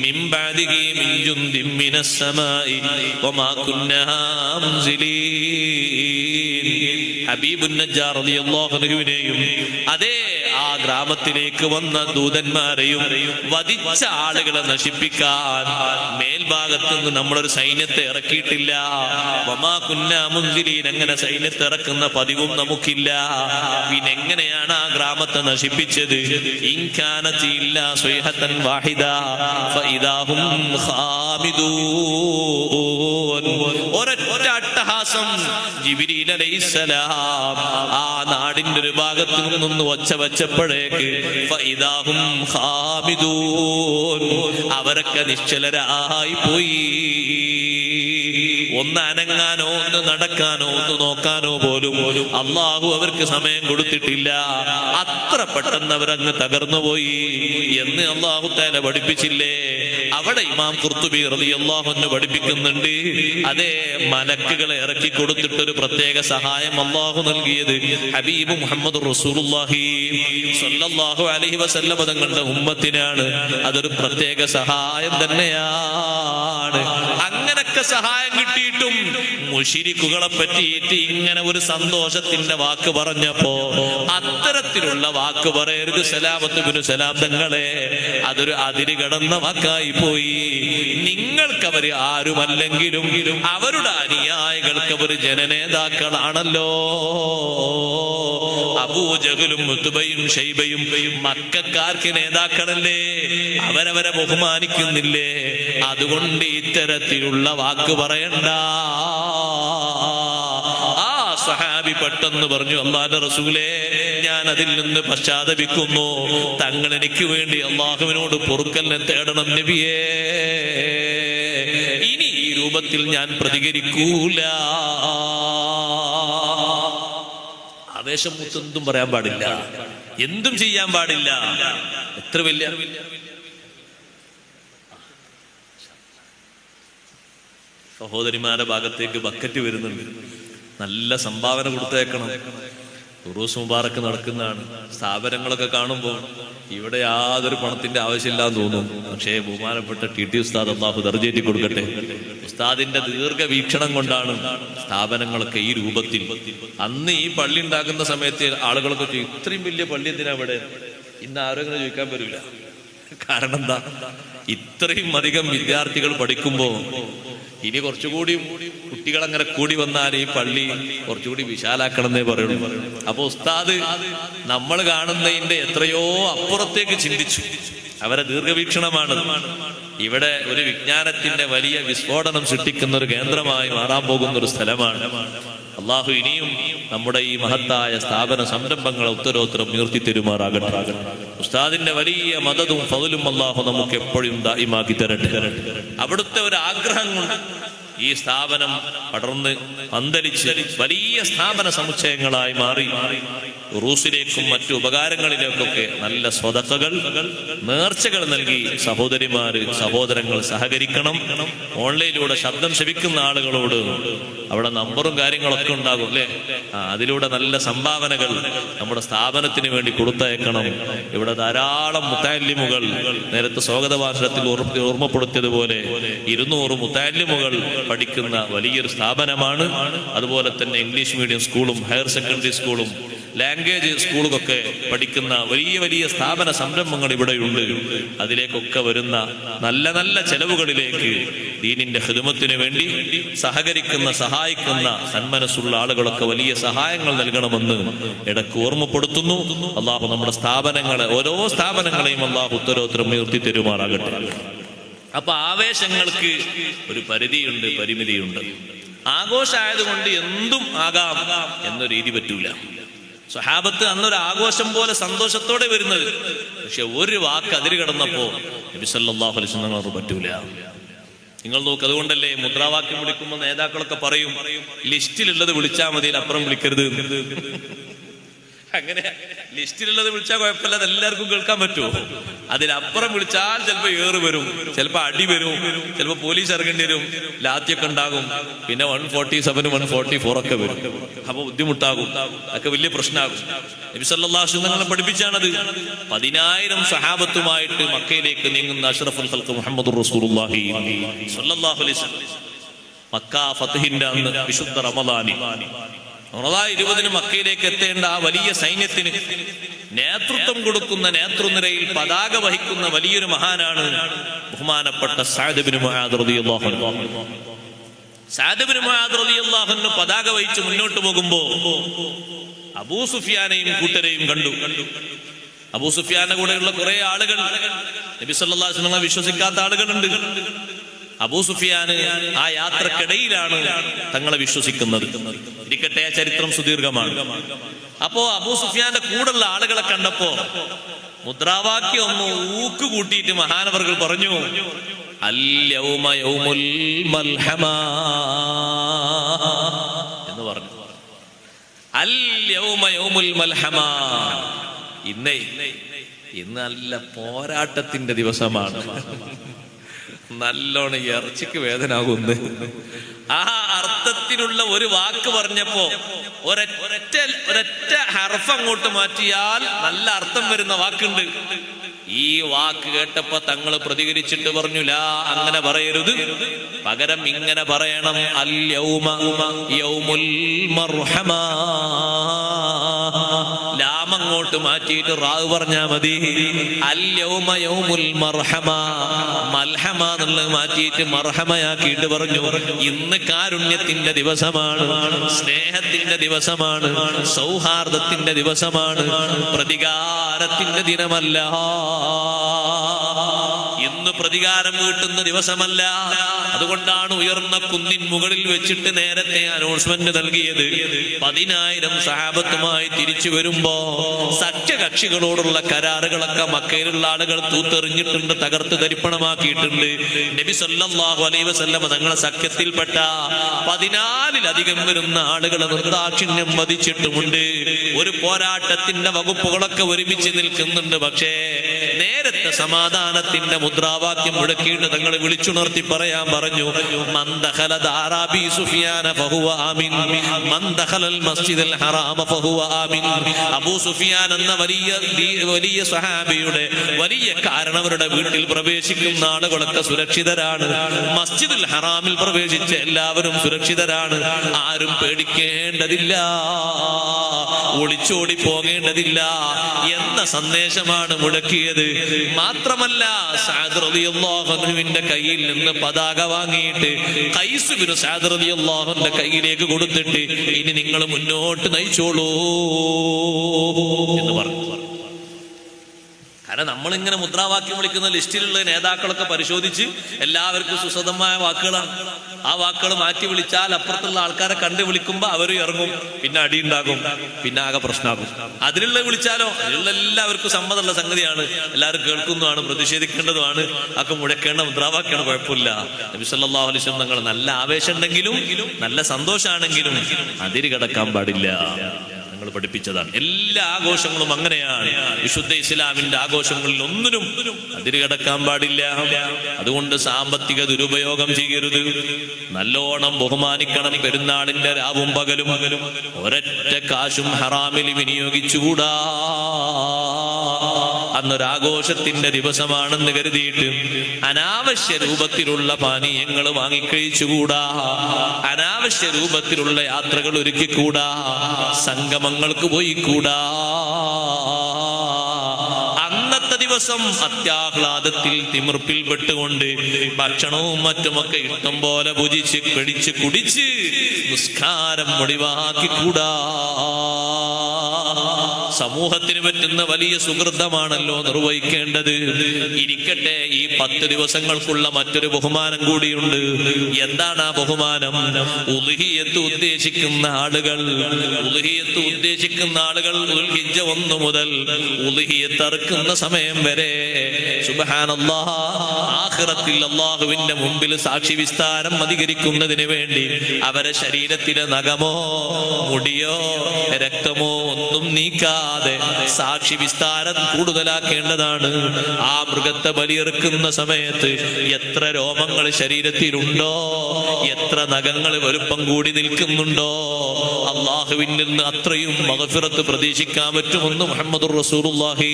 മിൻ ബഅദിഹി മിൻ ജുൻദിൻ മിനസ് സമാഇ വമാ കുന്നാ മുൻസിലീൻ. ഹബീബുൻ നജ്ജാർ റളിയല്ലാഹു അൻഹുവിനെയും അതേ ആ ഗ്രാമത്തിലേക്ക് വന്ന ദൂതന്മാരെയും വധിച്ച ആളുകളെ നശിപ്പിക്കാൻ മേൽഭാഗത്ത് നിന്ന് നമ്മളൊരു സൈന്യത്തെ ഇറക്കിയിട്ടില്ല. വമാ കുന്നാ മുൻസിലീൻ, അങ്ങനെ സൈന്യത്തെ ഇറക്കുന്ന പതിവും നമുക്കില്ല. പിന്നെങ്ങനെയാണ് ആ ഗ്രാമത്തെ നശിപ്പിച്ചത്? ഇൻ കാനത് ഇല്ലാ സ്വൈഹതൻ വാഹിദ ഫഇദാ ഹും ഖാമിദൂൻ. ഒരൊറ്റ അട്ടഹാസം ജിബ്രീൽ അലൈഹിസ്സലാം ആ നാടിന്റെ ഒരു ഭാഗത്ത് നിന്ന് ഒച്ച വെച്ചപ്പോഴേക്ക് ഫഇദാ ഹും ഖാമിദൂൻ, അവരൊക്കെ നിശ്ചലരായി പോയി. ഒന്ന് അനങ്ങാനോ ഒന്ന് നടക്കാനോ ഒന്ന് നോക്കാനോ പോലും അള്ളാഹു അവർക്ക് സമയം കൊടുത്തിട്ടില്ല. അത്ര പെട്ടെന്ന് അവരങ്ങ് തകർന്നുപോയി എന്ന് അള്ളാഹു തആല പഠിപ്പിച്ചില്ലേ? അവിടെ ഇമാം ഖുർത്തുബി റളിയല്ലാഹു അൻഹു പഠിപ്പിക്കുന്നുണ്ട്, അതേ മലക്കുകളെ ഇറക്കി കൊടുത്തിട്ടൊരു പ്രത്യേക സഹായം അല്ലാഹു നൽകിയത് ഹബീബ് മുഹമ്മദ് റസൂലുള്ളാഹി സ്വല്ലല്ലാഹു അലൈഹി വസല്ലം തങ്ങളുടെ ഉമ്മത്തിനാണ്. അതൊരു പ്രത്യേക സഹായം തന്നെയാണ്. അങ്ങനൊക്കെ സഹായം കിട്ടിയിട്ടും മുശ്രിക്കുകളെ പറ്റിയിട്ട് ഇങ്ങനെ ഒരു സന്തോഷത്തിന്റെ വാക്ക് പറഞ്ഞപ്പോ അത്തരത്തിലുള്ള വാക്ക് പറയരുത് സലാമത്ത് ബിനു സലാം തങ്ങളെ. അതൊരു അതിര് കടന്ന വാക്കായി പോയി. നിങ്ങൾക്കവര് ആരുമല്ലെങ്കിലും അവരുടെ അനുയായികൾക്ക് അവർ ജനനേതാക്കളാണല്ലോ. അബൂജഹലും ഉത്ബയും ശൈബയും മക്കക്കാർക്ക് നേതാക്കളല്ലേ, അവരവരെ ബഹുമാനിക്കുന്നില്ലേ? അതുകൊണ്ട് ഇത്തരത്തിലുള്ള വാക്ക് പറയണ്ട. ആ സഹാബി പെട്ടെന്ന് പറഞ്ഞു, അല്ലാഹുവിന്റെ റസൂലേ, ഞാൻ അതിൽ നിന്ന് പശ്ചാത്തപിക്കുന്നു. തങ്ങൾ എനിക്ക് വേണ്ടി അല്ലാഹുവിനോട് പൊറുക്കലിനെ തേടണം നബിയേ. ഇനി ഈ രൂപത്തിൽ ഞാൻ പ്രതികരിക്കൂല. ആവേശം എന്തും പറയാൻ പാടില്ല, എന്തും ചെയ്യാൻ പാടില്ല. എത്ര വലിയ സഹോദരിമാരുടെ ഭാഗത്തേക്ക് ബക്കറ്റ് വരുന്നുണ്ട്. നല്ല സംഭാവന കൊടുത്തേക്കണം. ഉറൂസ് മുബാറക്ക് നടക്കുന്നതാണ്. സ്ഥാപനങ്ങളൊക്കെ കാണുമ്പോൾ ഇവിടെ യാതൊരു പണത്തിന്റെ ആവശ്യമില്ലാന്ന് തോന്നും. പക്ഷേ ബഹുമാനപ്പെട്ട ടി ഉസ്താദ് അല്ലാഹു ദർജേറ്റി കൊടുക്കട്ടെ, ഉസ്താദിന്റെ ദീർഘവീക്ഷണം കൊണ്ടാണ് സ്ഥാപനങ്ങളൊക്കെ ഈ രൂപത്തിൽ. അന്ന് ഈ പള്ളി ഉണ്ടാക്കുന്ന സമയത്ത് ആളുകളൊക്കെ ചോദിക്കും, ഇത്രയും വലിയ പള്ളി എന്തിനാ ഇവിടെ? ഇന്ന് ആരും അങ്ങനെ ചോദിക്കാൻ വരില്ല. കാരണം എന്താ? ഇത്രയും അധികം വിദ്യാർത്ഥികൾ പഠിക്കുമ്പോ ഇനി കുറച്ചുകൂടി കുട്ടികൾ അങ്ങനെ കൂടി വന്നാൽ ഈ പള്ളി കുറച്ചുകൂടി വിശാലാക്കണം എന്നേ പറയുള്ളൂ. അപ്പൊ ഉസ്താദ് നമ്മൾ കാണുന്നതിന്റെ എത്രയോ അപ്പുറത്തേക്ക് ചിന്തിച്ചു. അവരെ ദീർഘവീക്ഷണമാണ്. ഇവിടെ ഒരു വിജ്ഞാനത്തിന്റെ വലിയ വിസ്ഫോടനം സൃഷ്ടിക്കുന്ന ഒരു കേന്ദ്രമായി മാറാൻ പോകുന്ന ഒരു സ്ഥലമാണ്. അള്ളാഹു ഇനിയും നമ്മുടെ ഈ മഹത്തായ സ്ഥാപന സംരംഭങ്ങളെ ഉത്തരോത്തരം ഉയർത്തി തരുമാറാകട്ടെ. ഉസ്താദിന്റെ വലിയ മദതും ഫദലും അള്ളാഹു നമുക്ക് എപ്പോഴും ദായിമാക്കി തരട്ടെ. അവിടുത്തെ ഒരു ആഗ്രഹം കൊണ്ട് ഈ സ്ഥാപനം പടർന്ന് പന്തലിച്ച് വലിയ സ്ഥാപന സമുച്ചയങ്ങളായി മാറി. ഉറൂസിലേക്കും മറ്റു ഉപകാരങ്ങളിലേക്കൊക്കെ നല്ല സ്വതക്കകൾ, നേർച്ചകൾ നൽകി സഹോദരിമാര് സഹോദരങ്ങൾ സഹകരിക്കണം. ഓൺലൈനിലൂടെ ശബ്ദം ശ്രവിക്കുന്ന ആളുകളോട് അവിടെ നമ്പറും കാര്യങ്ങളൊക്കെ ഉണ്ടാകും അല്ലെ, അതിലൂടെ നല്ല സംഭാവനകൾ നമ്മുടെ സ്ഥാപനത്തിന് വേണ്ടി കൊടുത്തയക്കണം. ഇവിടെ ധാരാളം മുത്തഅല്ലിമുകൾ, നേരത്തെ സ്വാഗത ഭാഷണത്തിൽ ഓർമ്മപ്പെടുത്തിയതുപോലെ 200 മുത്തഅല്ലിമുകൾ പഠിക്കുന്ന വലിയൊരു സ്ഥാപനമാണ്. അതുപോലെ തന്നെ ഇംഗ്ലീഷ് മീഡിയം സ്കൂളും ഹയർ സെക്കൻഡറി സ്കൂളും ലാംഗ്വേജ് സ്കൂളുകളൊക്കെ പഠിക്കുന്ന വലിയ വലിയ സ്ഥാപന സംരംഭങ്ങൾ ഇവിടെയുണ്ട്. അതിലേക്കൊക്കെ വരുന്ന നല്ല നല്ല ചെലവുകളിലേക്ക് ദീനിന്റെ ഖിദ്മത്തിന് വേണ്ടി സഹകരിക്കുന്ന സഹായിക്കുന്ന സന്മനസ്സുള്ള ആളുകളൊക്കെ വലിയ സഹായങ്ങൾ നൽകണമെന്ന് ഇടയ്ക്ക് ഓർമ്മപ്പെടുത്തുന്നു. അള്ളാഹു നമ്മുടെ സ്ഥാപനങ്ങളെ, ഓരോ സ്ഥാപനങ്ങളെയും അള്ളാഹു ഉത്തരോത്തരം ഉയർത്തി തരുമാറാകട്ടെ. അപ്പൊ ആവേശങ്ങൾക്ക് ഒരു പരിധിയുണ്ട്, പരിമിതിയുണ്ട്. ആഘോഷമായതുകൊണ്ട് എന്തും ആകാം എന്ന രീതി പറ്റൂല. സ്വഹാബത്ത് അന്നൊരു ആഘോഷം പോലെ സന്തോഷത്തോടെ വരുന്നത്. പക്ഷെ ഒരു വാക്ക് അതിര് കടന്നപ്പോ നബി സല്ലല്ലാഹു അലൈഹി വസല്ലം അവർ പറ്റൂല. നിങ്ങൾ നോക്ക്, അതുകൊണ്ടല്ലേ മുദ്രാവാക്യം വിളിക്കുമ്പോൾ നേതാക്കളൊക്കെ പറയും, ലിസ്റ്റിലുള്ളത് വിളിച്ചാൽ മതി, അപ്പുറം വിളിക്കരുത്. അങ്ങനെ ലിസ്റ്റിലുള്ളത് വിളിച്ചാൽ കുഴപ്പമില്ല, അത് എല്ലാവർക്കും കേൾക്കാൻ പറ്റുമോ? അതിനപ്പുറം വിളിച്ചാൽ ചിലപ്പോ ഏറ് വരും, ചിലപ്പോ അടി വരും, ചിലപ്പോ പോലീസ് ഇറങ്ങേണ്ടി വരും, ലാത്തിയൊക്കെ ഉണ്ടാകും. പിന്നെ 147, 144 ഒക്കെ വരും. അപ്പൊ ബുദ്ധിമുട്ടാകും, ഒക്കെ വലിയ പ്രശ്നമാകും. നബി സല്ലല്ലാഹു അലൈഹി വസല്ലം പഠിപ്പിച്ചാണത്. 10,000 സഹാബത്തുമായിട്ട് മക്കയിലേക്ക് നീങ്ങുന്ന അഷ്റഫുൽ ഖൽഖ് മുഹമ്മദുർ റസൂലുള്ളാഹി സ്വല്ലല്ലാഹു അലൈഹി വസല്ലം മക്ക ഫത്ഹിന്റെ അന്ന് വിശുദ്ധ റമദാനിൽ 20 മക്കയിലേക്ക് എത്തേണ്ട ആ വലിയ സൈന്യത്തിന് നേതൃത്വം കൊടുക്കുന്ന, നേതൃനിരയിൽ പതാക വഹിക്കുന്ന വലിയൊരു മഹാനാണ് ബഹുമാനപ്പെട്ട സഅദ് ഇബ്നു മുആദ് റളിയല്ലാഹു അൻഹു. സഅദ് ഇബ്നു മുആദ് റളിയല്ലാഹു അൻഹു പതാക വഹിച്ച് മുന്നോട്ട് പോകുമ്പോ അബൂ സുഫിയാനെയും കൂട്ടരെയും കണ്ടു. അബൂ സുഫിയാന്റെ കൂടെയുള്ള കുറെ ആളുകൾ, നബി സല്ലല്ലാഹു അലൈഹി വസല്ലം വിശ്വസിക്കാത്ത ആളുകളുണ്ട്. അബൂ സുഫിയാന് ആ യാത്രക്കിടയിലാണ് തങ്ങളെ വിശ്വസിക്കുന്നത്. ഇരിക്കട്ടെ, ആ ചരിത്രം സുദീർഘമാണ്. അപ്പോ അബൂ സുഫിയാന്റെ കൂടെയുള്ള ആളുകളെ കണ്ടപ്പോ മുദ്രാവാക്യം ഒന്ന് ഊക്ക് കൂട്ടിയിട്ട് മഹാനവർകൾ പറഞ്ഞു, അൽ-യൗമ യൗമുൽ മൽഹമ എന്ന് പറഞ്ഞു. അൽ-യൗമ യൗമുൽ മൽഹമ, ഇന്ന് നല്ല പോരാട്ടത്തിന്റെ ദിവസമാണ്. നല്ലോണം ഇറച്ചിക്ക് വേദന ആകുന്നു. ആ അർത്ഥത്തിലുള്ള ഒരു വാക്ക് പറഞ്ഞപ്പോ ഒരൊറ്റ ഹർഫ് അങ്ങോട്ട് മാറ്റിയാൽ നല്ല അർത്ഥം വരുന്ന വാക്കുണ്ട്. ഈ വാക്ക് കേട്ടപ്പോ തങ്ങൾ പ്രതികരിച്ചിട്ട് പറഞ്ഞു, ലാ, അങ്ങനെ പറയരുത്, പകരം ഇങ്ങനെ പറയണം, അൽ യൗമ യൗമുൽ മർഹമ. ലാം അങ്ങോട്ട് മാറ്റിയിട്ട് റാവ് പറഞ്ഞാ മതി. അൽ യൗമ യൗമുൽ മർഹമ. മൽഹമ എന്നുള്ളത് മാറ്റിയിട്ട് മർഹമയാക്കിയിട്ട് പറഞ്ഞു, ഇന്ന് കാരുണ്യത്തിന്റെ ദിവസമാണ്, സ്നേഹത്തിന്റെ ദിവസമാണ്, സൗഹാർദ്ദത്തിന്റെ ദിവസമാണ്, പ്രതികാരത്തിന്റെ ദിനമല്ല. ഇന്ന് പ്രതികാരം വീട്ടുന്ന ദിവസമല്ല. അതുകൊണ്ടാണ് ഉയർന്ന കുന്നിൻ മുകളിൽ വെച്ചിട്ട് നേരത്തെ അനൗൺസ്മെന്റ് നൽകിയത്. 10,000 സഹാബത്തുമായി തിരിച്ചു വരുമ്പോ സഖ്യകക്ഷികളോടുള്ള കരാറുകളൊക്കെ മക്കയിലുള്ള ആളുകൾ തൂത്തെറിഞ്ഞിട്ടുണ്ട്, തകർത്ത് തരിപ്പണമാക്കിയിട്ടുണ്ട്. നബി സല്ലല്ലാഹു അലൈഹി വസല്ലം തങ്ങളെ സഖ്യത്തിൽപ്പെട്ട 14,000 വരുന്ന ആളുകളെ നിർദാക്ഷിണ്യം വധിച്ചിട്ടുമുണ്ട്. ഒരു പോരാട്ടത്തിന്റെ വകുപ്പുകളൊക്കെ ഒരുമിച്ച് നിൽക്കുന്നുണ്ട്. പക്ഷേ നേരത്തെ സമാധാനത്തിന്റെ മുദ്രാവാക്യം മുഴക്കിയിട്ട് തങ്ങൾ വിളിച്ചുണർത്തി പറയാൻ പറഞ്ഞു, മൻ ദഖല ദാറ അബീ സുഫിയാന ഫഹുവ ആമിൻ, മൻ ദഖലൽ മസ്ജിദൽ ഹറാമ ഫഹുവ ആമിൻ. അബൂ സുഫിയാൻ എന്ന വലിയ സ്വഹാബിയുടെ വലിയ കാരണവരുടെ വീട്ടിൽ പ്രവേശിക്കുന്ന ആളുകളൊക്കെ സുരക്ഷിതരാണ്. മസ്ജിദുൽ ഹറാമിൽ പ്രവേശിച്ച എല്ലാവരും സുരക്ഷിതരാണ്. ആരും പേടിക്കേണ്ടതില്ല, ഒളിച്ചോടി പോകേണ്ടതില്ല എന്ന സന്ദേശമാണ് മുഴക്കിയത്. മാത്രമല്ല, സഅദ് റളിയല്ലാഹു അൻഹുവിന്റെ കയ്യിൽ നിന്ന് പതാക വാങ്ങിയിട്ട് ഖൈസ് ബിൻ സഅദ് റളിയല്ലാഹു അൻഹുവിന്റെ കയ്യിലേക്ക് കൊടുത്തിട്ട്, ഇനി നിങ്ങൾ മുന്നോട്ട് നയിച്ചോളൂ എന്ന് പറഞ്ഞു. കാരണം നമ്മളിങ്ങനെ മുദ്രാവാക്യം വിളിക്കുന്ന ലിസ്റ്റിലുള്ള നേതാക്കളൊക്കെ പരിശോധിച്ച് എല്ലാവർക്കും സുസദമായ വാക്കുകളാണ്. ആ വാക്കുകൾ മാറ്റി വിളിച്ചാൽ അപ്പുറത്തുള്ള ആൾക്കാരെ കണ്ടു വിളിക്കുമ്പോ അവരും ഇറങ്ങും, പിന്നെ അടിയുണ്ടാകും, പിന്നെ ആകെ പ്രശ്നമാകും. അതിലുള്ള വിളിച്ചാലോ, അതിലുള്ള എല്ലാവർക്കും സമ്മതമുള്ള സംഗതിയാണ്, എല്ലാവരും കേൾക്കുന്നതാണ്, പ്രതിഷേധിക്കേണ്ടതുമാണ്, ഒക്കെ മുഴക്കേണ്ട മുദ്രാവാക്യാണ്, കുഴപ്പമില്ല. നബി സല്ലല്ലാഹു അലൈഹി വസല്ലം തങ്ങൾ നല്ല ആവേശം ഉണ്ടെങ്കിലും നല്ല സന്തോഷാണെങ്കിലും അതിര് കടക്കാൻ പാടില്ല. പഠിപ്പിച്ചതാണ്. എല്ലാ ആഘോഷങ്ങളും അങ്ങനെയാണ്. വിശുദ്ധ ഇസ്ലാമിന്റെ ആഘോഷങ്ങളിൽ ഒന്നിനും അതിര് കടക്കാൻ പാടില്ല. അതുകൊണ്ട് സാമ്പത്തിക ദുരുപയോഗം ചെയ്യരുത്, നല്ലോണം ബഹുമാനിക്കണം. പെരുന്നാളിന്റെ രാവും പകലും ഒരൊറ്റ കാശും ഹറാമിൽ വിനിയോഗിച്ചുകൂടാ. അന്നൊരാഘോഷത്തിന്റെ ദിവസമാണെന്ന് കരുതിയിട്ട് അനാവശ്യ രൂപത്തിലുള്ള പാനീയങ്ങൾ വാങ്ങിക്കഴിച്ചുകൂടാ, അനാവശ്യ രൂപത്തിലുള്ള യാത്രകൾ ഒരുക്കിക്കൂടാ, സംഗമങ്ങൾക്ക് പോയിക്കൂടാ. അന്നത്തെ ദിവസം അത്യാഹ്ലാദത്തിൽ തിമിർപ്പിൽ പെട്ടുകൊണ്ട് ഭക്ഷണവും മറ്റുമൊക്കെ ഇഷ്ടം പോലെ ഭുജിച്ച് കടിച്ച് കുടിച്ച് നിസ്കാരം ഒഴിവാക്കിക്കൂടാ. സമൂഹത്തിന് പറ്റുന്ന വലിയ സുഹൃതമാണല്ലോ നിർവഹിക്കേണ്ടത്. ഇരിക്കട്ടെ, ഈ 10 ദിവസങ്ങൾക്കുള്ള മറ്റൊരു ബഹുമാനം കൂടിയുണ്ട്. എന്താണ് ആ ബഹുമാനം? ഉദ്ഹിയ്യത്ത് ഉദ്ദേശിക്കുന്ന ആളുകൾ ദുൽഹിജ്ജ 1 മുതൽ ഉദ്ഹിയ്യത്ത് അറുക്കുന്ന സമയം വരെ സുബ്ഹാനല്ലാഹ്, ആഖിറത്തിൽ അല്ലാഹുവിന്റെ മുമ്പിൽ സാക്ഷി വിസ്താരം അധികരിക്കുന്നതിന് വേണ്ടി അവരെ ശരീരത്തിലെ നഖമോ മുടിയോ രക്തമോ ഒന്നും നീക്കാതെ സാക്ഷി വിസ്താരം കൂടുതലാക്കേണ്ടതാണ്. ആ മൃഗത്തെ ബലിയെറുക്കുന്ന സമയത്ത് എത്ര രോമങ്ങൾ ശരീരത്തിലുണ്ടോ, എത്ര നഖങ്ങൾ വലുപ്പം കൂടി നിൽക്കുന്നുണ്ടോ, അള്ളാഹുവിൽ നിന്ന് അത്രയും മഗ്ഫിറത്ത് പ്രതീക്ഷിക്കാൻ പറ്റുമെന്ന് മുഹമ്മദുർ റസൂലുള്ളാഹി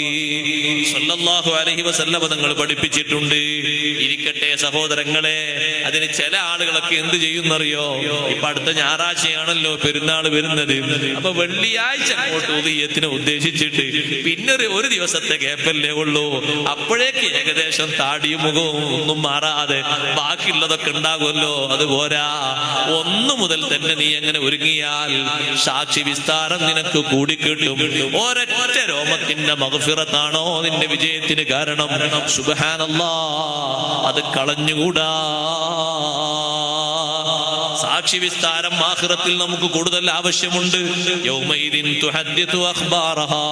സ്വല്ലല്ലാഹു അലൈഹി വസല്ലം തങ്ങൾ പഠിപ്പിച്ചിട്ടുണ്ട്. ഇരിക്കട്ടെ സഹോദരങ്ങളെ, അതിന് ചില ആളുകളൊക്കെ എന്ത് ചെയ്യുന്നറിയോ? ഇപ്പൊ അടുത്ത ഞായറാഴ്ചയാണല്ലോ പെരുന്നാൾ വരുന്നത്. അപ്പൊ വെള്ളിയാഴ്ച അങ്ങോട്ട് ഉദയത്തിനെ ഉദ്ദേശിച്ചിട്ട് പിന്നെ ഒരു ദിവസത്തെ ഗ്യാപ്പല്ലേ ഉള്ളൂ. അപ്പോഴേക്ക് ഏകദേശം താടിയും മുഖവും ഒന്നും മാറാതെ ബാക്കിയുള്ളതൊക്കെ ഉണ്ടാകുമല്ലോ, അതുപോരാ. 1 മുതൽ തന്നെ നീ എങ്ങനെ ഒരുങ്ങിയാൽ സാക്ഷി വിസ്താരം നിനക്ക് കൂടിക്കിട്ടും. ഒരൊറ്റ രോമത്തിന്റെ മഗ്ഫിറത്താണോ നിന്റെ വിജയത്തിന് കാരണം? സുബ്ഹാനല്ലാഹ്, അത് കളഞ്ഞുകൂടാ. സാക്ഷി വിസ്താരം ആഖിറത്തിൽ നമുക്ക് കൂടുതൽ ആവശ്യമുണ്ട്. യൗമൈദിൻ തുഹദ്ദിതു അഖ്ബാറഹാ,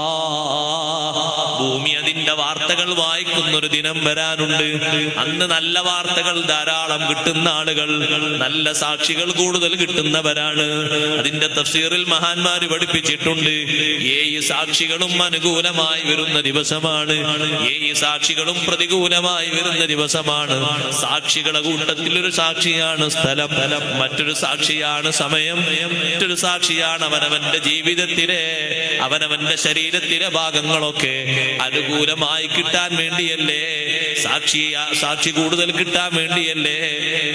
ഭൂമി അതിന്റെ വാർത്തകൾ വായിക്കുന്നൊരു ദിനം വരാനുണ്ട്. അന്ന് നല്ല വാർത്തകൾ ധാരാളം കിട്ടുന്ന ആളുകൾ, നല്ല സാക്ഷികൾ കൂടുതൽ കിട്ടുന്നവരാണ്. അതിന്റെ തഫ്സീറിൽ മഹാന്മാര് പഠിപ്പിച്ചിട്ടുണ്ട്, 7 സാക്ഷികളും അനുകൂലമായി വരുന്ന ദിവസമാണ്, 7 സാക്ഷികളും പ്രതികൂലമായി വരുന്ന ദിവസമാണ്. സാക്ഷികളെ കൂട്ടത്തിൽ ഒരു സാക്ഷിയാണ് സ്ഥലം, മറ്റൊരു സാക്ഷിയാണ് സമയം, മറ്റൊരു സാക്ഷിയാണ് അവനവന്റെ ജീവിതത്തിലെ അവനവന്റെ ശരീരത്തിലെ ഭാഗങ്ങളൊക്കെ അനുകൂലമായി കിട്ടാൻ വേണ്ടിയല്ലേ, സാക്ഷി കൂടുതൽ കിട്ടാൻ വേണ്ടിയല്ലേ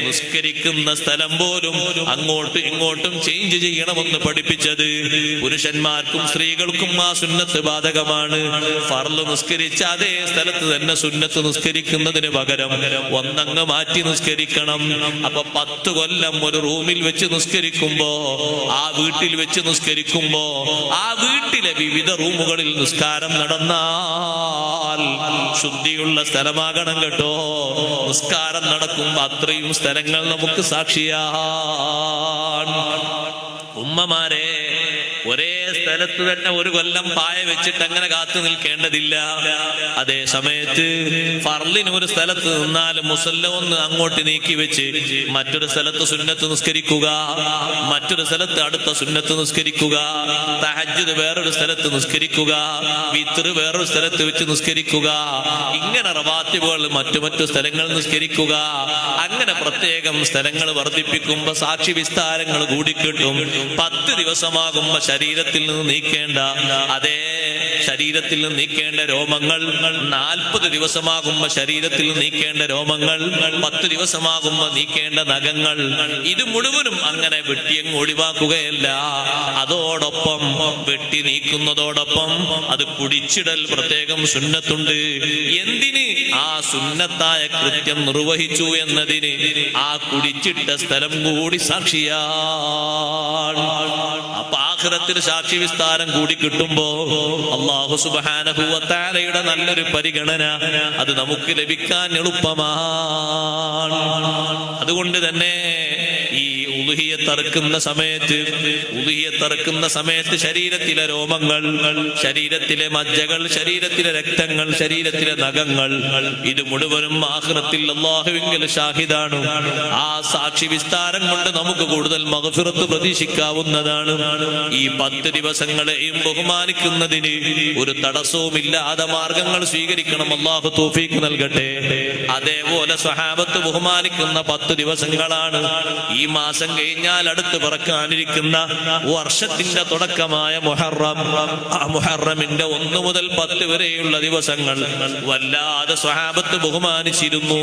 നിസ്കരിക്കുന്ന സ്ഥലം പോലും അങ്ങോട്ടും ഇങ്ങോട്ടും ചേഞ്ച് ചെയ്യണമെന്ന് പഠിപ്പിച്ചത്. പുരുഷന്മാർക്കും സ്ത്രീകൾക്കും ആ സുന്നത്ത് ബാധകമാണ്. ഫർള് നിസ്കരിച്ച അതേ സ്ഥലത്ത് തന്നെ സുന്നത്ത് നിസ്കരിക്കുന്നതിന് പകരം ഒന്നങ്ങ് മാറ്റി നിസ്കരിക്കണം. അപ്പൊ 10 കൊല്ലം ഒരു റൂമിൽ വെച്ച് നിസ്കരിക്കുമ്പോ, ആ വീട്ടിൽ വെച്ച് നിസ്കരിക്കുമ്പോ, ആ വീട്ടിലെ വിവിധ റൂമുകളിൽ നിസ്കാരം നടന്നാൽ ശുദ്ധിയുള്ള സ്ഥലമാകണം കേട്ടോ. നിസ്കാരം നടക്കുമ്പോ അത്രയും സ്ഥലങ്ങൾ നമുക്ക് സാക്ഷിയാണ്. ഉമ്മമാരെ, ഒരേ സ്ഥലത്ത് തന്നെ 1 കൊല്ലം പായ വെച്ചിട്ട് അങ്ങനെ കാത്തു നിൽക്കേണ്ടതില്ല. അതേ സമയത്ത് ഫർളിന് ഒരു സ്ഥലത്ത് നിന്നാൽ മുസല്ല ഒന്ന് അങ്ങോട്ട് നീക്കി വെച്ച് മറ്റൊരു സ്ഥലത്ത് സുന്നത്ത് നിസ്കരിക്കുക, മറ്റൊരു സ്ഥലത്ത് അടുത്ത സുന്നത്ത് നിസ്കരിക്കുക, തഹജ്ജുദ് വേറൊരു സ്ഥലത്ത് നിസ്കരിക്കുക, വിത്ർ വേറൊരു സ്ഥലത്ത് വെച്ച് നിസ്കരിക്കുക, ഇങ്ങനെ റവാത്തിബുകൾ മറ്റു സ്ഥലങ്ങൾ നിസ്കരിക്കുക. അങ്ങനെ പ്രത്യേകം സ്ഥലങ്ങൾ വർദ്ധിപ്പിക്കുമ്പോ സാക്ഷി വിസ്താരങ്ങൾ കൂടിക്കിട്ടും. 10 ദിവസമാകുമ്പോ ശരീരത്തിൽ നിന്ന് നീക്കേണ്ട, അതേ ശരീരത്തിൽ നിന്ന് നീക്കേണ്ട രോമങ്ങൾ 40 ദിവസമാകുമ്പോ ശരീരത്തിൽ നിന്ന് നീക്കേണ്ട രോമങ്ങൾ, 10 ദിവസമാകുമ്പോ നീക്കേണ്ട നഖങ്ങൾ, ഇത് മുഴുവനും അങ്ങനെ വെട്ടിയങ്ങ് ഒഴിവാക്കുകയല്ല. അതോടൊപ്പം വെട്ടി നീക്കുന്നതോടൊപ്പം അത് കുടിച്ചിടൽ പ്രത്യേകം സുന്നത്തുണ്ട്. എന്തിന്? ആ സുന്നത്തായ കൃത്യം നിർവഹിച്ചു എന്നതിന് ആ കുടിച്ചിട്ട സ്ഥലം കൂടി സാക്ഷിയാണ്. അപ്പൊ ആഖിറത്തിൽ സാക്ഷി വിസ്താരം കൂടി കിട്ടുമ്പോ അല്ലാഹു സുബ്ഹാനഹു വ തആലയുടെ നല്ലൊരു പരിഗണന അത് നമുക്ക് ലഭിക്കാൻ എളുപ്പമാണ്. അതുകൊണ്ട് തന്നെ ഈ ഉളുഹിയത്തറുക്കുന്ന സമയത്ത് ശരീരത്തിലെ രോമങ്ങൾ, ശരീരത്തിലെ മജ്ജകൾ, ശരീരത്തിലെ രക്തങ്ങൾ, ശരീരത്തിലെ നഖങ്ങൾ, ഇത് മുഴുവനും ആഖിറത്തിൽ അല്ലാഹുവിങ്കൽ ഷാഹിദാണ്. ആ സാക്ഷി വിസ്താരം കൊണ്ട് നമുക്ക് കൂടുതൽ മഗ്ഫിറത്ത് പ്രതീക്ഷിക്കാവുന്നതാണ്. ഈ 10 ദിവസങ്ങളെയും ബഹുമാനിക്കുന്നതിന് ഒരു തടസ്സവുമില്ലാതെ മാർഗങ്ങൾ സ്വീകരിക്കണം. അല്ലാഹു തൗഫീഖ് നൽകട്ടെ. അതേപോലെ സ്വഹാബത്ത് ബഹുമാനിക്കുന്ന 10 ദിവസങ്ങളാണ് ഈ മാസം കഴിഞ്ഞാൽ അടുത്ത് പിറക്കാനിരിക്കുന്ന വർഷത്തിന്റെ തുടക്കമായ മുഹറം. ആ മുഹറമിന്റെ 1 മുതൽ 10 വരെയുള്ള ദിവസങ്ങൾ വല്ലാതെ സ്വഹാബത്ത് ബഹുമാനിച്ചിരുന്നു.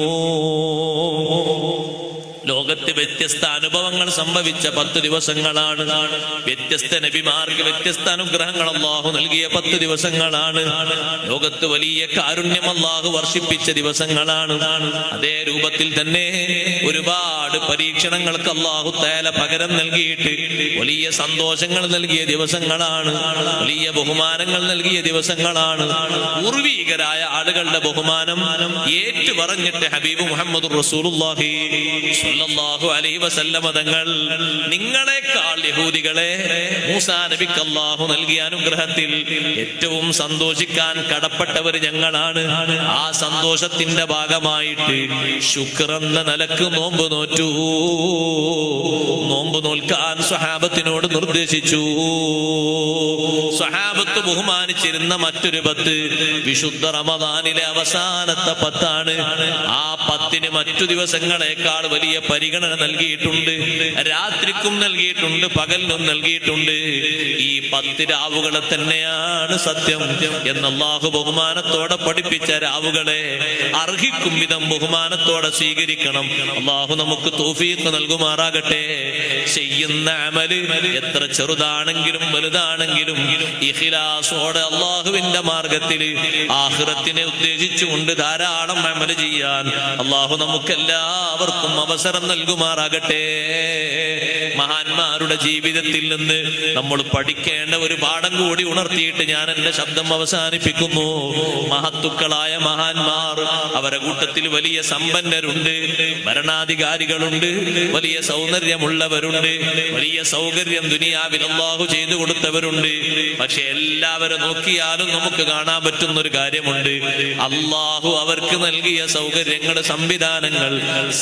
ലോകത്ത് വ്യത്യസ്ത അനുഭവങ്ങൾ സംഭവിച്ച 10 ദിവസങ്ങളാണ്. വ്യത്യസ്ത നബിമാർക്ക് വ്യത്യസ്ത അനുഗ്രഹങ്ങൾ അല്ലാഹു നൽകിയ 10 ദിവസങ്ങളാണ്. ലോകത്ത് വലിയ കാരുണ്യം അല്ലാഹു വർഷിപ്പിച്ച ദിവസങ്ങളാണ്. അതേ രൂപത്തിൽ തന്നെ ഒരുപാട് പരീക്ഷണങ്ങൾക്ക് അല്ലാഹു തആല പകരം നൽകിയിട്ട് വലിയ സന്തോഷങ്ങൾ നൽകിയ ദിവസങ്ങളാണ്. വലിയ ബഹുമാനങ്ങൾ നൽകിയ ദിവസങ്ങളാണ്. പൂർവീകരായ ആളുകളുടെ ബഹുമാനം ഏറ്റു പറഞ്ഞിട്ട് ഹബീബ് മുഹമ്മദ് റസൂലുള്ളാഹി സ്വല്ലല്ലാഹു അലൈഹി വസല്ലമ തങ്ങൾ നിങ്ങളെക്കാൾ യഹൂദികളെ മൂസാ നബിക്ക് അല്ലാഹു നൽകിയ അനുഗ്രഹത്തിൽ ഏറ്റവും സന്തോഷിക്കാൻ കടപ്പെട്ടവർ ഞങ്ങളാണ്. ആ സന്തോഷത്തിന്റെ ഭാഗമായിട്ട് ശുക്രെന്ന നിലക്ക് നോമ്പ് നോറ്റു. നോമ്പ് നോൽക്കാൻ സ്വഹാബത്തിനോട് നിർദ്ദേശിച്ചു. സ്വഹാബത്ത് ബഹുമാനിച്ചിരുന്ന മറ്റൊരു 10 വിശുദ്ധ റമദാനിലെ അവസാനത്തെ 10 ആ 10 മറ്റു ദിവസങ്ങളെക്കാൾ വലിയ പരിഗണന നൽകിയിട്ടുണ്ട്. രാത്രിക്കും നൽകിയിട്ടുണ്ട്, പകലിനും നൽകിയിട്ടുണ്ട്. ഈ 10 രാവുകളെ തന്നെയാണ് സത്യം എന്ന് അല്ലാഹു ബഹുമാനത്തോടെ പഠിപ്പിച്ച രാവുകളെ അർഹിക്കും വിധം ബഹുമാനത്തോടെ സ്വീകരിക്കണം. അല്ലാഹു നമുക്ക് തൗഫീഖ് നൽകുമാറാകട്ടെ. ചെയ്യുന്ന അമല് എത്ര ചെറുതാണെങ്കിലും വലുതാണെങ്കിലും ഇഖ്ലാസോടെ അല്ലാഹുവിന്റെ മാർഗത്തിൽ ആഖിറത്തിനെ ഉദ്ദേശിച്ചുകൊണ്ട് ധാരാളം അമല് ചെയ്യാൻ അല്ലാഹു നമുക്കെല്ലാവർക്കും അവസരം നൽകുമാറാകട്ടെ. മഹാന്മാരുടെ ജീവിതത്തിൽ നിന്ന് നമ്മൾ പഠിക്കേണ്ട പഠിക്കേണ്ട ഒരു പാഠം കൂടി ഉണർത്തിയിട്ട് ഞാൻ എന്റെ ശബ്ദം അവസാനിപ്പിക്കുന്നു. മഹത്തുക്കളായ മഹാന്മാർ, അവരെ കൂട്ടത്തിൽ വലിയ സമ്പന്നരുണ്ട്, ഭരണാധികാരികളുണ്ട്, വലിയ സൗന്ദര്യമുള്ളവരുണ്ട്, വലിയ സൗകര്യം ദുനിയാവിൽ അല്ലാഹു ചെയ്തു കൊടുത്തവരുണ്ട്. പക്ഷെ എല്ലാവരും നോക്കിയാലും നമുക്ക് കാണാൻ പറ്റുന്ന ഒരു കാര്യമുണ്ട്. അല്ലാഹു അവർക്ക് നൽകിയ സൗകര്യങ്ങൾ, സംവിധാനങ്ങൾ,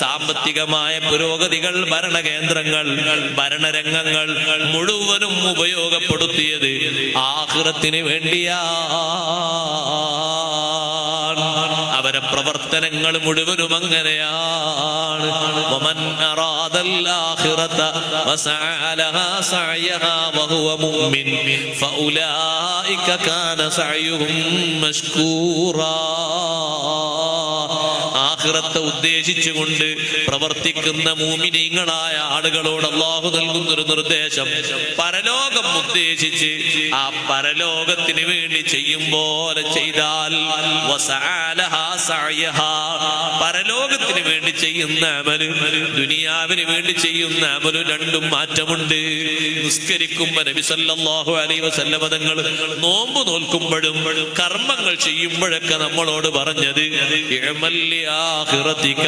സാമ്പത്തികമായ പുരോഗതികൾ, ഭരണകേന്ദ്രങ്ങൾ, ഭരണരംഗങ്ങൾ മുഴുവനും ഉപയോഗപ്പെടുത്തിയത് ആഖിറത്തിന് വേണ്ടിയാ. അവരെ പ്രവർത്തനങ്ങൾ മുഴുവനും അങ്ങനെയാണ്. വമൻ അറാദൽ ആഖിറത വസഅ ലഹാ സഅയഹാ വഹുവ മുഅ്മിൻ ഫഉലൈക കാന സഅയുഹും മശ്കൂറാ. ആഖിറത്തെ ഉദ്ദേശിച്ചുകൊണ്ട് പ്രവർത്തിക്കുന്ന മുഅ്മിനീങ്ങളായ ആളുകളോട് അല്ലാഹു നൽകുന്നൊരു നിർദ്ദേശം, പരലോകം ഉദ്ദേശിച്ച് ആ പരലോകത്തിന് വേണ്ടി ചെയ്യും പോലെ ചെയ്താൽ പരലോകത്തിന് വേണ്ടി ചെയ്യുന്ന അമല്, ദുനിയാവിന് വേണ്ടി ചെയ്യുന്ന അമല് രണ്ടും മാറ്റമുണ്ട്. നിസ്കരിക്കുമ്പോ നബി സല്ലല്ലാഹു അലൈഹി വസല്ലം തങ്ങൾ നോമ്പ് നോൽക്കുമ്പോഴും കർമ്മങ്ങൾ ചെയ്യുമ്പോഴൊക്കെ നമ്മളോട് പറഞ്ഞത് ആഖിറതിക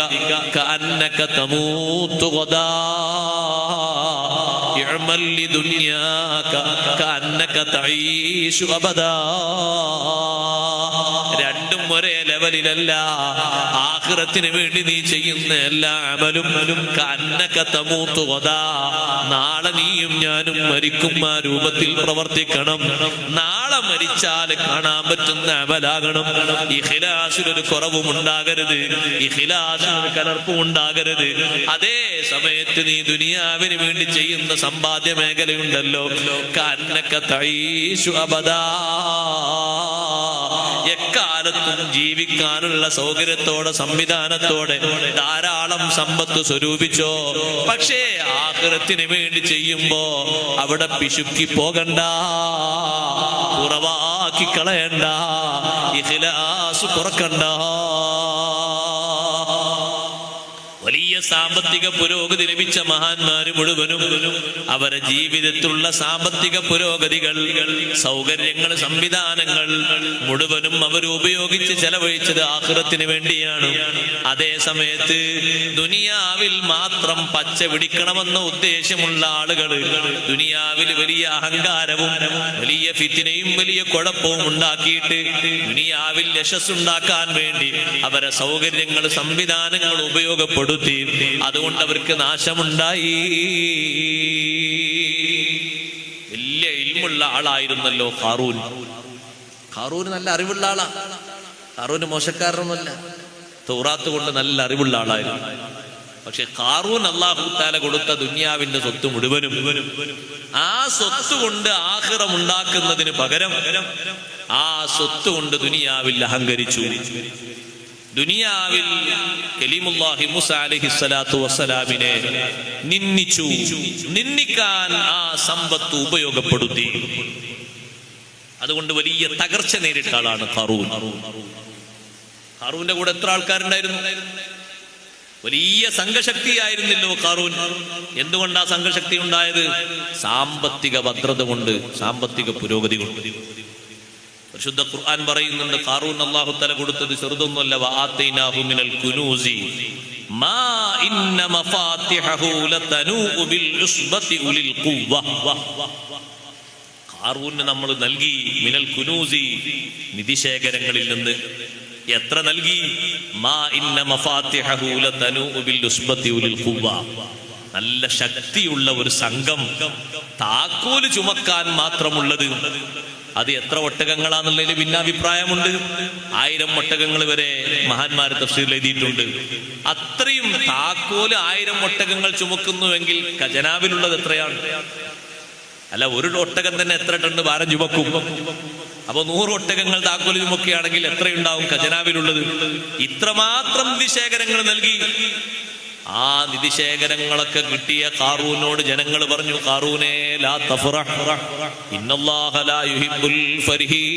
കഅന്നക തമൂതു ഗദാ ഇഅമൽ ലിദുനിയാക കഅന്നക തഈശു അബദാ. രണ്ടും ഒരേ ലെവലിലല്ല. ആഖിറത്തിന് വേണ്ടി നീ ചെയ്യുന്ന എല്ലാ അമലും കഅന്നക തമൂതു ഗദാ, നാളെ നീയും ഞാനും മരിക്കും ആ രൂപത്തിൽ പ്രവർത്തിക്കണം. നാളെ മരിച്ചാൽ കാണാൻ പറ്റുന്ന അമലാകണം. ഇഖ്ലാസിലൊരു കുറവും ഉണ്ടാകരുത്, ഇഖ്ലാസിലൊരു കലർപ്പും ഉണ്ടാകരുത്. അതേ സമയത്ത് നീ ദുനിയാവിന് വേണ്ടി ചെയ്യുന്ന സമ്പാദ്യ മേഖലയുണ്ടല്ലോ, കഅന്നക തഈശു അബദാ, എക്കാലത്തും ജീവിക്കാനുള്ള സൗകര്യത്തോടെ, സംവിധാനത്തോടെ ധാരാളം സമ്പത്ത് സ്വരൂപിച്ചോ. പക്ഷേ ആഖിറത്തിന് വേണ്ടി ചെയ്യുമ്പോ അവിടെ പിശുക്കി പോകണ്ട, കുറവാക്കി കളയണ്ട, ഇഖ്ലാസ് കുറക്കണ്ട. വലിയ സാമ്പത്തിക പുരോഗതി ലഭിച്ച മഹാന്മാര് മുഴുവനും അവരുടെ ജീവിതത്തിലുള്ള സാമ്പത്തിക പുരോഗതികൾ, സൗകര്യങ്ങൾ, സംവിധാനങ്ങൾ മുഴുവനും അവർ ഉപയോഗിച്ച് ചെലവഴിച്ചത് ആഖിറത്തിന് വേണ്ടിയാണ്. അതേ സമയത്ത് ദുനിയാവിൽ മാത്രം പച്ച പിടിക്കണമെന്ന ഉദ്ദേശമുള്ള ആളുകൾ ദുനിയാവിൽ വലിയ അഹങ്കാരവും വലിയ ഫിത്നയും വലിയ കുഴപ്പവും ഉണ്ടാക്കിയിട്ട് ദുനിയാവിൽ യശസ്സുണ്ടാക്കാൻ വേണ്ടി അവരെ സൗകര്യങ്ങൾ, സംവിധാനങ്ങൾ ഉപയോഗപ്പെടും. അതുകൊണ്ട് അവർക്ക് നാശമുണ്ടായി. വലിയ ഇൽമുള്ള ആളായിരുന്നല്ലോ ഖാറൂൻ. ഖാറൂൻ നല്ല അറിവുള്ള ആളാ. ഖാറൂന് മോശക്കാരനൊന്നുമല്ല, തൗറാത്ത് കൊണ്ട് നല്ല അറിവുള്ള ആളായിരുന്നു. പക്ഷെ ഖാറൂൻ അല്ലാഹു തആല കൊടുത്ത ദുനിയാവിന്റെ സ്വത്ത് മുഴുവനും ആ സ്വത്ത് കൊണ്ട് ആഖിറം ഉണ്ടാക്കുന്നതിന് പകരം ആ സ്വത്ത് കൊണ്ട് ദുനിയാവിൽ അഹങ്കരിച്ചു. ദുനിയാവിൽ കലീമുല്ലാഹി മൂസ അലൈഹിസ്സലാത്തു വസ്സലാമിനെ നിന്ദിച്ചു. നിന്ദിക്കാൻ ആ സമ്പത്ത് ഉപയോഗപ്പെടുത്തി. അതുകൊണ്ട് വലിയ തകർച്ച നേരിട്ട ആളാണ് ഖാറൂൻ. ഖാറൂന്റെ കൂടെ എത്ര ആൾക്കാരുണ്ടായിരുന്നു? വലിയ സംഘശക്തിയായിരുന്നല്ലോ ഖാറൂൻ. എന്തുകൊണ്ടാ സംഘശക്തി ഉണ്ടായത്? സാമ്പത്തിക ഭദ്രത കൊണ്ട്, സാമ്പത്തിക പുരോഗതി കൊണ്ട്. പരിശുദ്ധ ഖുർആൻ പറയുന്നുണ്ട്, ഖാറൂൻ അല്ലാഹു തആല കൊടുത്തത് ചെറുതൊന്നുമല്ല. വആതൈനാഹു മിനൽ കുനൂസി മാ ഇന്ന മഫാത്തിഹു ലതനൂഉ ബിൽ ഉസ്ബതി ഉലിൽ ഖുവ്വ. ഖാറൂന് നമ്മൾ നൽകി മിനൽ കുനൂസി, നിധിശേഖരങ്ങളിൽ നിന്ന്. എത്ര നൽകി? മാ ഇന്ന മഫാത്തിഹു ലതനൂഉ ബിൽ ഉസ്ബതി ഉലിൽ ഖുവ്വ. നല്ല ശക്തിയുള്ള ഒരു സംഘം, താക്കോല് ചുമക്കാൻ മാത്രമുള്ളത്. അത് എത്ര ഒട്ടകങ്ങളാന്നുള്ളതിൽ ഭിന്നാഭിപ്രായമുണ്ട്. 1000 ഒട്ടകങ്ങൾ വരെ മഹാന്മാര് തഫ്സീറിൽ എഴുതിയിട്ടുണ്ട്. അത്രയും താക്കോല് 1000 ഒട്ടകങ്ങൾ ചുമക്കുന്നുവെങ്കിൽ ഖജനാവിലുള്ളത് എത്രയാണ്? അല്ല, ഒരു ഒട്ടകം തന്നെ എത്ര ടൺ ഭാരം ചുമക്കും? അപ്പൊ 100 ഒട്ടകങ്ങൾ താക്കോല് ചുമക്കുകയാണെങ്കിൽ എത്രയുണ്ടാവും ഖജനാവിലുള്ളത്? ഇത്രമാത്രം നിധിശേഖരങ്ങൾ നൽകി. ആ നിധിശേഖരങ്ങളൊക്കെ കിട്ടിയ ഖാറൂനോട് ജനങ്ങൾ പറഞ്ഞു, ഖാറൂനേ ലാ തഫ്റഹ് ഇന്നല്ലാഹ ലാ യുഹിബ്ബുൽ ഫർഹീൻ.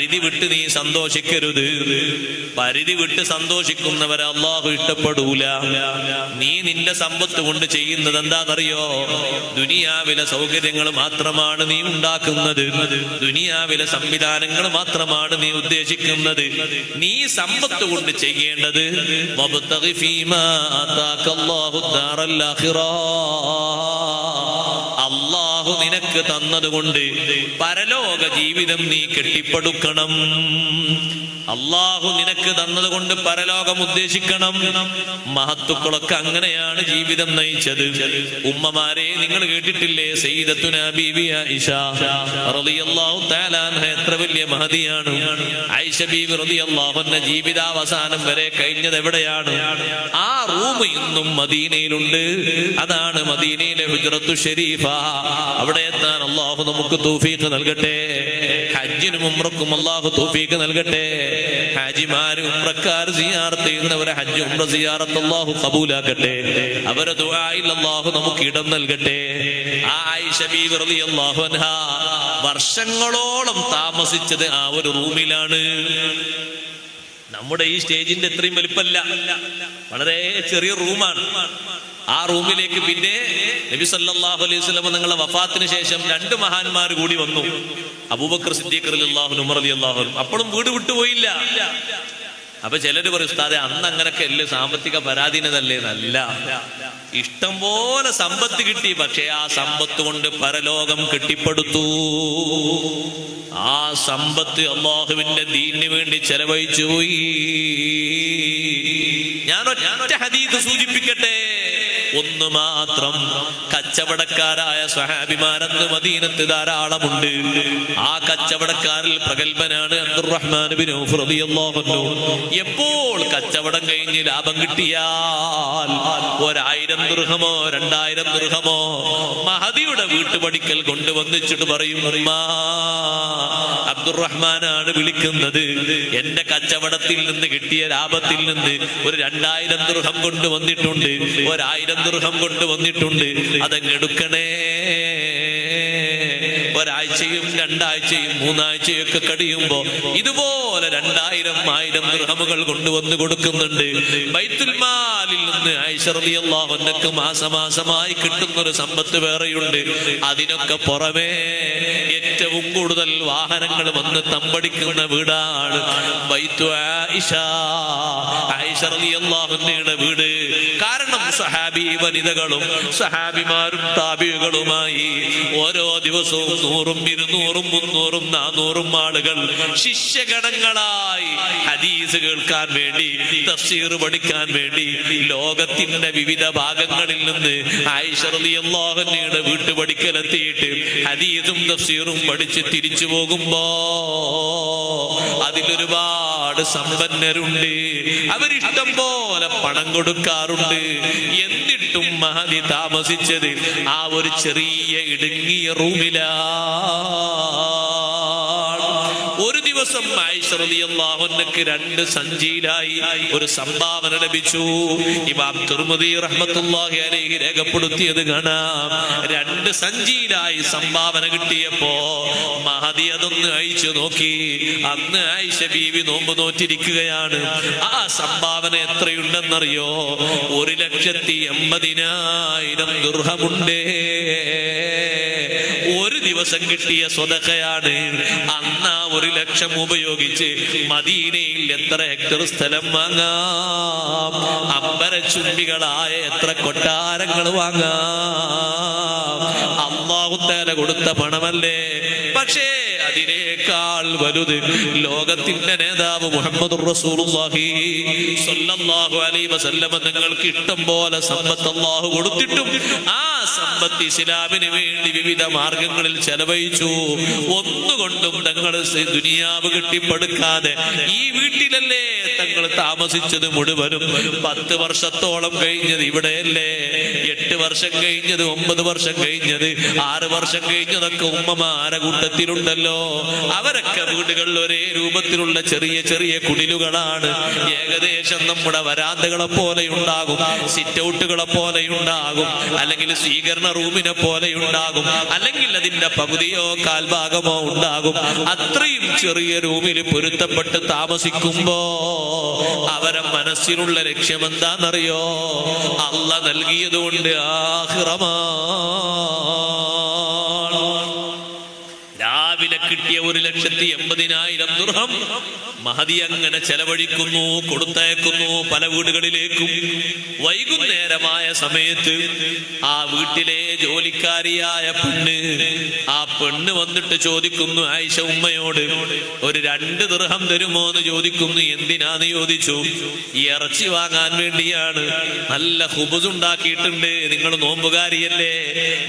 പരിധി വിട്ട് നീ സന്തോഷിക്കരുത്. പരിധി വിട്ട് സന്തോഷിക്കുന്നവരെ അള്ളാഹു ഇഷ്ടപ്പെടൂല. നീ നിന്റെ സമ്പത്ത് കൊണ്ട് ചെയ്യുന്നത് എന്താണെന്നറിയോ? ദുനിയാവിലെ സൗകര്യങ്ങൾ മാത്രമാണ് നീ ഉണ്ടാക്കുന്നത്, ദുനിയാവിലെ സംവിധാനങ്ങൾ മാത്രമാണ് നീ ഉദ്ദേശിക്കുന്നത്. നീ സമ്പത്ത് കൊണ്ട് ചെയ്യേണ്ടത് വബ്തഗി ഫീമാ ആതാകല്ലാഹു ദാറൽ ആഖിറ, അല്ലാഹു നിനക്ക് തന്നതുകൊണ്ട് പരലോക ജീവിതം നീ കെട്ടിപ്പടുക്കണം. അള്ളാഹു നിനക്ക് തന്നതുകൊണ്ട് പരലോകം ഉദ്ദേശിക്കണം. മഹത്തുക്കളൊക്കെ അങ്ങനെയാണ് ജീവിതം നയിച്ചത്. ഉമ്മമാരെ നിങ്ങൾ കേട്ടിട്ടില്ലേ? സയ്യിദത്തുനാ ബീവി ആയിഷ റളിയല്ലാഹു തആല അൻഹ എത്ര വലിയ മഹദിയാണ്. ആയിഷ ബീവി റളിയല്ലാഹു അൻഹ ജീവിതാവസാനം വരെ കഴിഞ്ഞത് എവിടെയാണ്? ആ റൂം ഇന്നും മദീനയിലുണ്ട്. അതാണ് മദീനയിലെ ഹുജ്റത്തു ഷരീഫ. അവിടെ എത്താൻ അള്ളാഹു നമുക്ക് തൗഫീഖ് നൽകട്ടെ. ഹജ്ജിനും ഉംറക്കും അള്ളാഹു തൗഫീഖ് നൽകട്ടെ. ഹാജിമാര് ഉംറക്കാർ സിയാറത്ത് ചെയ്യുന്നവരെ ഹജ്ജ് ഉംറ സിയാറത്ത് അല്ലാഹു ഖബൂലാക്കട്ടെ. അവരെ ദുആയിൽ അല്ലാഹു നമുക്ക് ഇടം നൽകട്ടെ. ആയിഷ ബീവി റളിയല്ലാഹു അൻഹാ വർഷങ്ങളോളം താമസിച്ചത് ആ ഒരു റൂമിലാണ്. നമ്മുടെ ഈ സ്റ്റേജിന്റെ എത്രയും വലിപ്പമല്ല, വളരെ ചെറിയ റൂമാണ്. ആ റൂമിലേക്ക് പിന്നെ നബി സല്ലല്ലാഹു അലൈഹി വസല്ലം നിങ്ങളുടെ വഫാത്തിന് ശേഷം 2 മഹാന്മാർ കൂടി വന്നു. അബൂബക്കർ സിദ്ദീഖ് റളിയല്ലാഹു അൻഹു, ഉമർ റളിയല്ലാഹു അൻഹു. അപ്പോഴും വീട് വിട്ടുപോയില്ല. അപ്പൊ ചിലര് പറയും, ഉസ്താദേ അന്ന് അങ്ങനൊക്കെ അല്ലേ, സാമ്പത്തിക പരാധീനതല്ലേ? നല്ല ഇഷ്ടം പോലെ സമ്പത്ത് കിട്ടി, പക്ഷെ ആ സമ്പത്ത് കൊണ്ട് പരലോകം കെട്ടിപ്പടുത്തു. ആ സമ്പത്ത് അല്ലാഹുവിന്റെ ദീനിന് വേണ്ടി ചെലവഴിച്ചു പോയി. ഞാൻ ഒറ്റ ഹദീസ് സൂചിപ്പിക്കട്ടെ. ഒന്ന് മാത്രം. കച്ചവടക്കാരായ സ്വഹാബിമാരന്ന് മദീനത്ത് ധാരാളമുണ്ട്. ആ കച്ചവടക്കാരിൽ പ്രഗത്ഭനാണ് അബ്ദുറഹ്മാൻ ബിൻ ഔഫ് റളിയല്ലാഹു അൻഹു. എപ്പോൾ കച്ചവടം കഴിഞ്ഞ് ലാഭം കിട്ടിയാൽ 1000 ദിർഹമോ 2000 ദിർഹമോ മഹദിയുടെ വീട്ടുപടിക്കൽ കൊണ്ടുവന്നിച്ചിട്ട് പറയും, അബ്ദുറഹ്മാനാണ് വിളിക്കുന്നത്, എന്റെ കച്ചവടത്തിൽ നിന്ന് കിട്ടിയ ലാഭത്തിൽ നിന്ന് ഒരു 2000 ദിർഹം കൊണ്ടുവന്നിട്ടുണ്ട്, 1000 ദിർഹം കൊണ്ടുവന്നിട്ടുണ്ട്, അതെടുക്കണേ. ഒരാഴ്ചയും 2 ആഴ്ചയും 3 ആഴ്ചയൊക്കെ കഴിയുമ്പോ ഇതുപോലെ 2000-1000 ദിർഹമുകൾ കൊണ്ടുവന്ന് കൊടുക്കുന്നുണ്ട്. ബൈത്തുൽ മാലിൽ നിന്ന് ആയിഷ റളിയല്ലാഹു അൻഹക്ക് മാസമാസമായി കിട്ടുന്നൊരു സമ്പത്ത് വേറെയുണ്ട്. അതിനൊക്കെ പുറമേ ഏറ്റവും കൂടുതൽ വാഹനങ്ങൾ വന്ന് തമ്പടിക്കുന്ന വീടാണ് ബൈത്തു ആയിഷ. ആയിഷ റളിയല്ലാഹു അൻഹയുടെ വീട്. കാരണം സഹാബി വനിതകളും സഹാബിമാരും താബികളുമായി ഓരോ ദിവസവും 100, 200, 300, 400 ആളുകൾ ശിഷ്യഗണങ്ങളായി ഹദീസ് കേൾക്കാൻ വേണ്ടി, തഫ്സീർ പഠിക്കാൻ വേണ്ടി ലോകത്തിന്റെ വിവിധ ഭാഗങ്ങളിൽ നിന്ന് ആയിഷ റളിയല്ലാഹു അൻഹയുടെ വീട്ടുപടിക്കലെത്തിയിട്ട് ഹദീസും തഫ്സീറും പഠിച്ച് തിരിച്ചു പോകുമ്പോ അതിലൊരുപാട് സമ്പന്നരുണ്ട്. അവരിഷ്ടം പോലെ പണം കൊടുക്കാറുണ്ട്. എന്നിട്ടും മഹദി താമസിച്ചത് ആ ഒരു ചെറിയ ഇടുങ്ങിയ റൂമിലാ. ഒരു ദിവസം ആയിഷ റളിയല്ലാഹു അൻഹക്ക് 2 സഞ്ചിയിലായി ഒരു സംഭാവന ലഭിച്ചു. ഇമാം തിർമിദി റഹ്മത്തുള്ളാഹി അലൈഹി രേഖപ്പെടുത്തിയത് കാണാം. 2 സഞ്ചിയിലായി സംഭാവന കിട്ടിയപ്പോ മഹദി അതൊന്ന് അയച്ചു നോക്കി. അന്ന് ആയിഷ ബീവി നോമ്പ് നോറ്റിരിക്കുകയാണ്. ആ സംഭാവന എത്രയുണ്ടെന്നറിയോ? 1,80,000 ദിർഹമുണ്ട്. ഒരു ദിവസം കിട്ടിയ സ്വതക്കയാണ്. അന്ന് 1 ലക്ഷം ഉപയോഗിച്ച് മദീനയിൽ എത്ര ഹെക്ടർ സ്ഥലം വാങ്ങാം, അമ്പരച്ചുംബികളായ എത്ര കൊട്ടാരങ്ങൾ വാങ്ങാം. അല്ലാഹു തആല കൊടുത്ത പണമല്ലേ. പക്ഷേ അതിനേക്കാൾ വലുത് ലോകത്തിന്റെ നേതാവ് മുഹമ്മദുർ റസൂലുള്ളാഹി സ്വല്ലല്ലാഹു അലൈഹി വസല്ലം നിങ്ങൾക്ക് ഇഷ്ടം പോലെ സമ്പത്ത് അല്ലാഹു കൊടുത്തിട്ടും ആ സമ്പത്ത് ഇസ്ലാമിന് വേണ്ടി വിവിധ മാർഗങ്ങളിൽ ചെലവഴിച്ചു. ഒന്നുകൊണ്ടും തങ്ങൾ ദുനിയാവ് കെട്ടിപ്പടുക്കാതെ ഈ വീട്ടിലല്ലേ തങ്ങൾ താമസിച്ചത് മുഴുവനും. 10 വർഷത്തോളം കഴിഞ്ഞത് ഇവിടെയല്ലേ, 8 വർഷം കഴിഞ്ഞത്, 9 വർഷം കഴിഞ്ഞത്, 6 വർഷം കഴിഞ്ഞതൊക്കെ ഉമ്മമാരെ കൂട്ടത്തിൽ കൂട്ടത്തിലുണ്ടല്ലോ, അവരൊക്കെ വീടുകളിൽ ഒരേ രൂപത്തിലുള്ള ചെറിയ ചെറിയ കുടിലുകളാണ്. ഏകദേശം നമ്മുടെ വരാന്തകളെ പോലെ ഉണ്ടാകും, സിറ്റ് ഔട്ടുകളെ പോലെ ഉണ്ടാകും, അല്ലെങ്കിൽ സ്വീകരണ റൂമിനെ പോലെ ഉണ്ടാകും, അല്ലെങ്കിൽ അതിന്റെ പകുതിയോ കാൽഭാഗമോ ഉണ്ടാകും. അത്രയും ചെറിയ റൂമിൽ പൊരുത്തപ്പെട്ട് താമസിക്കുമ്പോ അവരെ മനസ്സിലുള്ള ലക്ഷ്യം എന്താണെന്നറിയോ? അല്ലാഹ് നൽകിയതുകൊണ്ട് ആഖിറമാണ്. രാവിലെ കിട്ടിയ 1,80,000 ദിർഹം മഹദി അങ്ങനെ ചെലവഴിക്കുന്നു, കൊടുത്തയക്കുന്നു പല വീടുകളിലേക്കും. വൈകുന്നേരമായ സമയത്ത് ആ വീട്ടിലെ ജോലിക്കാരിയായ ആ പെണ്ണ് വന്നിട്ട് ചോദിക്കുന്നു ആയിഷ ഉമ്മയോട്, ഒരു 2 ദിർഹം തരുമോ എന്ന് ചോദിക്കുന്നു. എന്തിനാന്ന് ചോദിച്ചു. ഈ ഇറച്ചി വാങ്ങാൻ വേണ്ടിയാണ്. നല്ല ഹുബുസ് ഉണ്ടാക്കിയിട്ടുണ്ട്, നിങ്ങൾ നോമ്പുകാരിയല്ലേ,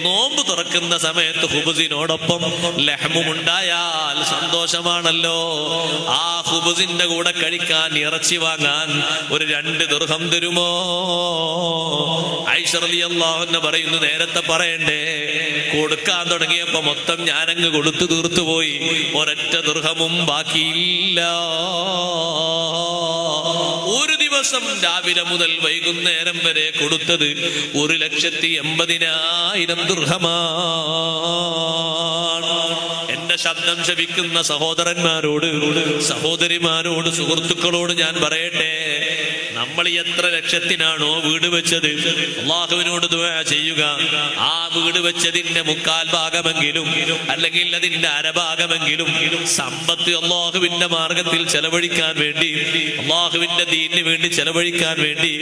നോമ്പ് തുറക്കുന്ന സമയത്ത് ഹുബുസിനോടൊപ്പം ലഹ്മും ഉണ്ടായാൽ സന്തോഷമാണല്ലോ. ആ ഹുബുസിന്റെ കൂടെ കഴിക്കാൻ ഇറച്ചി വാങ്ങാൻ ഒരു 2 ദിർഹം തരുമോ? ആയിഷ റളിയല്ലാഹു അൻഹ പറയുന്നു, നേരത്തെ പറയണ്ടേ, കൊടുക്കാൻ തുടങ്ങിയപ്പോ മൊത്തം ഞാനങ്ങ് കൊടുത്തു തീർത്തുപോയി, ഒരൊറ്റ ദിർഹമും ബാക്കിയില്ല. ഒരു ദിവസം രാവിലെ മുതൽ വൈകുന്നേരം വരെ കൊടുത്തത് 1,80,000 ദിർഹമാണ്. എന്റെ ശബ്ദം ശവിക്കുന്ന സഹോദരന്മാരോട്, സഹോദരിമാരോട്, സുഹൃത്തുക്കളോട് ഞാൻ പറയട്ടെ, നമ്മൾ എത്ര ലക്ഷത്തിനാണോ വീട് വെച്ചത്, അള്ളാഹുവിനോട് ദുആ ചെയ്യുക. ആ വീട് വെച്ചതിന്റെ 1/4 ഭാഗമെങ്കിലും അല്ലെങ്കിൽ അതിന്റെ അരഭാഗമെങ്കിലും സമ്പത്ത് അള്ളാഹുവിന്റെ മാർഗത്തിൽ ചെലവഴിക്കാൻ വേണ്ടി, അള്ളാഹുവിന്റെ ദീനിന് വേണ്ടി ചെലവഴിക്കാൻ വേണ്ടി,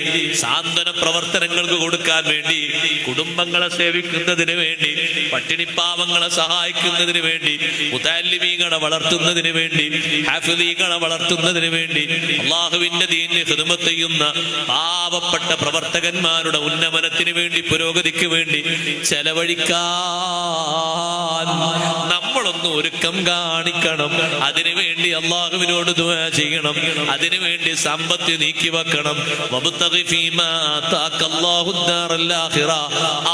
സാന്ത്വന പ്രവർത്തനങ്ങൾക്ക് കൊടുക്കാൻ വേണ്ടി, കുടുംബങ്ങളെ സേവിക്കുന്നതിന് വേണ്ടി, പട്ടിണിപ്പാവങ്ങളെ സഹായിക്കുന്നതിന് വേണ്ടി, മുതഅല്ലിമീങ്ങളെ വളർത്തുന്നതിന് വേണ്ടി, ഹാഫിളീങ്ങളെ വളർത്തുന്നതിന് വേണ്ടി, അള്ളാഹുവിന്റെ ദീനിന് ഖിദ്മത്ത് ചെയ്യുന്ന പാവപ്പെട്ട പ്രവർത്തകന്മാരുടെ ഉന്നമനത്തിന് വേണ്ടി, പുരോഗതിക്ക് വേണ്ടി ചെലവഴിക്കാൻ നമ്മളൊന്ന് ഒരുക്കം കാണിക്കണം. അതിനുവേണ്ടി അള്ളാഹുവിനോട് ദുആ ചെയ്യണം, അതിനുവേണ്ടി സമ്പത്ത് നീക്കി വെക്കണം.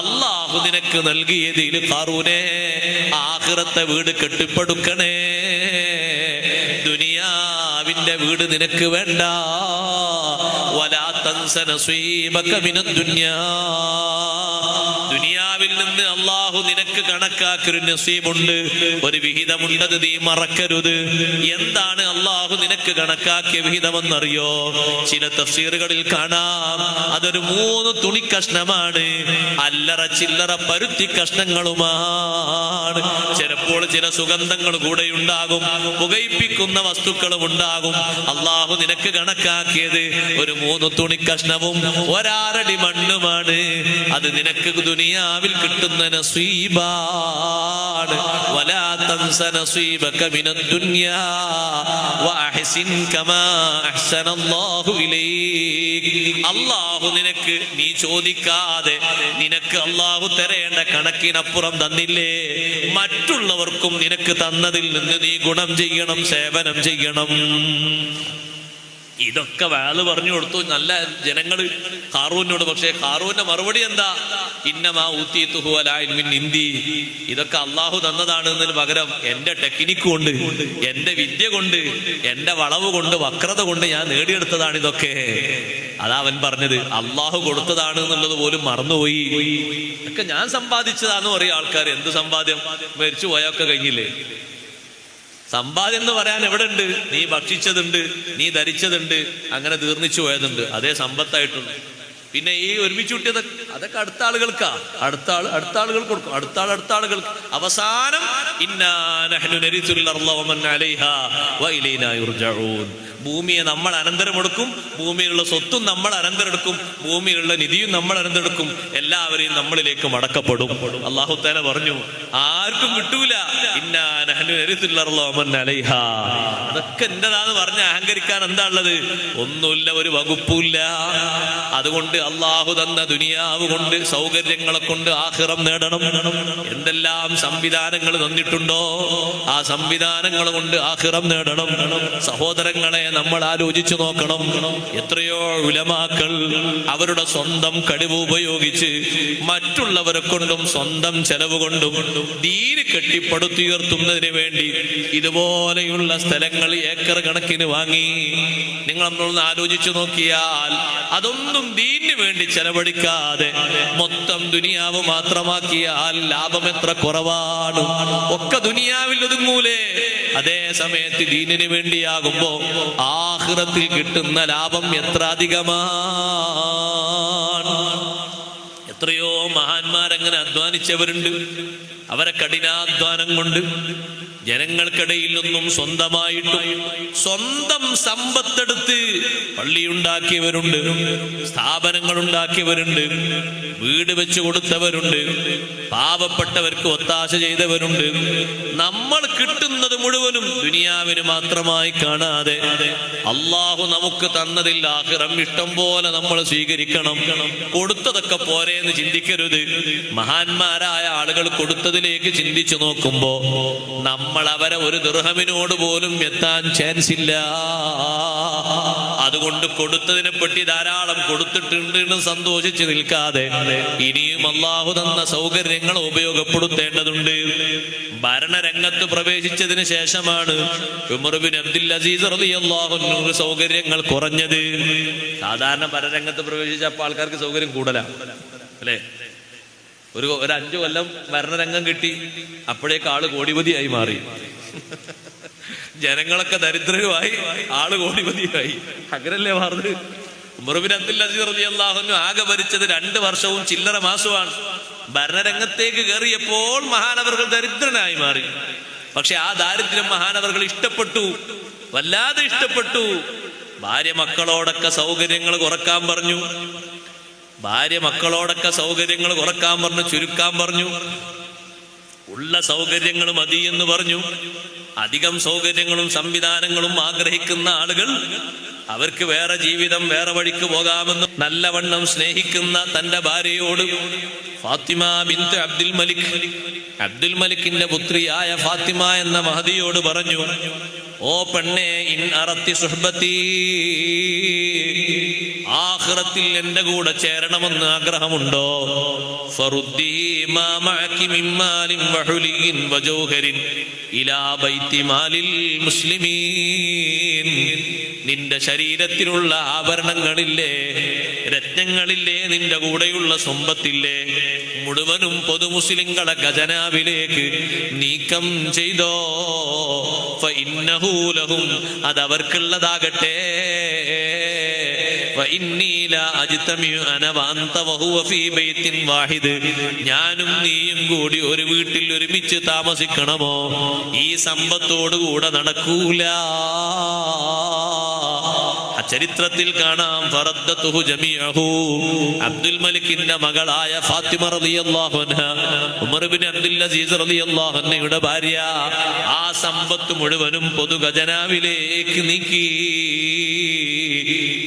അള്ളാഹു നിനക്ക് നൽകിയതിൽ ഖാറൂനേ ആഖിറത്തെ വീട് കെട്ടിപ്പടുക്കണേ. ദുനിയാവിന്റെ വീട് നിനക്ക് വേണ്ട. വലാ തൻസ നസീബക മിനദ് ദുനിയാ, ദുനിയാവിൽ നിന്ന് അള്ളാഹു നിനക്ക് കണക്കാക്കൊരു നസീബുണ്ട്, ഒരു വിഹിതമുണ്ടത് നീ മറക്കരുത്. എന്താണ് അള്ളാഹു നിനക്ക് കണക്കാക്കിയ വിഹിതമെന്നറിയോ? ചില തഫ്സീറുകളിൽ കാണാം, അതൊരു 3 തുണി കഷ്ണമാണ്, അല്ലറ ചില്ലറ പരുത്തി കഷ്ണങ്ങളുമാണ്. ചിലപ്പോൾ ചില സുഗന്ധങ്ങൾ കൂടെ ഉണ്ടാകും, പുകയിപ്പിക്കുന്ന വസ്തുക്കളും ഉണ്ടാകും. അള്ളാഹു നിനക്ക് കണക്കാക്കിയത് ഒരു 3 തുണി കഷ്ണവും 1 അടി മണ്ണുമാണ്. അത് നിനക്ക് ദുനിയാവിൽ കിട്ടുന്ന നസീബാണ്. വലാ തൻസ നസീബക മിനദ് ദുനിയാ വഅഹ്സിൻ കമാ അഹ്സനല്ലാഹു ഇലൈക്. അല്ലാഹു നിനക്ക് നീ ചോദിക്കാതെ നിനക്ക് അല്ലാഹു തരേണ്ട കണക്കിനപ്പുറം തന്നില്ലേ, മറ്റുള്ളവർക്കും നിനക്ക് തന്നതിൽ നിന്ന് നീ ഗുണം ചെയ്യണം, സേവനം ചെയ്യണം. ഇതൊക്കെ വാള് പറഞ്ഞു കൊടുത്തു നല്ല ജനങ്ങള് ഖാറൂനോട്. പക്ഷേ ഖാറൂന്റെ മറുപടി എന്താ? ഇന്നമാ ഊതീതുഹു അലാ ഇൽമിൻ ഇൻദി. ഇതൊക്കെ അള്ളാഹു തന്നതാണ് എന്നതിന് പകരം എന്റെ ടെക്നിക്ക് കൊണ്ട്, എന്റെ വിദ്യ കൊണ്ട്, എന്റെ വളവ് കൊണ്ട്, വക്രത കൊണ്ട് ഞാൻ നേടിയെടുത്തതാണ് ഇതൊക്കെ. അതാ അവൻ പറഞ്ഞത്. അള്ളാഹു കൊടുത്തതാണ് എന്നുള്ളത് പോലും മറന്നുപോയി. ഇതൊക്കെ ഞാൻ സമ്പാദിച്ചതാന്ന് പറയും ആൾക്കാർ. എന്ത് സമ്പാദ്യം? മരിച്ചു പോയൊക്കെ കഴിഞ്ഞില്ലേ? സമ്പാദ്യം എന്ന് പറയാൻ എവിടെ ഉണ്ട്? നീ ഭക്ഷിച്ചതുണ്ട്, നീ ധരിച്ചതുണ്ട്, അങ്ങനെ തീർന്നിച്ചു പോയതുണ്ട്, അതേ സമ്പത്തായിട്ടുണ്ട്. പിന്നെ ഈ ഒരുമിച്ച് കൂട്ടിയത് അതൊക്കെ അടുത്ത ആളുകൾക്കാ, അടുത്ത ആളുകൾ കൊടുക്കും, അടുത്ത ആളുകൾക്ക്. അവസാനം ഇന്നാ നഹ്നു നരിസുൽ അർള വമൻ അലൈഹാ വഇലൈനാ യുർജഊൻ. ഭൂമിയെ നമ്മൾ അനന്തരമെടുക്കും, ഭൂമിയിലുള്ള സ്വത്തും നമ്മൾ അനന്തരെടുക്കും, ഭൂമിയിലുള്ള നിധിയും നമ്മൾ അനന്തരെടുക്കും, എല്ലാവരെയും നമ്മളിലേക്ക് മടക്കപ്പെടും. അല്ലാഹു തആല പറഞ്ഞു, ആർക്കും കിട്ടൂല. ഇന്നാ നഹ്നു നരിസുൽ അർള വമൻ അലൈഹാ. അതൊക്കെ എന്റേതാന്ന് പറഞ്ഞ് അഹങ്കരിക്കാൻ എന്താ ഉള്ളത്? ഒന്നുമില്ല, ഒരു വകുപ്പില്ല. അതുകൊണ്ട് അള്ളാഹു തന്ന ദുനിയാവ് കൊണ്ട്, സൗകര്യങ്ങളെ കൊണ്ട് ആഖിറം നേടണം. എന്തെല്ലാം സംവിധാനങ്ങൾ തന്നിട്ടുണ്ടോ ആ സംവിധാനങ്ങൾ കൊണ്ട് ആഖിറം നേടണം. സഹോദരങ്ങളെ, നമ്മൾ ആലോചിച്ചു നോക്കണം. എത്രയോ ഉലമാക്കൾ അവരുടെ സ്വന്തം കഴിവ് ഉപയോഗിച്ച് മറ്റുള്ളവരെ കൊണ്ടും സ്വന്തം ചെലവ് കൊണ്ടും ദീന് കെട്ടിപ്പടുത്തുയർത്തുന്നതിന് വേണ്ടി ഇതുപോലെയുള്ള സ്ഥലങ്ങൾ ഏക്കർ കണക്കിന് വാങ്ങി. നിങ്ങൾ നമ്മളൊന്ന് ആലോചിച്ചു നോക്കിയാൽ അതൊന്നും ദീനിന് വേണ്ടി ചെലവഴിക്കാതെ മൊത്തം ദുനിയാവ് മാത്രമാക്കിയാൽ ലാഭം എത്ര കുറവാണ്. ഒക്കെ ദുനിയാവിൽ ഒതുങ്ങൂലേ? അതേ സമയത്ത് ദീനിന് വേണ്ടിയാകുമ്പോ ആഖിറത്തിൽ കിട്ടുന്ന ലാഭം എത്ര അധികമാണ്. എത്രയോ മഹാന്മാരങ്ങനെ അധ്വാനിച്ചവരുണ്ട്. അവരെ കഠിനാധ്വാനം കൊണ്ട് ജനങ്ങൾക്കിടയിൽ നിന്നും സ്വന്തമായിട്ടും സ്വന്തം സമ്പത്തെടുത്ത് പള്ളിയുണ്ടാക്കിയവരുണ്ട്, സ്ഥാപനങ്ങൾ ഉണ്ടാക്കിയവരുണ്ട്, വീട് വെച്ചു കൊടുത്തവരുണ്ട്, പാവപ്പെട്ടവർക്ക് ഒത്താശ ചെയ്തവരുണ്ട്. നമ്മൾ കിട്ടുന്നത് മുഴുവനും ദുനിയാവിന് മാത്രമായി കാണാതെ അള്ളാഹു നമുക്ക് തന്നതിൽ ആഖിറം ഇഷ്ടം പോലെ നമ്മൾ സ്വീകരിക്കണം. കൊടുത്തതൊക്കെ പോരെ എന്ന് ചിന്തിക്കരുത്. മഹാന്മാരായ ആളുകൾ കൊടുത്തതിലേക്ക് ചിന്തിച്ചു നോക്കുമ്പോ നമ്മൾ അവരെ ഒരു ദിർഹമിനോട് പോലും എത്താൻ ചാൻസ് ഇല്ല. അതുകൊണ്ട് കൊടുത്തതിനെ പറ്റി ധാരാളം കൊടുത്തിട്ടുണ്ട് എന്ന് സന്തോഷിച്ച് നിൽക്കാതെ ഇനിയും അള്ളാഹു തന്ന സൗകര്യങ്ങൾ ഉപയോഗപ്പെടുത്തേണ്ടതുണ്ട്. ഭരണരംഗത്ത് പ്രവേശിച്ചതിന് ശേഷമാണ് ഉമർ ബിൻ അബ്ദുൽ അസീസ് റളിയല്ലാഹു അൻഹു സൗകര്യങ്ങൾ കുറഞ്ഞത്. സാധാരണ ഭരണരംഗത്ത് പ്രവേശിച്ചപ്പോൾ ആൾക്കാർക്ക് സൗകര്യം കൂടുതലാണ് അല്ലേ? ഒരു 5 കൊല്ലം ഭരണരംഗം കിട്ടി, അപ്പോഴേക്ക് ആള് കോടിപതിയായി മാറി. ജനങ്ങളൊക്കെ ദരിദ്രരുമായി, ആള് കോടിപതിയായി. അങ്ങനല്ലേ മാറുന്നത്? ഉമർ ബിൻ അബ്ദുൽ അസീസ് റളിയല്ലാഹു അൻഹു ആകെ ഭരിച്ചത് 2 വർഷവും ചില്ലറ മാസമാണ്. ഭരണരംഗത്തേക്ക് കയറിയപ്പോൾ മഹാനവർകൾ ദരിദ്രനായി മാറി. പക്ഷെ ആ ദാരിദ്ര്യം മഹാനവർകൾ ഇഷ്ടപ്പെട്ടു, വല്ലാതെ ഇഷ്ടപ്പെട്ടു. ഭാര്യ മക്കളോടൊക്കെ സൗകര്യങ്ങൾ കുറക്കാൻ പറഞ്ഞു. ചുരുക്കാൻ പറഞ്ഞു. ഉള്ള സൗകര്യങ്ങൾ മതി എന്ന് പറഞ്ഞു. അധികം സൗകര്യങ്ങളും സംവിധാനങ്ങളും ആഗ്രഹിക്കുന്ന ആളുകൾ അവർക്ക് വേറെ ജീവിതം, വേറെ വഴിക്ക് പോകാമെന്ന് നല്ലവണ്ണം സ്നേഹിക്കുന്ന തന്റെ ഭാര്യയോട് ഫാത്തിമ ബിൻത് അബ്ദുൽ മലിക്കിന്റെ പുത്രിയായ ഫാത്തിമ എന്ന മഹദിയോട് പറഞ്ഞു, ഓ പെണ്ണേ, ഇൻ അറത്തി സുഹ്ബത്തി, ആഖിറത്തിൽ എന്റെ കൂടെ ചേരണമെന്ന് ആഗ്രഹമുണ്ടോ? ഫറുദ്ദി മാ മഅകി മിൻ മാലിൻ വഹുലിൻ വജൗഹരിൻ ഇലാ ബൈതി മാലിൽ മുസ്ലിമീൻ. നിന്റെ ശരീരത്തിലുള്ള ആഭരണങ്ങളില്ലേ, രത്നങ്ങളില്ലേ, നിന്റെ കൂടെയുള്ള സമ്പത്തില്ലേ, മുഴുവനും പൊതു മുസ്ലിങ്ങളെ ഖജനാവിലേക്ക് നീക്കം ചെയ്തോ. ഫഇന്നഹു ലഹും, അതവർക്കുള്ളതാകട്ടെ. ഞാനും നീയും കൂടി ഒരു വീട്ടിൽ ഒരുമിച്ച് താമസിക്കണമോ? ഈ സമ്പത്തോടുകൂടെ നടക്കൂല. ചരിത്രത്തിൽ കാണാം, ഫറദ്ദതുഹു ജമീഅഹു. അബ്ദുൽ മലിക്കിന്റെ മകളായ ഫാത്തിമ റളിയല്ലാഹു അൻഹ, ഉമർ ബിൻ അബ്ദുൽ അസീസ് റളിയല്ലാഹു അൻഹയുടെ ഭാര്യ, ആ സമ്പത്ത് മുഴുവനും പൊതു ഖജനാവിലേക്ക് നീക്കി.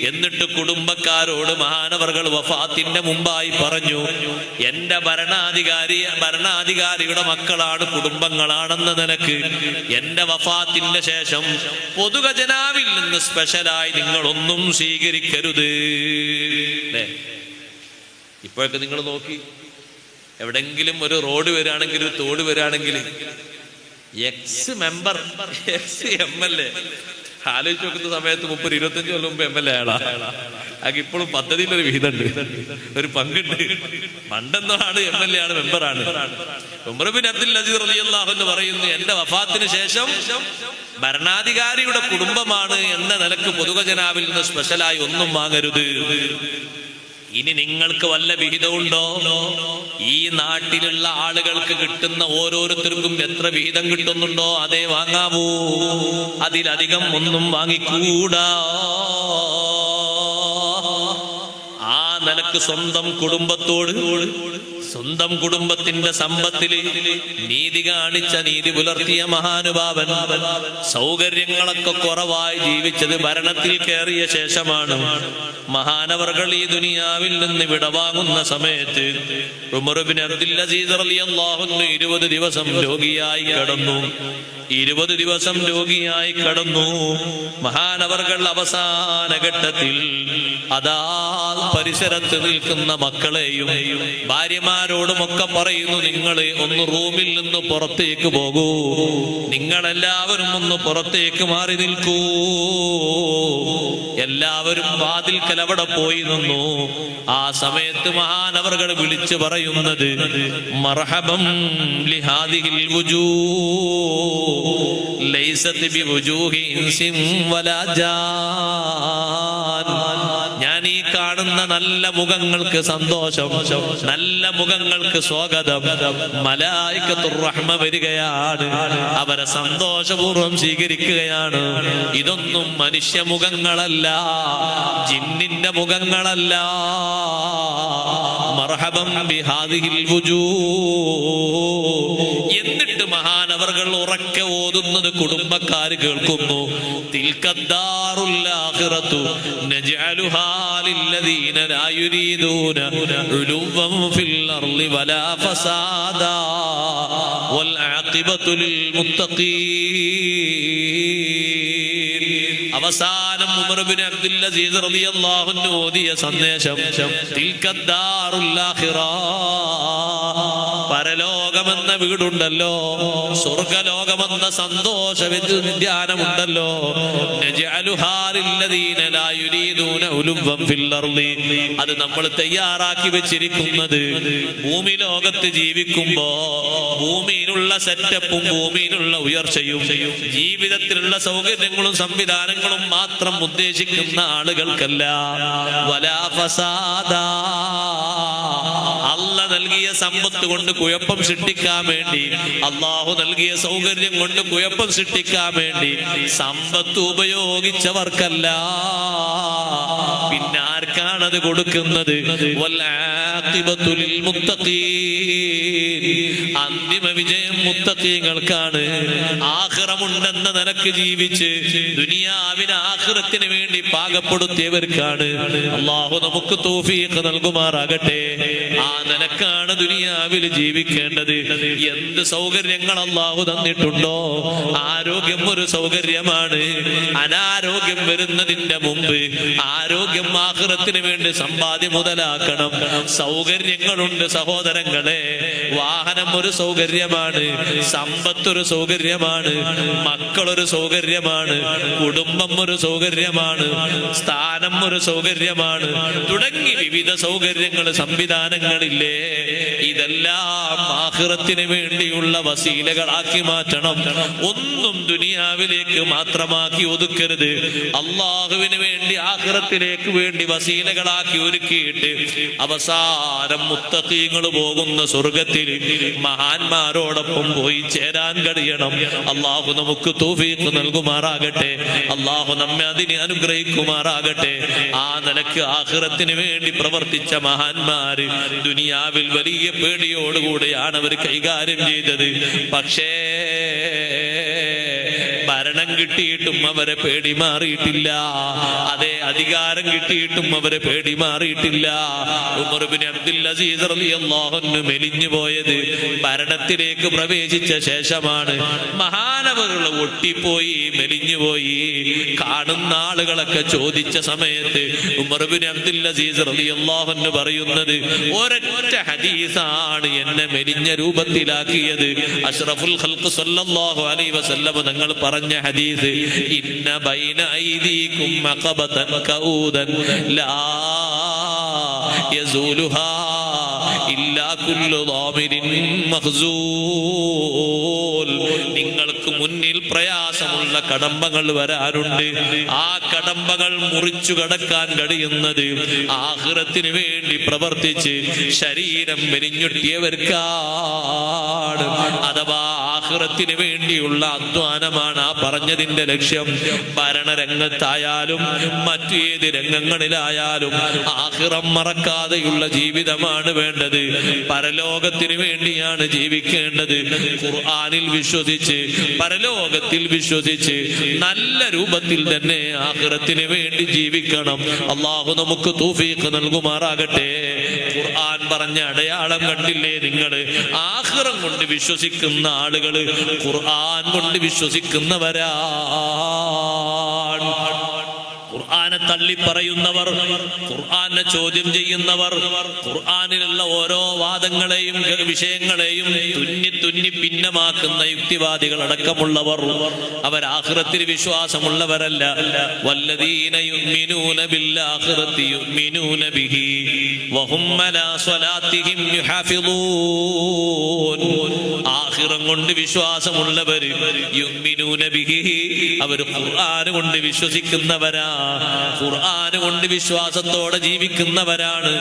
എന്നിട്ട് കുടുംബക്കാരോട് മഹാനവർകൾ വഫാത്തിന്റെ മുമ്പായി പറഞ്ഞു, എന്റെ ഭരണാധികാരിയുടെ മക്കളാണ്, കുടുംബങ്ങളാണെന്ന നിലക്ക് എന്റെ വഫാത്തിന്റെ ശേഷം പൊതു ഖജനാവിൽ നിന്ന് സ്പെഷ്യലായി നിങ്ങളൊന്നും സ്വീകരിക്കരുത്. ഇപ്പോഴൊക്കെ നിങ്ങൾ നോക്കി, എവിടെങ്കിലും ഒരു റോഡ് വരികയാണെങ്കിൽ, ഒരു തോട് വരികയാണെങ്കിൽ, എക്സ് മെമ്പർ, എക്സ് MLA, ആലോചിച്ച് നോക്കുന്ന സമയത്ത് 30-25 കൊല്ലം മുമ്പ് MLA ആളാ. ആകെ ഇപ്പോഴും പദ്ധതിയിലൊരു വിഹിതമുണ്ട്, ഒരു പങ്കുണ്ട്. പണ്ടെന്നാണ് MLA ആണ്, മെമ്പറാണ്. ഉമർ ബിൻ അബ്ദുൽ അസീസ് റളിയല്ലാഹു അൻഹു പറയുന്നു, എന്റെ വഫാത്തിന് ശേഷം ഭരണാധികാരിയുടെ കുടുംബമാണ് എന്ന നിലക്ക് പൊതുഖജനാവിൽ നിന്ന് സ്പെഷ്യലായി ഒന്നും വാങ്ങരുത്. ഇനി നിങ്ങൾക്ക് വല്ല വിഹിതമുണ്ടോ? ഈ നാട്ടിലുള്ള ആളുകൾക്ക് കിട്ടുന്ന ഓരോരുത്തർക്കും എത്ര വിഹിതം കിട്ടുന്നുണ്ടോ അതേ വാങ്ങാവൂ, അതിലധികം ഒന്നും വാങ്ങിക്കൂടാ. ആ നിലക്ക് സ്വന്തം കുടുംബത്തോട് സ്വന്തം കുടുംബത്തിന്റെ സമ്പത്തില് നീതി കാണിച്ച, നീതി പുലർത്തിയ മഹാനുഭാവൻ. സൗകര്യങ്ങളൊക്കെ കുറവായി ജീവിച്ചത് ഭരണത്തിൽ കയറിയ ശേഷമാണ്. മഹാനവർകൾ ഈ ദുനിയാവിൽ നിന്ന് വിടവാങ്ങുന്ന സമയത്ത് ഉമർ ഇബ്നു അബ്ദുൽ അസീസ് റളിയല്ലാഹു അൻഹു 20 ദിവസം രോഗിയായി കിടന്നു. 20 ദിവസം രോഗിയായി കിടന്നു. മഹാനവർകൾ അവസാന ഘട്ടത്തിൽ അതാ പരിസരത്ത് നിൽക്കുന്ന മക്കളെയും ഭാര്യമാരോടുമൊക്കെ പറയുന്നു, നിങ്ങൾ ഒന്ന് റൂമിൽ നിന്ന് പുറത്തേക്ക് പോകൂ, നിങ്ങളെല്ലാവരും ഒന്ന് പുറത്തേക്ക് മാറി നിൽക്കൂ. എല്ലാവരും വാതിൽക്കൽ അവിടെ പോയി നിന്നു. ആ സമയത്ത് മഹാനവർകൾ വിളിച്ചു പറയുന്നത്, മർഹബം ലിഹാദിഹിൽ വുജൂഹ് ലൈസത് ബിവുജൂഹി ഇൻസിൻ വലാ ജാൻ. ഞാൻ ഈ കാണുന്ന നല്ല മുഖങ്ങൾക്ക് സന്തോഷം, നല്ല മുഖങ്ങൾക്ക് സ്വാഗതം. മലായികത്തുർ റഹ്മ വരികയാണ്, അവരെ സന്തോഷപൂർവ്വം സ്വീകരിക്കുകയാണ്. ഇതൊന്നും മനുഷ്യ മുഖങ്ങളല്ല, ജിന്നിന്റെ മുഖങ്ങളല്ല. മർഹബം ബിഹാദിഹിൽ വുജൂഹ്. എന്നിട്ട് മഹാനവർകൾ ഉറക്കെ ഓതുന്നത് കുടുംബക്കാര് കേൾക്കുന്നു. തിൽക്കദ്ദാറുൽ ആഖിറതു നജ്അലുഹാ ലില്ലദീന ലാ യുരീദൂന ഉലുവൻ ഫിൽ അർളി വലാ ഫസാദാ വൽ ആഖിബതു ലിൽ മുത്തഖീൻ. അവസാനം ഉമർ ഇബ്നു അബ്ദുൽ അസീസ് റളിയല്ലാഹു അൻഹു ഓതിയ സന്ദേശം, തിൽക്കദ്ദാറുൽ ആഖിറ. പരലോകമെന്ന വീടുണ്ടല്ലോ, സ്വർഗലോകമെന്ന സന്തോഷ വിദ്യാനമുണ്ടല്ലോ. അത് നമ്മൾ തയ്യാറാക്കി വെച്ചിരിക്കുന്നത് ഭൂമി ലോകത്ത് ജീവിക്കുമ്പോ ഭൂമിയിലുള്ള സെറ്റപ്പും ഭൂമിയിലുള്ള ഉയർച്ചയും ജീവിതത്തിലുള്ള സൗകര്യങ്ങളും സംവിധാനങ്ങളും മാത്രം ഉദ്ദേശിക്കുന്ന ആളുകൾക്കല്ല. വലാ ഫസാദാ. അല്ലാഹു നൽകിയ സമ്പത്ത് കൊണ്ട് കുഴപ്പം സൃഷ്ടിക്കാൻ വേണ്ടി, അള്ളാഹു നൽകിയ സൗകര്യം കൊണ്ട് കുഴപ്പം സൃഷ്ടിക്കാൻ വേണ്ടി സമ്പത്ത് ഉപയോഗിച്ചവർക്കല്ല. പിന്നെ ആർക്കാണത് കൊടുക്കുന്നത്? വൽ ആഖിബതു ലിൽ മുത്തഖീൻ. അന്തിമ വിജയം മുത്തഖീങ്ങൾക്കാണ്. ആഖിറമുണ്ടെന്ന നിലക്ക് ജീവിച്ച് ദുനിയാവിന് ആഖിറത്തിന് വേണ്ടി പാകപ്പെടുത്തിയവർക്കാണ്. അള്ളാഹു നമുക്ക് തൗഫീഖ് നൽകുമാറാകട്ടെ. ആ നിലക്കാണ് ദുനിയാവിൽ ജീവിക്കേണ്ടത്. എന്ത് സൗകര്യങ്ങൾ അള്ളാഹു തന്നിട്ടുണ്ടോ, ആരോഗ്യം ഒരു സൗകര്യമാണ്. അനാരോഗ്യം വരുന്നതിന്റെ മുമ്പ് ആരോഗ്യം ആഖിറത്തിന് വേണ്ടി സമ്പാദ്യം മുതലാക്കണം. സൗകര്യങ്ങളുണ്ട് സഹോദരങ്ങളെ. വാഹനം ഒരു സൗകര്യമാണ്, സമ്പത്ത് ഒരു സൗകര്യമാണ്, മക്കളൊരു സൗകര്യമാണ്, കുടുംബം ഒരു സൗകര്യമാണ്, സ്ഥാനം ഒരു സൗകര്യമാണ്, തുടങ്ങി വിവിധ സൗകര്യങ്ങൾ സംവിധാനങ്ങളില്ലേ. ഇതെല്ലാം ആഖിറത്തിന് വേണ്ടിയുള്ള വസീലകളാക്കി മാറ്റണം. ഒന്നും ദുനിയാവിലേക്ക് മാത്രമാക്കി ഒതുക്കരുത്. അള്ളാഹുവിന് വേണ്ടി ആഖിറത്തിലേക്ക് വേണ്ടി വസീലകളാക്കി ഒരുക്കിയിട്ട് അവസാനം മുത്തഖീങ്ങൾ പോകുന്ന സ്വർഗത്തിൽ മഹാന്മാരോടൊപ്പം പോയി ചേരാൻ കഴിയണം. അള്ളാഹു നമുക്ക് തൗഫീഖ് നൽകുമാറാകട്ടെ. അള്ളാഹു നമ്മെ അതിനെ അനുഗ്രഹിക്കുമാറാകട്ടെ. ആ നിലക്ക് ആഖിറത്തിന് വേണ്ടി പ്രവർത്തിച്ച മഹാന്മാര് ദുനിയാവിൽ വലിയ പേടിയോടുകൂടെയാണ് അവർ കൈകാര്യം ചെയ്തത്. പക്ഷേ ഭരണം കിട്ടിയിട്ടും അവരെ പേടി മാറിയിട്ടില്ല. അതേ, അധികാരം കിട്ടിയിട്ടും അവരെ പേടി മാറിയിട്ടില്ല. ഉമർ ഇബ്നു അബ്ദുൽ അസീസ് റളിയല്ലാഹു അൻഹു മെലിഞ്ഞു പോയത് ഭരണത്തിലേക്ക് പ്രവേശിച്ച ശേഷമാണ്. മഹാനവറുകൾ ഒട്ടിപ്പോയി, മെലിഞ്ഞുപോയി. കാണുന്ന ആളുകളൊക്കെ ചോദിച്ച സമയത്ത് ഉമർ ഇബ്നു അബ്ദുൽ അസീസ് റളിയല്ലാഹു അൻഹു പറയുന്നത്, ഒരൊറ്റ ഹദീസാണ് എന്നെ മെലിഞ്ഞ രൂപത്തിലാക്കിയത്. അഷ്റഫുൽ ഖൽഖ് സല്ലല്ലാഹു അലൈഹി വസല്ലം തങ്ങൾ പറഞ്ഞ ഹദീസ്, ഇന്ന ബൈന ഐദീകും മഖബതൻ കഊദൻ ലാ യസൂലുഹാ ഇല്ലാ കുല്ലു ളാമിരിൻ മഖ്സൂൽ. നിങ്ങൾക്ക് മുന്നിൽ പ്രയാസമുള്ള കടമ്പകൾ വരാറുണ്ട്. ആ കടമ്പകൾ മുറിച്ചു കടക്കാൻ കഴിയുന്നത് ആഖിറത്തിന് വേണ്ടി പ്രവർത്തിച്ച് ശരീരം മെലിഞ്ഞൊട്ടിയവർക്കാണ്. അഥവാ ആഖിറത്തിന് വേണ്ടിയുള്ള അധ്വാനമാണ് ആ പറഞ്ഞതിന്റെ ലക്ഷ്യം. ഭരണരംഗത്തായാലും മറ്റു ഏത് രംഗങ്ങളിലായാലും ആഖിറം മറക്കാതെയുള്ള ജീവിതമാണ് വേണ്ടത്. നല്ലത്. പരലോകത്തിന് വേണ്ടിയാണ് ജീവിക്കേണ്ടത്. ഖുർആനിൽ വിശ്വസിച്ച് പരലോകത്തിൽ വിശ്വസിച്ച് നല്ല രൂപത്തിൽ തന്നെ ആഖിറത്തിന് വേണ്ടി ജീവിക്കണം. അള്ളാഹു നമുക്ക് തൗഫീഖ് നൽകുമാറാകട്ടെ. ഖുർആൻ പറഞ്ഞ അടയാളം കണ്ടില്ലേ നിങ്ങൾ? ആഖിറം കൊണ്ട് വിശ്വസിക്കുന്ന ആളുകൾ ഖുർആൻ കൊണ്ട് വിശ്വസിക്കുന്നവരാണ്. ഖുർആനെ തള്ളി പറയുന്നവർ, ഖുർആനെ ചോദ്യം ചെയ്യുന്നവർ, ഖുർആനിലുള്ള ഓരോ വാദങ്ങളെയും വിഷയങ്ങളെയും തുന്നി തുന്നി ഭിന്നമാക്കുന്ന യുക്തിവാദികൾ അടക്കമുള്ളവർ അവർ ആഖിറത്തിൽ വിശ്വാസമുള്ളവരല്ല. വല്ലദീന യുഅ്മിനൂന ബിൽആഖിറതി യുഅ്മിനൂന ബിഹി വഹും അലാ സ്വലാത്തിഹിം യുഹാഫിളൂൻ. ആഖിറം കൊണ്ട് വിശ്വാസമുള്ളവർ യുഅ്മിനൂന ബിഹി, അവർ ഖുർആൻ കൊണ്ട് വിശ്വസിക്കുന്നവരാ, ഖുർആൻ കൊണ്ട് വിശ്വാസത്തോടെ ജീവിക്കുന്നവരാണ്.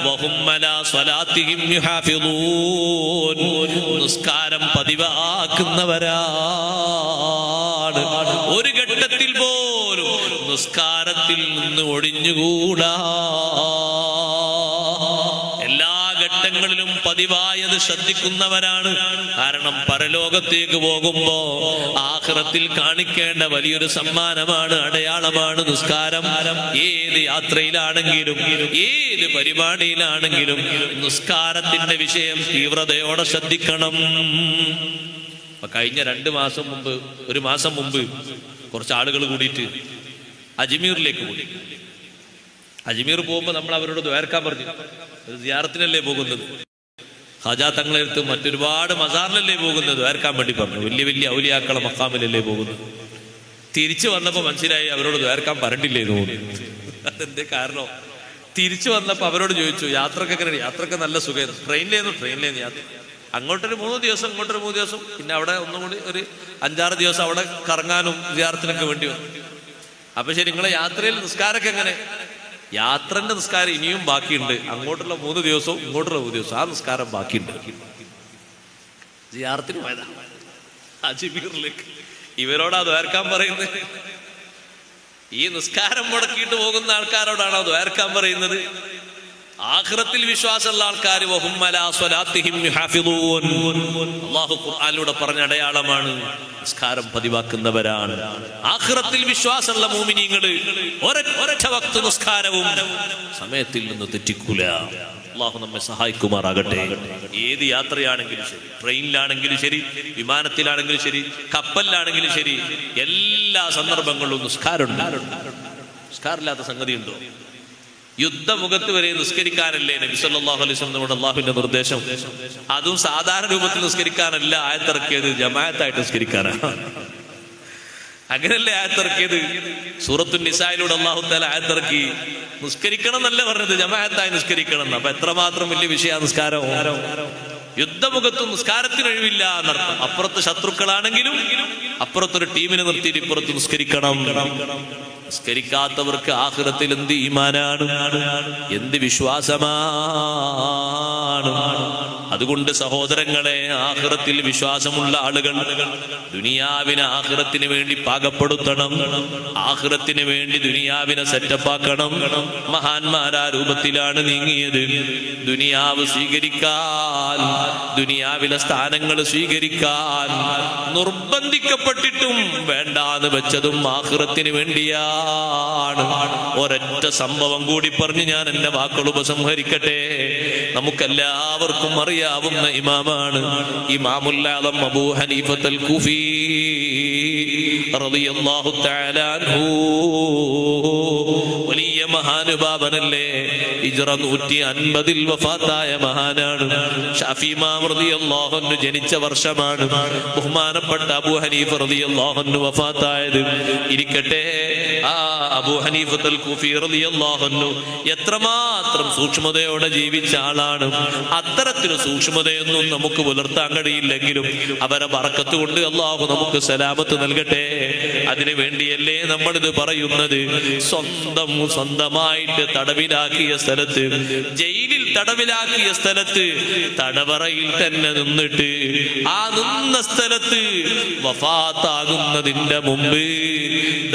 വഹും അലാ സ്വലാത്തിഹിം യുഹാഫിളൂൻ, നിസ്കാരം പതിവാക്കുന്നവരാണ്. ഒരു ഘട്ടത്തിൽ പോലും നിസ്കാരത്തിൽ നിന്ന് ഒഴിഞ്ഞുകൂടാ. എല്ലാ ഘട്ടങ്ങളിലും പതിവായത് ശ്രദ്ധിക്കുന്നവരാണ്. കാരണം പരലോകത്തേക്ക് പോകുമ്പോ ആഖിറത്തിൽ കാണിക്കേണ്ട വലിയൊരു സമ്മാനമാണ്, അടയാളമാണ് നിസ്കാരം. ഏത് യാത്രയിലാണെങ്കിലും ഏത് പരിപാടിയിലാണെങ്കിലും നിസ്കാരത്തിന്റെ വിഷയം തീവ്രതയോടെ ശ്രദ്ധിക്കണം. കഴിഞ്ഞ 2 മാസം മുമ്പ്, 1 മാസം മുമ്പ് കുറച്ച് ആളുകൾ കൂടിയിട്ട് അജ്മീറിലേക്ക് പോയി. അജ്മീർ പോകുമ്പോൾ നമ്മൾ അവരോട് ദ്വാരക്കാൻ പറഞ്ഞു. ഒരു സിയാറത്തിനല്ലേ പോകുന്നത്, ഖാജാ തങ്ങളെടുത്ത് മറ്റൊരുപാട് മസാറിലല്ലേ പോകുന്നത്, ദ്വാരക്കാൻ വേണ്ടി പറഞ്ഞു. വലിയ വലിയ ഔലിയാക്കളെ മഖാമിലല്ലേ പോകുന്നത്. തിരിച്ചു വന്നപ്പോൾ മനസ്സിലായി അവരോട് ദ്വാരക്കാൻ പറഞ്ഞില്ലേ എന്ന് തോന്നുന്നു. അതെന്തേ കാരണം? തിരിച്ചു വന്നപ്പോൾ അവരോട് ചോദിച്ചു, യാത്രക്ക് എങ്ങനെയാണ്? യാത്രക്ക് നല്ല സുഖം. ട്രെയിനിലേന്ന് യാത്ര. അങ്ങോട്ടൊരു 3 ദിവസം, ഇങ്ങോട്ടൊരു 3 ദിവസം, പിന്നെ അവിടെ ഒന്നും കൂടി ഒരു 5-6 ദിവസം അവിടെ കറങ്ങാനും സിയാറത്തിനൊക്കെ വേണ്ടി വന്നു. അപ്പൊ ശരി, നിങ്ങളെ യാത്രയിൽ നിസ്കാരമൊക്കെ എങ്ങനെ? യാത്രന്റെ നിസ്കാരം ഇനിയും ബാക്കിയുണ്ട്. അങ്ങോട്ടുള്ള 3 ദിവസവും ഇങ്ങോട്ടുള്ള 3 ദിവസം ആ നിസ്കാരം ബാക്കിയുണ്ട്. സിയാറത്തിന് പോയതാ അജ്മീറിലേക്ക്. ഇവരോടാ ദ്വാരക്കാൻ പറയുന്നത്? ഈ നിസ്കാരം മുടക്കിയിട്ട് പോകുന്ന ആൾക്കാരോടാണോ ദ്വാരക്കാൻ പറയുന്നത്? ആഖിറത്തിൽ വിശ്വാസമുള്ള ആൾക്കാർ വഹും അലാ സ്വലാത്തിഹിം യുഹാഫിളൂൻ, അല്ലാഹു ഖുർആനിലൂടെ പറഞ്ഞ അടയാളമാണ്. നിസ്കാരം പതിവാക്കുന്നവരാണ്. ആഖിറത്തിൽ വിശ്വാസമുള്ള മുഅ്മിനീങ്ങൾ ഒരൊറ്റ വക്ത് നിസ്കാരവും സമയത്തിൽ നിന്ന് തെറ്റിക്കൂല. അല്ലാഹു നമ്മെ സഹായിക്കുമാറാകട്ടെ. ഏത് യാത്രയാണെങ്കിലും ശരി, ട്രെയിനിലാണെങ്കിലും ശരി, വിമാനത്തിലാണെങ്കിലും ശരി, കപ്പലിലാണെങ്കിലും ശരി, എല്ലാ സന്ദർഭങ്ങളിലും നിസ്കാരമുണ്ട്. നിസ്കാരമില്ലാത്ത സംഗതി ഉണ്ടോ? യുദ്ധമുഖത്ത് വരെ നിസ്കരിക്കാനല്ലേ നബി സല്ലല്ലാഹു അലൈഹി വസല്ലം നമ്മുടെ അല്ലാഹുവിന്റെ നിർദ്ദേശം. അതും സാധാരണ രൂപത്തിൽ നിസ്കരിക്കാനല്ല ആയത്തിറക്കിയത്, ജമാഅത്തായിട്ട് നിസ്കരിക്കാനാണ്. അങ്ങനല്ലേ ആയത്തിറക്കിയത്? സൂറത്തുൻ നിസായിലൂടെ അല്ലാഹു തആല ആയത്തിറക്കി. നിസ്കരിക്കണം എന്നല്ല പറഞ്ഞത്, ജമാഅത്തായി നിസ്കരിക്കണം. അപ്പൊ എത്രമാത്രം വലിയ വിഷയ നിസ്കാരം. യുദ്ധമുഖത്തും നിസ്കാരത്തിന് ഒഴിവില്ല എന്നർത്ഥം. അപ്പുറത്ത് ശത്രുക്കളാണെങ്കിലും അപ്പുറത്തൊരു ടീമിനെ നിർത്തിയിട്ട് ഇപ്പുറത്ത് നിസ്കരിക്കണം. നിസ്കരിക്കാത്തവർക്ക് ആഖിറത്തിൽ എന്ത് ഈമാനാണ്, എന്ത് വിശ്വാസമാണ്. അതുകൊണ്ട് സഹോദരങ്ങളെ, ആഖിറത്തിൽ വിശ്വാസമുള്ള ആളുകൾ ദുനിയാവിനെ ആഖിറത്തിന് വേണ്ടി പാകപ്പെടുത്തണം. ആഖിറത്തിന് വേണ്ടി ദുനിയാവിനെ സെറ്റപ്പാക്കണം. മഹാന്മാരാ രൂപത്തിലാണ് നീങ്ങിയത്. ദുനിയാവ് സ്വീകരിക്കാൻ, ദുനിയാവിലെ സ്ഥാനങ്ങൾ സ്വീകരിക്കാൻ നിർബന്ധിക്കപ്പെട്ടിട്ടും വേണ്ടാന്ന് വെച്ചതും ആഖിറത്തിന് വേണ്ടിയാണ്. ഒരൊറ്റ സംഭവം കൂടി പറഞ്ഞ് ഞാൻ എന്റെ വാക്കുകൾ ഉപസംഹരിക്കട്ടെ. നമുക്കെല്ലാവർക്കും അറിയാവുന്ന ഇമാമാണ് ഇമാമുൽ ആലം അബൂ ഹനീഫത്തുൽ കൂഫി റളിയല്ലാഹു തആല അൻഹു. വലിയ മഹാനുഭാവനല്ലേ. ഹിജ്റ 150 വഫാത്തായ മഹാനാണ്. ഷാഫി ഇമാം റളിയല്ലാഹു അൻഹു ജനിച്ച വർഷമാണ് ബഹുമാനപ്പെട്ട അബൂ ഹനീഫ റളിയല്ലാഹു അൻഹു വഫാത്തായത്. ഇരിക്കട്ടെ, ആ അബൂ ഹനീഫത്തുൽ കൂഫി റളിയല്ലാഹു അൻഹു എത്രമാത്രം സൂക്ഷ്മതയോടെ ജീവിച്ച ആളാണ്. അത്തരത്തിൽ സൂക്ഷ്മതയൊന്നും നമുക്ക് പുലർത്താൻ കഴിയില്ലെങ്കിലും അവരെ ബറക്കത്ത് കൊണ്ട് അല്ലാഹു നമുക്ക് സലാമത്ത് നൽകട്ടെ. അതിനു വേണ്ടിയല്ലേ നമ്മളിത് പറയുന്നത്. സ്വന്തമായിട്ട് തടവിലാക്കിയ സ്ഥലത്ത്, ജയിലിൽ തടവിലാക്കിയ സ്ഥലത്ത്, തടവറയിൽ തന്നെ നിന്നിട്ട് ആ നിന്ന സ്ഥലത്ത് വഫാത്താകുന്നതിന്റെ മുമ്പ്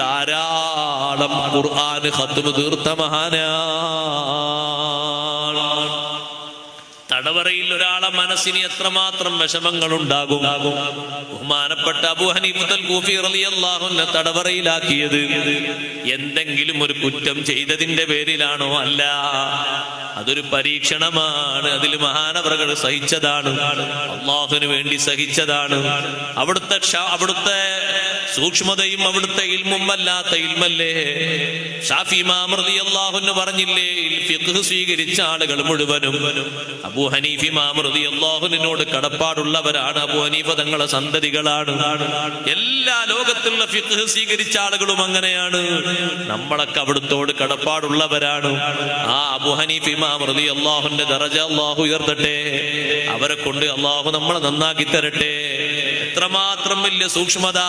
ധാരാളം ഖുർആൻ ഖത്മ് തീർത്ത മഹാനാണ്. തടവറയിൽ ഒരാളെ മനസ്സിന് എത്രമാത്രം വിഷമങ്ങൾ ഉണ്ടാകും. ബഹുമാനപ്പെട്ട അബൂ ഹനീഫത്തുൽ കൂഫി റളിയല്ലാഹു അൻഹു തടവറയിലാക്കിയത് എന്തെങ്കിലും ഒരു കുറ്റം ചെയ്തതിന്റെ പേരിലാണോ? അല്ല, അതൊരു പരീക്ഷണമാണ്. അതിൽ മഹാനവറുകൾ സഹിച്ചതാണ്, അള്ളാഹുവിന് വേണ്ടി സഹിച്ചതാണ്. അവിടുത്തെ സൂക്ഷ്മതയും അവിടുത്തെ ഇൽമും വല്ലാത്ത ഇൽമല്ലേ. ഷാഫി ഇമാം റളിയല്ലാഹു അൻഹു പറഞ്ഞില്ലേ, ഫിഖ് സ്വീകരിച്ച ആളുകൾ മുഴുവനും അബൂ ഹനീഫ ഇമാം റളിയല്ലാഹു അൻഹുവിനോട് കടപ്പാടുള്ളവരാണ്. അബൂ ഹനീഫ തങ്ങളെ സന്തതികളാണ്. എല്ലാ ലോകത്തുള്ള ഫിഖ് സ്വീകരിച്ച ആളുകളും അങ്ങനെയാണ്. നമ്മളൊക്കെ അവിടുത്തോട് കടപ്പാടുള്ളവരാണ്. ആ അബൂ ഹനീഫ ഇമാം റളിയല്ലാഹു അൻഹുവിന്റെ ദറജ അല്ലാഹു ഉയർത്തട്ടെ. അവരെ കൊണ്ട് അല്ലാഹു നമ്മളെ നന്നാക്കി തരട്ടെ. എത്രമാത്രം വലിയ സൂക്ഷ്മത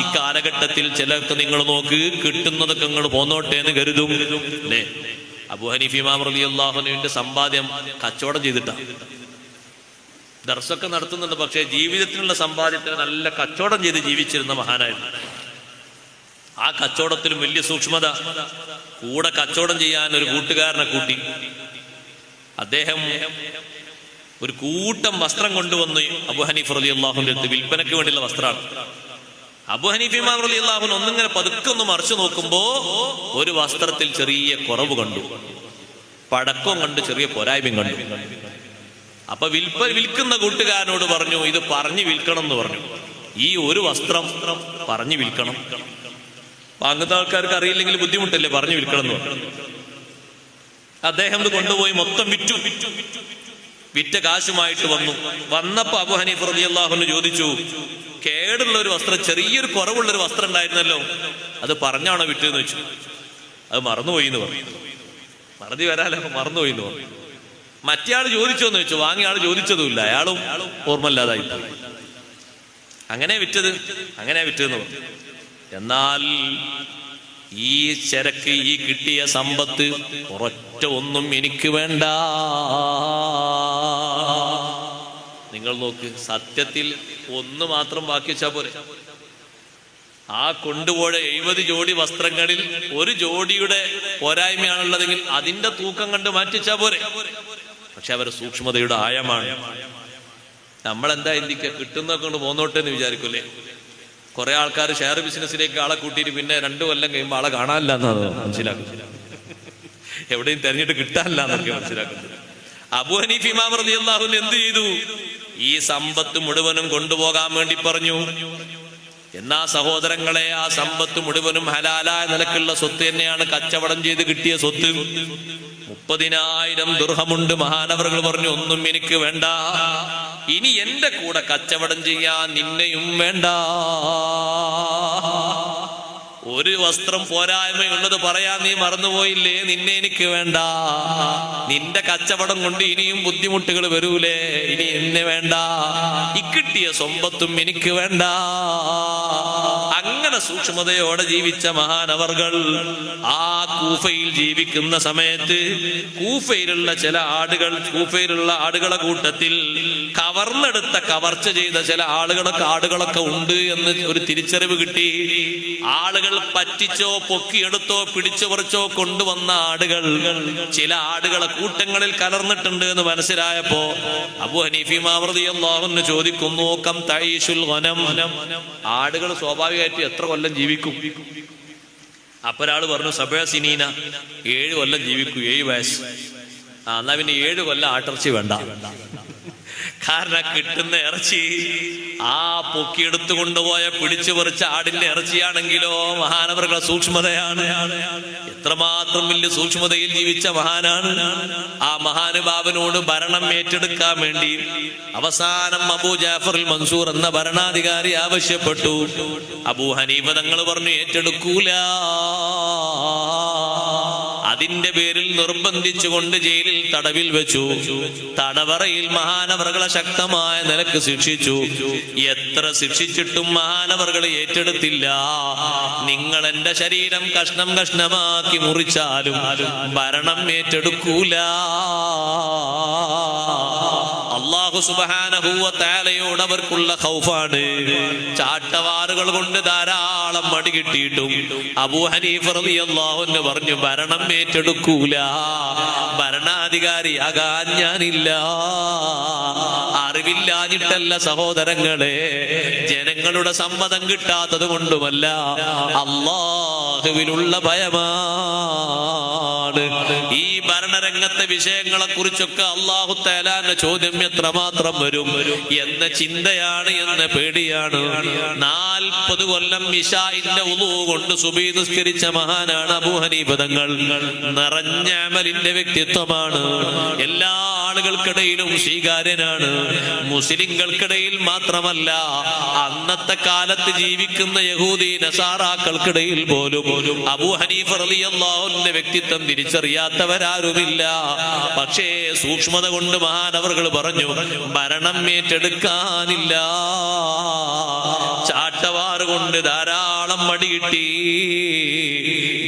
ഈ കാലഘട്ടത്തിൽ. ചിലർക്ക് നിങ്ങൾ നോക്ക്, കിട്ടുന്നതൊക്കെ നിങ്ങൾ പോന്നോട്ടെ എന്ന് കരുതും അല്ലേ. അബൂ ഹനീഫ ഇമാം റളിയല്ലാഹു അൻഹുവിന്റെ സമ്പാദ്യം കച്ചവടം ചെയ്തിട്ടാണ്. ദർസൊക്കെ നടത്തുന്നുണ്ട്, പക്ഷേ ജീവിതത്തിനുള്ള സമ്പാദ്യത്തിന് നല്ല കച്ചവടം ചെയ്ത് ജീവിച്ചിരുന്ന മഹാനായിരുന്നു. ആ കച്ചവടത്തിലും വലിയ സൂക്ഷ്മത. കൂടെ കച്ചവടം ചെയ്യാൻ ഒരു കൂട്ടുകാരനെ കൂട്ടി. അദ്ദേഹം ഒരു കൂട്ടം വസ്ത്രം കൊണ്ടുവന്നു അബൂ ഹനീഫ റളിയല്ലാഹുവിന്റെ അടുത്ത്. വിൽപ്പനയ്ക്ക് വേണ്ടിയുള്ള വസ്ത്രമാണ്. അബൂ ഹനീഫ ഇമാം റളിയല്ലാഹു അൻഹു ഒന്നിങ്ങനെ പതുക്കെ ഒന്ന് മറിച്ചു നോക്കുമ്പോ ഒരു വസ്ത്രത്തിൽ ചെറിയ കുറവ് കണ്ടു, പടക്കവും കണ്ട്, ചെറിയ പോരായ്മയും കണ്ടു. അപ്പൊ വിൽക്കുന്ന കൂട്ടുകാരനോട് പറഞ്ഞു, ഇത് പറഞ്ഞു വിൽക്കണം എന്ന് പറഞ്ഞു. ഈ ഒരു വസ്ത്രം പറഞ്ഞു വിൽക്കണം. വാങ്ങുന്ന ആൾക്കാർക്ക് അറിയില്ലെങ്കിൽ ബുദ്ധിമുട്ടല്ലേ, പറഞ്ഞു വിൽക്കണം എന്ന് പറഞ്ഞു. അദ്ദേഹം ഇത് കൊണ്ടുപോയി മൊത്തം വിറ്റു. വിറ്റ കാശുമായിട്ട് വന്നപ്പോ അബൂ ഹനീഫ റളിയല്ലാഹു അൻഹു ചോദിച്ചു, കേടുള്ള ഒരു വസ്ത്രം, ചെറിയൊരു കുറവുള്ളൊരു വസ്ത്രം ഉണ്ടായിരുന്നല്ലോ, അത് പറഞ്ഞാണോ വിറ്റെന്ന് വെച്ചു. അത് മറന്നുപോയി എന്ന് പറഞ്ഞു. മറതി വരാലോ, മറന്നുപോയി എന്ന് പറഞ്ഞു. മറ്റേ ആള് ചോദിച്ചോന്ന് വെച്ചു. വാങ്ങിയ ആള് ചോദിച്ചതുമില്ല, അയാളും ഓർമ്മയില്ലാതായി. അങ്ങനെ വിറ്റതെന്ന് പറഞ്ഞു. എന്നാൽ ഈ ചരക്ക്, ഈ കിട്ടിയ സമ്പത്ത് ഒരൊറ്റ ഒന്നും എനിക്ക് വേണ്ട. നിങ്ങൾ നോക്ക്, സത്യത്തിൽ ഒന്ന് മാത്രം ബാക്കി വെച്ചാ പോരെ. ആ കൊണ്ടുപോയ 70 ജോഡി വസ്ത്രങ്ങളിൽ ഒരു ജോഡിയുടെ പോരായ്മയാണുള്ളതെങ്കിൽ അതിന്റെ തൂക്കം കണ്ട് മാറ്റിച്ചാ പോരെ. പക്ഷെ അവരുടെ സൂക്ഷ്മതയുടെ ആഴമാണ്. നമ്മളെന്താ എന്തിക്ക, കിട്ടുന്നൊക്കെ കൊണ്ട് പോന്നോട്ടെ എന്ന് വിചാരിക്കൂലേ. കുറെ ആൾക്കാർ ഷെയർ ബിസിനസ്സിലേക്ക് ആളെ കൂട്ടിയിട്ട് പിന്നെ 2 കൊല്ലം കഴിയുമ്പോൾ ആളെ കാണാനില്ല എന്നാണ് മനസ്സിലാക്കുന്നത്. എവിടെയും തെരഞ്ഞിട്ട് കിട്ടാനില്ല എന്നൊക്കെ മനസ്സിലാക്കുന്നത്. അബൂ ഹനീഫ ഇമാം റളിയല്ലാഹു അൻഹു എന്ത് ചെയ്തു? ഈ സമ്പത്ത് മുഴുവനും കൊണ്ടുപോകാൻ വേണ്ടി പറഞ്ഞു. എന്നാ സഹോദരങ്ങളെ, ആ സമ്പത്ത് മുഴുവനും ഹലാലായ നിലക്കുള്ള സ്വത്ത് തന്നെയാണ്, കച്ചവടം ചെയ്ത് കിട്ടിയ സ്വത്ത്. 30,000 ദിർഹമുണ്ട്. മഹാനവറുകൾ പറഞ്ഞു, ഒന്നും എനിക്ക് വേണ്ട. ഇനി എന്റെ കൂടെ കച്ചവടം ചെയ്യാൻ നിന്നെയും വേണ്ട. ഒരു വസ്ത്രം പോരായ്മയുള്ളത് പറയാൻ നീ മറന്നുപോയില്ലേ, നിന്നെ എനിക്ക് വേണ്ട. നിന്റെ കച്ചവടം കൊണ്ട് ഇനിയും ബുദ്ധിമുട്ടുകൾ വരൂലേ, ഇനി എന്നെ വേണ്ട. ഇക്കിട്ടിയ സമ്പത്തും എനിക്ക് വേണ്ട. അങ്ങനെ സൂക്ഷ്മതയോടെ ജീവിച്ച മഹാനവർകൾ ആ കൂഫയിൽ ജീവിക്കുന്ന സമയത്ത് കൂഫയിലുള്ള ചില ആടുകളെ കൂട്ടത്തിൽ കവർച്ച ചെയ്ത ചില ആടുകളൊക്കെ ഉണ്ട് എന്ന് ഒരു തിരിച്ചറിവ് കിട്ടി. ആളുകൾ പറ്റിച്ചോ പൊക്കിയെടുത്തോ പിടിച്ചു പറിച്ചോ കൊണ്ടുവന്ന ആടുകൾ ചില ആടുകളെ കൂട്ടങ്ങളിൽ കലർന്നിട്ടുണ്ട് എന്ന് മനസ്സിലായപ്പോ അബൂ ഹനീഫ ഇമാം റളിയല്ലാഹു അൻഹു ചോദിക്കുന്നു, കം തഈശുൽ ഗനം, ആടുകൾ സ്വാഭാവികമായിട്ട് എത്ര കൊല്ലം ജീവിക്കും? അപ്പൊ ഒരാള് പറഞ്ഞു, 7 സിനീന, 7 കൊല്ലം ജീവിക്കും, 7 വയസ്സ്. എന്നാ പിന്നെ 7 കൊല്ലം ആട്ടിറച്ചി വേണ്ട. കാരണം കിട്ടുന്ന ഇറച്ചി ആ പൊക്കിയെടുത്തു കൊണ്ടുപോയ പിടിച്ചു പറിച്ച ആടിന്റെ ഇറച്ചിയാണെങ്കിലോ മഹാനവറുകളുടെ സൂക്ഷ്മതയാണ്. എത്രമാത്രം വലിയ സൂക്ഷ്മതയിൽ ജീവിച്ച മഹാനാണ്. ആ മഹാനുഭാവനോട് ഭരണം ഏറ്റെടുക്കാൻ വേണ്ടി അവസാനം അബൂ ജാഫർ മൻസൂർ എന്ന ഭരണാധികാരി ആവശ്യപ്പെട്ടു. അബൂ ഹനീഫ തങ്ങൾ പറഞ്ഞു, ഏറ്റെടുക്കൂല. അതിന്റെ പേരിൽ നിർബന്ധിച്ചുകൊണ്ട് ജയിലിൽ തടവിൽ വെച്ചു. തടവറയിൽ മഹാനവറുകളെ ശക്തമായ നിലക്ക് ശിക്ഷിച്ചു. എത്ര ശിക്ഷിച്ചിട്ടും മഹാനവറുകൾ ഏറ്റെടുത്തില്ല. നിങ്ങൾ എന്റെ ശരീരം കഷ്ണം കഷ്ണമാക്കി മുറിച്ചാലും ഭരണം ഏറ്റെടുക്കൂല. അല്ലാഹു സുബ്ഹാനഹു വ തആലയോട് അവർക്കുള്ള ഖൗഫാണ്. ചാട്ടവാറുകൾ കൊണ്ട് ധാരാളം മടി കിട്ടിയിട്ടും അബൂ ഹനീഫ റളിയല്ലാഹു അൻഹു പറഞ്ഞു, ഭരണം ഏറ്റെടുക്കൂല, ഭരണാധികാരിയാകാൻ ഞാനില്ല. അറിവില്ലാഞ്ഞിട്ടല്ല സഹോദരങ്ങളെ, ജനങ്ങളുടെ സമ്മതം കിട്ടാത്തത് കൊണ്ടുമല്ല, അല്ലാഹുവിലുള്ള ഭയമാണ്. ഈ ഭരണരംഗത്തെ വിഷയങ്ങളെ കുറിച്ചൊക്കെ അല്ലാഹു തആലാന്റെ ചോദ്യം എത്രമാത്രം വരും എന്ന ചിന്തയാണ്, എന്ന പേടിയാണ്. 40 കൊല്ലം ഇശാഇന്റെ വുളൂ കൊണ്ട് സുബഹി നിസ്കരിച്ച മഹാനാണ് അബൂ ഹനീഫ തങ്ങൾ. നിറഞ്ഞ അമലിന്റെ വ്യക്തിത്വമാണ്. എല്ലാ ആളുകൾക്കിടയിലും സ്വീകാര്യനാണ്. മുസ്ലിങ്ങൾക്കിടയിൽ മാത്രമല്ല, അന്നത്തെ കാലത്ത് ജീവിക്കുന്ന യഹൂദി നസാറാക്കൾക്കിടയിൽ പോലും അബൂ ഹനീഫ റളിയല്ലാഹു അൻഹുവിന്റെ വ്യക്തിത്വം തിരിച്ചറിയാത്തവരാരുമില്ല. പക്ഷേ സൂക്ഷ്മത കൊണ്ട് മഹാനവർകൾ പറഞ്ഞു, ഭരണം ഏറ്റെടുക്കാനില്ല. ചാട്ടവാറ് കൊണ്ട് ധാരാളം മടി കിട്ടി.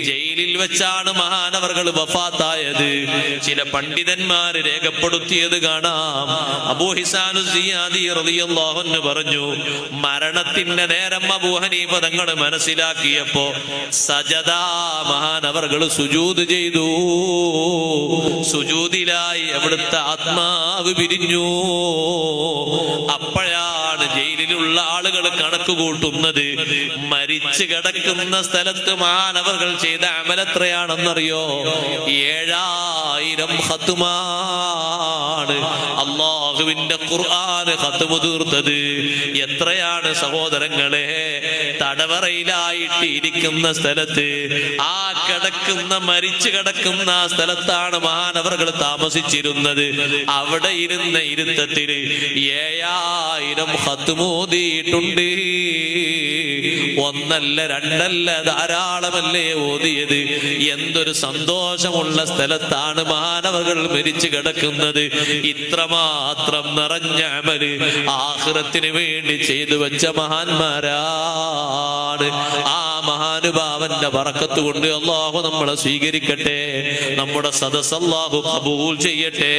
ജയിലിൽ വെച്ചാണ് മഹാനവർകൾ വഫാത്തായത്. ചില പണ്ഡിതന്മാര് രേഖപ്പെടുത്തിയത് കാണാം. അബൂ ഹിസാനു സിയാദി റളിയല്ലാഹു അൻഹു പറഞ്ഞു, മരണത്തിന്റെ നേരം അബൂ ഹനീഫ തങ്ങൾ മനസ്സിലാക്കിയപ്പോ സജദാ മഹാനവർകൾ സുജൂദ് ചെയ്തു. സുജൂദിലായി അവിടുത്തെ ആത്മാവ് പിരിഞ്ഞു. അപ്പോഴാണ് ജയിലിലുള്ള ആളുകൾ കണക്ക് കൂട്ടുന്നത്, മരിച്ചു കിടക്കുന്ന സ്ഥലത്ത് മഹാനവർകൾ ചെയ്ത അമലെത്രയാണെന്നറിയോ? 7000 ഖത്മാണ്. അല്ലാഹുവിന്റെ ഖുർആൻ ഖത്മു തീർത്തത് എത്രയാണ് സഹോദരങ്ങളെ? തടവറയിലായിട്ട് ഇരിക്കുന്ന സ്ഥലത്ത്, ആ കിടക്കുന്ന മരിച്ചു കിടക്കുന്ന ആ സ്ഥലത്താണ് മഹാനവർകൾ താമസിച്ചിരുന്നത്. അവിടെ ഇരുന്ന ഇരുത്തത്തിൽ 7000 ഖത്മോദിയിട്ടുണ്ട്. ഒന്നല്ല രണ്ടല്ല, ധാരാളമല്ലേ ഓതിയത്. എന്തൊരു സന്തോഷമുള്ള സ്ഥലത്താണ് മഹാനവകൾ മരിച്ചു കിടക്കുന്നത്. ഇത്രമാത്രം നിറഞ്ഞ അമല് ആഖിറത്തിന് വേണ്ടി ചെയ്തു വെച്ച മഹാന്മാരാണ്. ആ മഹാനുഭാവന്റെ ബറക്കത്ത് കൊണ്ട് അല്ലാഹു നമ്മളെ സ്വീകരിക്കട്ടെ. നമ്മുടെ സദസ്സ് അല്ലാഹു ഖബൂൽ ചെയ്യട്ടെ.